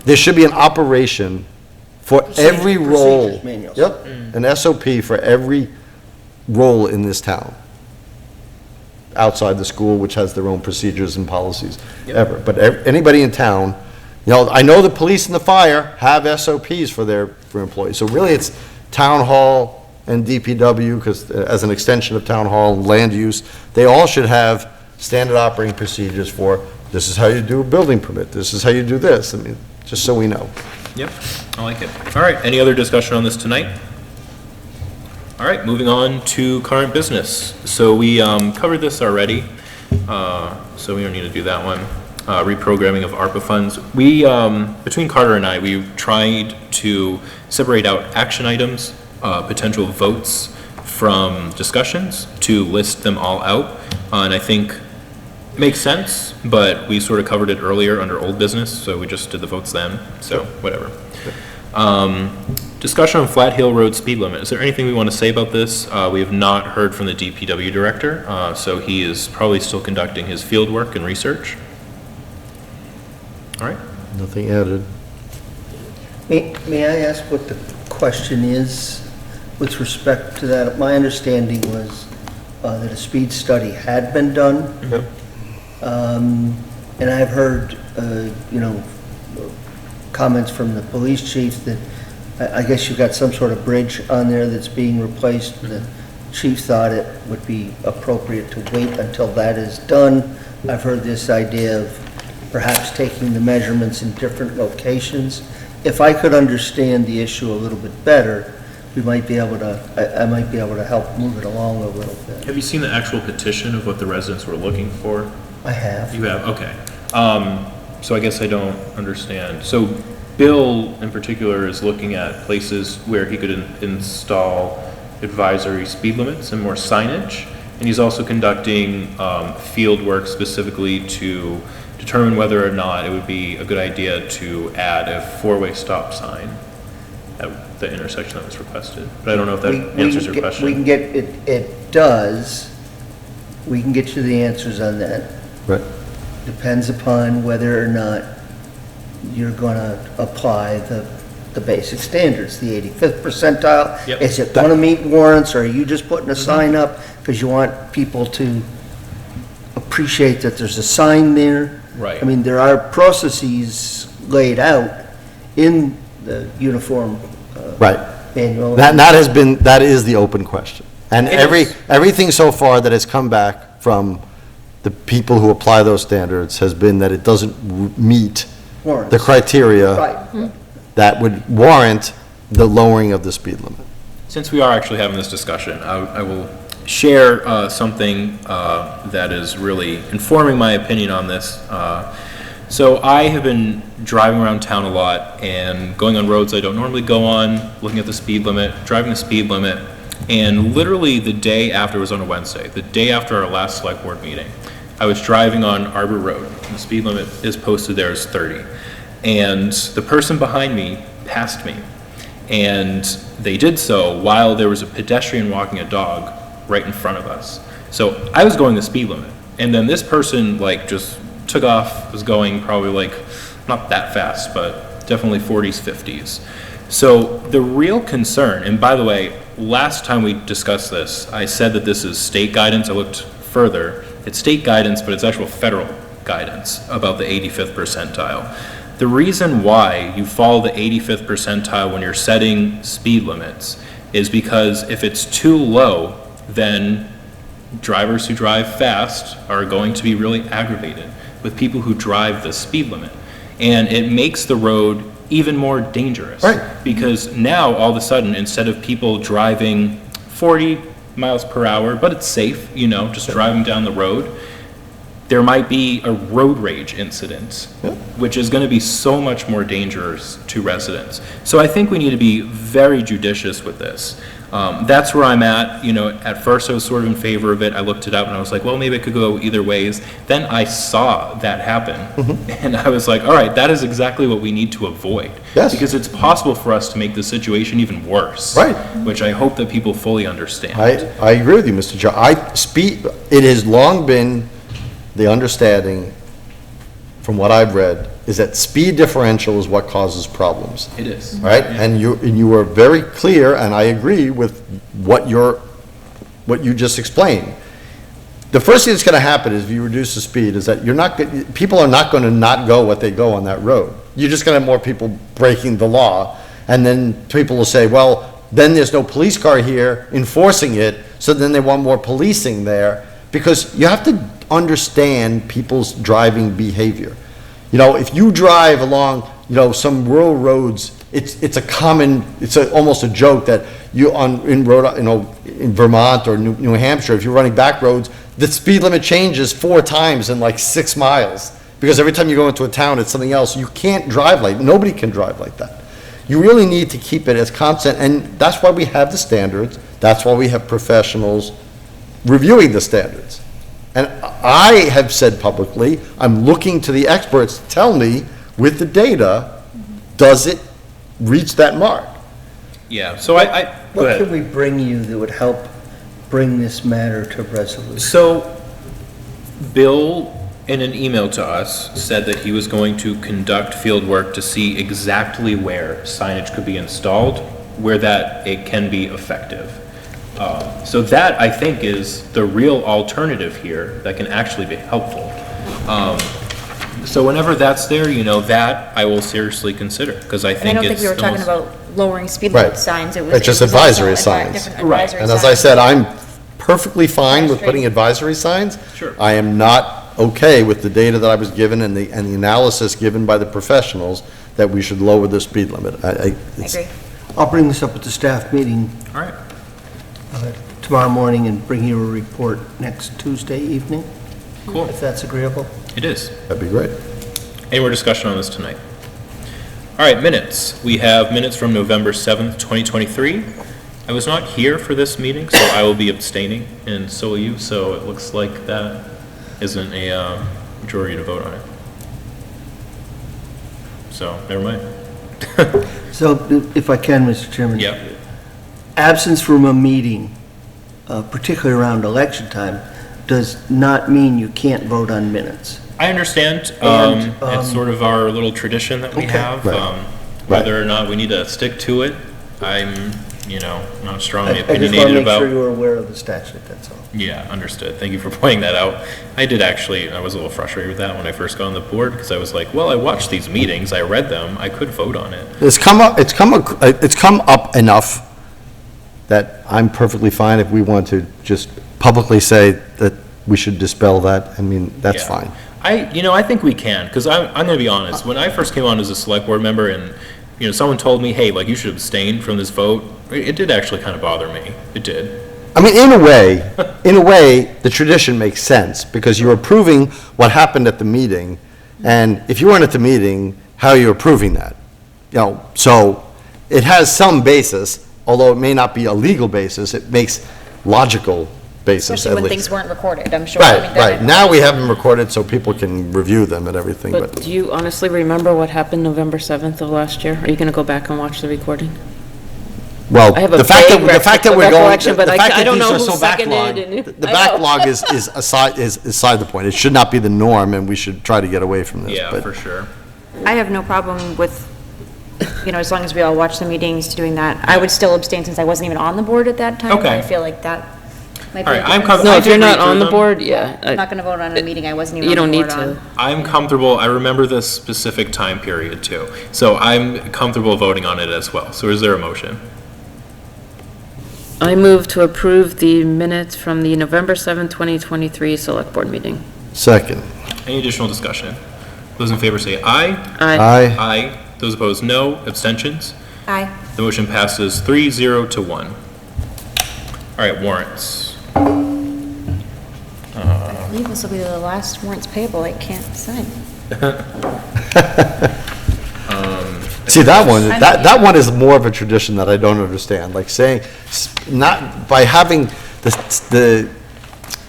There should be an operation for every role. Procedures manuals. Yep, an SOP for every role in this town. outside the school, which has their own procedures and policies ever. But anybody in town, you know, I know the police and the fire have SOPs for employees. So really, it's town hall and DPW, because as an extension of town hall and land use, they all should have standard operating procedures for, this is how you do a building permit, this is how you do this. I mean, just so we know. Yep, I like it. All right, any other discussion on this tonight? All right, moving on to current business. So we covered this already, so we don't need to do that one. Reprogramming of ARPA funds. We, between Carter and I, we tried to separate out action items, potential votes from discussions, to list them all out. And I think it makes sense, but we sort of covered it earlier under old business, so we just did the votes then, so whatever. Discussion on Flat Hill Road speed limit. Is there anything we want to say about this? We have not heard from the DPW director, so he is probably still conducting his field work and research. All right. Nothing added. May I ask what the question is with respect to that? My understanding was that a speed study had been done. And I've heard, comments from the police chief that I guess you've got some sort of bridge on there that's being replaced. The chief thought it would be appropriate to wait until that is done. I've heard this idea of perhaps taking the measurements in different locations. If I could understand the issue a little bit better, we might be able to, I might be able to help move it along a little bit. Have you seen the actual petition of what the residents were looking for? I have. You have, okay. So I guess I don't understand. So Bill, in particular, is looking at places where he could install advisory speed limits and more signage. And he's also conducting field work specifically to determine whether or not it would be a good idea to add a four-way stop sign at the intersection that was requested. But I don't know if that answers your question. We can get, it does. We can get you the answers on that. Right. Depends upon whether or not you're going to apply the basic standards, the 85th percentile. Yep. Is it going to meet warrants, or are you just putting a sign up because you want people to appreciate that there's a sign there? Right. I mean, there are processes laid out in the uniform Right. manual. That is the open question. And It is. everything so far that has come back from the people who apply those standards has been that it doesn't meet Warrants. the criteria Right. that would warrant the lowering of the speed limit. Since we are actually having this discussion, I will share something that is really informing my opinion on this. So I have been driving around town a lot and going on roads I don't normally go on, looking at the speed limit, driving the speed limit, and literally the day after, it was on a Wednesday, the day after our last select board meeting, I was driving on Arbor Road, and the speed limit is posted there as 30. And the person behind me passed me. And they did so while there was a pedestrian walking a dog right in front of us. So I was going the speed limit. And then this person just took off, was going probably not that fast, but definitely 40s, 50s. So the real concern, and by the way, last time we discussed this, I said that this is state guidance. I looked further. It's state guidance, but it's actual federal guidance about the 85th percentile. The reason why you follow the 85th percentile when you're setting speed limits is because if it's too low, then drivers who drive fast are going to be really aggravated with people who drive the speed limit. And it makes the road even more dangerous. Right. Because now, all of a sudden, instead of people driving 40 miles per hour, but it's safe, just driving down the road, there might be a road rage incident, which is going to be so much more dangerous to residents. So I think we need to be very judicious with this. That's where I'm at. At first I was sort of in favor of it. I looked it up and I was like, well, maybe it could go either ways. Then I saw that happen. And I was like, all right, that is exactly what we need to avoid. Yes. Because it's possible for us to make the situation even worse. Right. Which I hope that people fully understand. I agree with you, Mr. Joe. It has long been the understanding, from what I've read, is that speed differential is what causes problems. It is. Right? Yeah. And you were very clear, and I agree with what you just explained. the first thing that's gonna happen is if you reduce the speed, is that people are not gonna not go what they go on that road. You're just gonna have more people breaking the law, and then people will say, well, then there's no police car here enforcing it, so then they want more policing there, because you have to understand people's driving behavior. You know, if you drive along, you know, some rural roads, it's almost a joke that in Vermont or New Hampshire, if you're running back roads, the speed limit changes 4 times in like 6 miles. Because every time you go into a town, it's something else. You can't drive nobody can drive like that. You really need to keep it as constant, and that's why we have the standards. That's why we have professionals reviewing the standards. And I have said publicly, I'm looking to the experts to tell me, with the data, does it reach that mark? Yeah, so go What ahead. can we bring you that would help bring this matter to resolution? So, Bill, in an email to us, said that he was going to conduct field work to see exactly where signage could be installed, where that it can be effective. So that, I think, is the real alternative here that can actually be helpful. So whenever that's there, you know, that I will seriously consider, because I And I think don't think it's we were the talking most- about lowering speed Right. limit signs. It's just it was also advisory signs. different Right. advisory And as I signs. said, I'm perfectly fine with putting advisory signs. Sure. I am not okay with the data that I was given and the analysis given by the professionals that we should lower the speed limit. I It's- agree. I'll bring this up at the staff meeting All right, tomorrow morning and bring you a report next Tuesday evening, cool. if that's agreeable. It is. That'd be great. Any more discussion on this tonight? All right, minutes. We have minutes from November 7th, 2023. I was not here for this meeting, so I will be abstaining, and so will you, so it looks like that isn't a majority to vote on it. So, never mind. So if I can, Mr. Chairman. Yep. Absence from a meeting, particularly around election time, does not mean you can't vote on minutes. I understand. And, It's sort of our little tradition that we Okay. have. Right. Whether or not we need to stick to it, I'm, not strongly I just want to opinionated make about. sure you're aware of the statute, that's all. Yeah, understood. Thank you for pointing that out. I was a little frustrated with that when I first got on the board, because I was like, well, I watched these meetings, I read them, I could vote on it. It's come up enough that I'm perfectly fine if we want to just publicly say that we should dispel that. I mean, that's Yeah. fine. I think we can, because I'm going to be honest, when I first came on as a select board member and, someone told me, hey, like, you should abstain from this vote, it did actually kind of bother me. It did. I mean, in a way, the tradition makes sense, because you're approving what happened at the meeting, and if you weren't at the meeting, how are you approving that? So it has some basis, although it may not be a legal basis, it makes logical basis Especially at when least. things weren't recorded, I'm sure. I mean, Right, that- right. Now we have them recorded so people can review them and everything, But but do you honestly remember what happened November 7th of last year? Are you going to go back and watch the recording? well, I have a the fact vague that we're going, recollection, but the I fact that don't these know are who so seconded backlogged, and- the I know. backlog is aside the point. It should not be the norm, and we should try to get away from this. Yeah, but- for sure. I have no problem with, as long as we all watch the meetings, doing that. I would still abstain since I wasn't even on the board at that time. Okay. I feel like that might be. All a right, I'm difference. comfortable. No, I if you're did not read through on the them. board, yeah. I'm not gonna vote on a meeting I wasn't even You on the don't board need on. to. I'm comfortable, I remember this specific time period too, so I'm comfortable voting on it as well. So is there a motion? I move to approve the minutes from the November 7th, 2023 Select Board meeting. Second. Any additional discussion? Those in favor say aye. Aye. Aye. Those opposed, no. Abstentions? Aye. The motion passes 3-0 to 1. All right, warrants. I believe this will be the last warrants payable I can't sign. See, that one is more of a tradition that I don't understand, like saying, not, by having the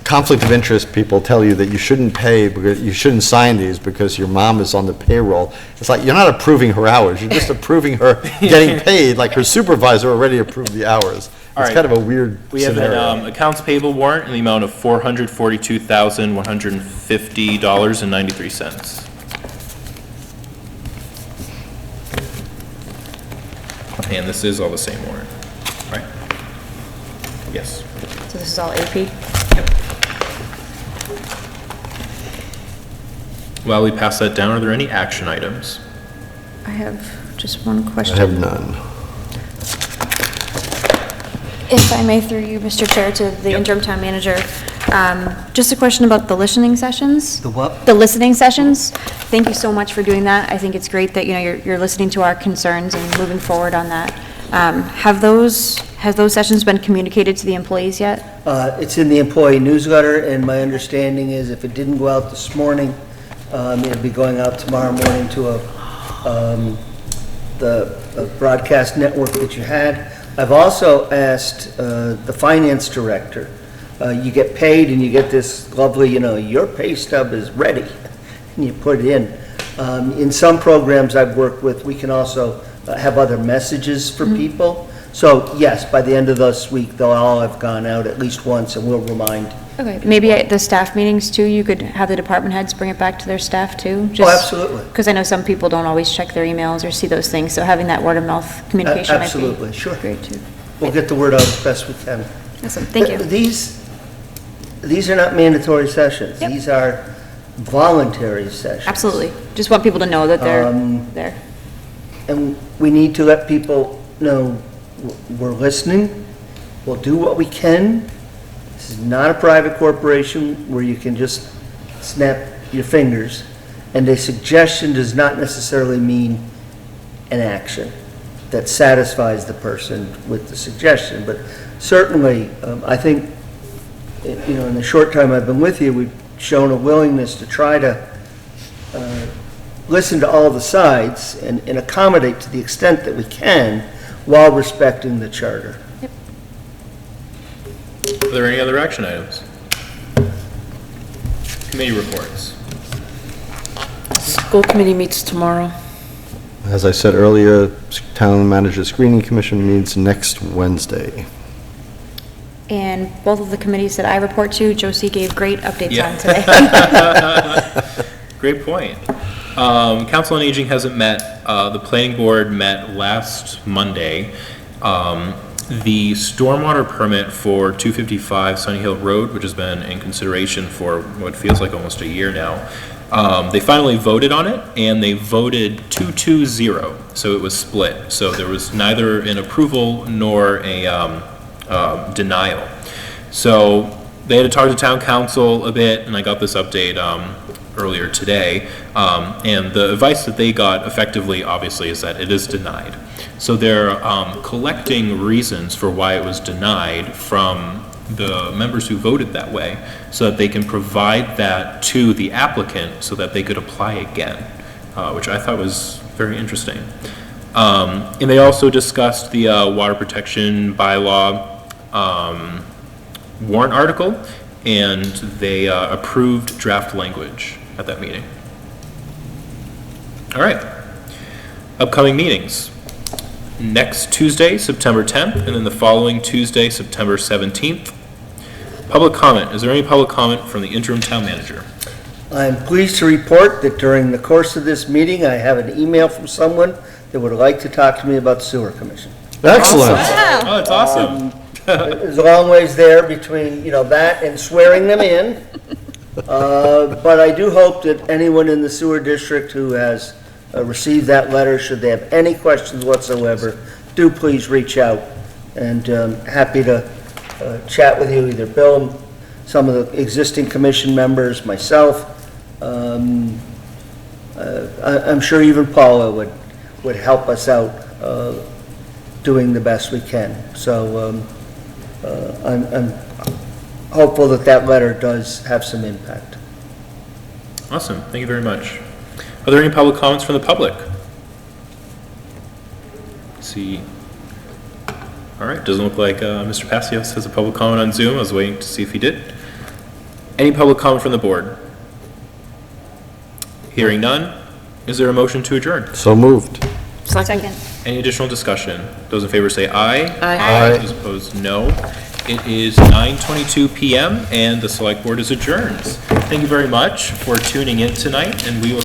conflict of interest, people tell you that you shouldn't pay, because you shouldn't sign these because your mom is on the payroll. It's like, you're not approving her hours, you're just approving her getting paid, like her supervisor already approved the hours. All It's right. kind of a weird We have scenario. an accounts payable warrant in the amount of $442,150.93. And this is all the same warrant, right? Yes. So this is all AP? While we pass that down, are there any action items? I have just one I question. have none. If I may, through you, Mr. Chair, to the interim town manager, just a question about the listening sessions. The what? The listening sessions. Thank you so much for doing that. I think it's great that, you're listening to our concerns and moving forward on that. Have those sessions been communicated to the employees yet? It's in the employee newsletter, and my understanding is if it didn't go out this morning, it'll be going out tomorrow morning to the broadcast network that you had. I've also asked the finance director, you get paid and you get this lovely, your pay stub is ready, and you put it in. In some programs I've worked with, we can also have other messages for people. So yes, by the end of this week, they'll all have gone out at least once, and we'll remind. Okay, maybe at the staff meetings too, you could have the department heads bring it back to their staff too? Oh, absolutely. Because I know some people don't always check their emails or see those things, so having that word of mouth communication might be Absolutely, sure. great too. We'll get the word out as best we can. Awesome, thank you. These are not mandatory sessions. Yep. These are voluntary sessions. Absolutely. Just want people to know that they're there. And we need to let people know we're listening, we'll do what we can. This is not a private corporation where you can just snap your fingers, and a suggestion does not necessarily mean an action that satisfies the person with the suggestion. But certainly, I think, in the short time I've been with you, we've shown a willingness to try to listen to all the sides and accommodate to the extent that we can while respecting the charter. Are there any other action items? Committee reports. School committee meets tomorrow. As I said earlier, Town Manager Screening Commission meets next Wednesday. And both of the committees that I report to, Josie gave great updates on today. Great point. Council on Aging hasn't met. The planning board met last Monday. The stormwater permit for 255 Sunny Hill Road, which has been in consideration for what feels like almost a year now, they finally voted on it, and they voted 2-2-0, so it was split. So there was neither an approval nor a denial. So they had to talk to town council a bit, and I got this update earlier today, and the advice that they got effectively, obviously, is that it is denied. So they're collecting reasons for why it was denied from the members who voted that way, so that they can provide that to the applicant so that they could apply again, which I thought was very interesting. And they also discussed the water protection bylaw warrant article, and they approved draft language at that meeting. All right. Upcoming meetings. Next Tuesday, September 10th, and then the following Tuesday, September 17th. Public comment. Is there any public comment from the interim town manager? I'm pleased to report that during the course of this meeting, I have an email from someone that would like to talk to me about the sewer commission. Excellent. Oh, that's awesome. There's a long ways there between, that and swearing them in. But I do hope that anyone in the sewer district who has received that letter, should they have any questions whatsoever, do please reach out. And happy to chat with you, either Bill, some of the existing commission members, myself. I'm sure even Paula would help us out doing the best we can. So I'm hopeful that letter does have some impact. Awesome. Thank you very much. Are there any public comments from the public? Let's see. All right. Doesn't look like Mr. Passios has a public comment on Zoom. I was waiting to see if he did. Any public comment from the board? Hearing none. Is there a motion to adjourn? So moved. Second. Any additional discussion? Those in favor say aye. Aye. Those opposed, no. It is 9:22 p.m. and the select board is adjourned. Thank you very much for tuning in tonight, and we will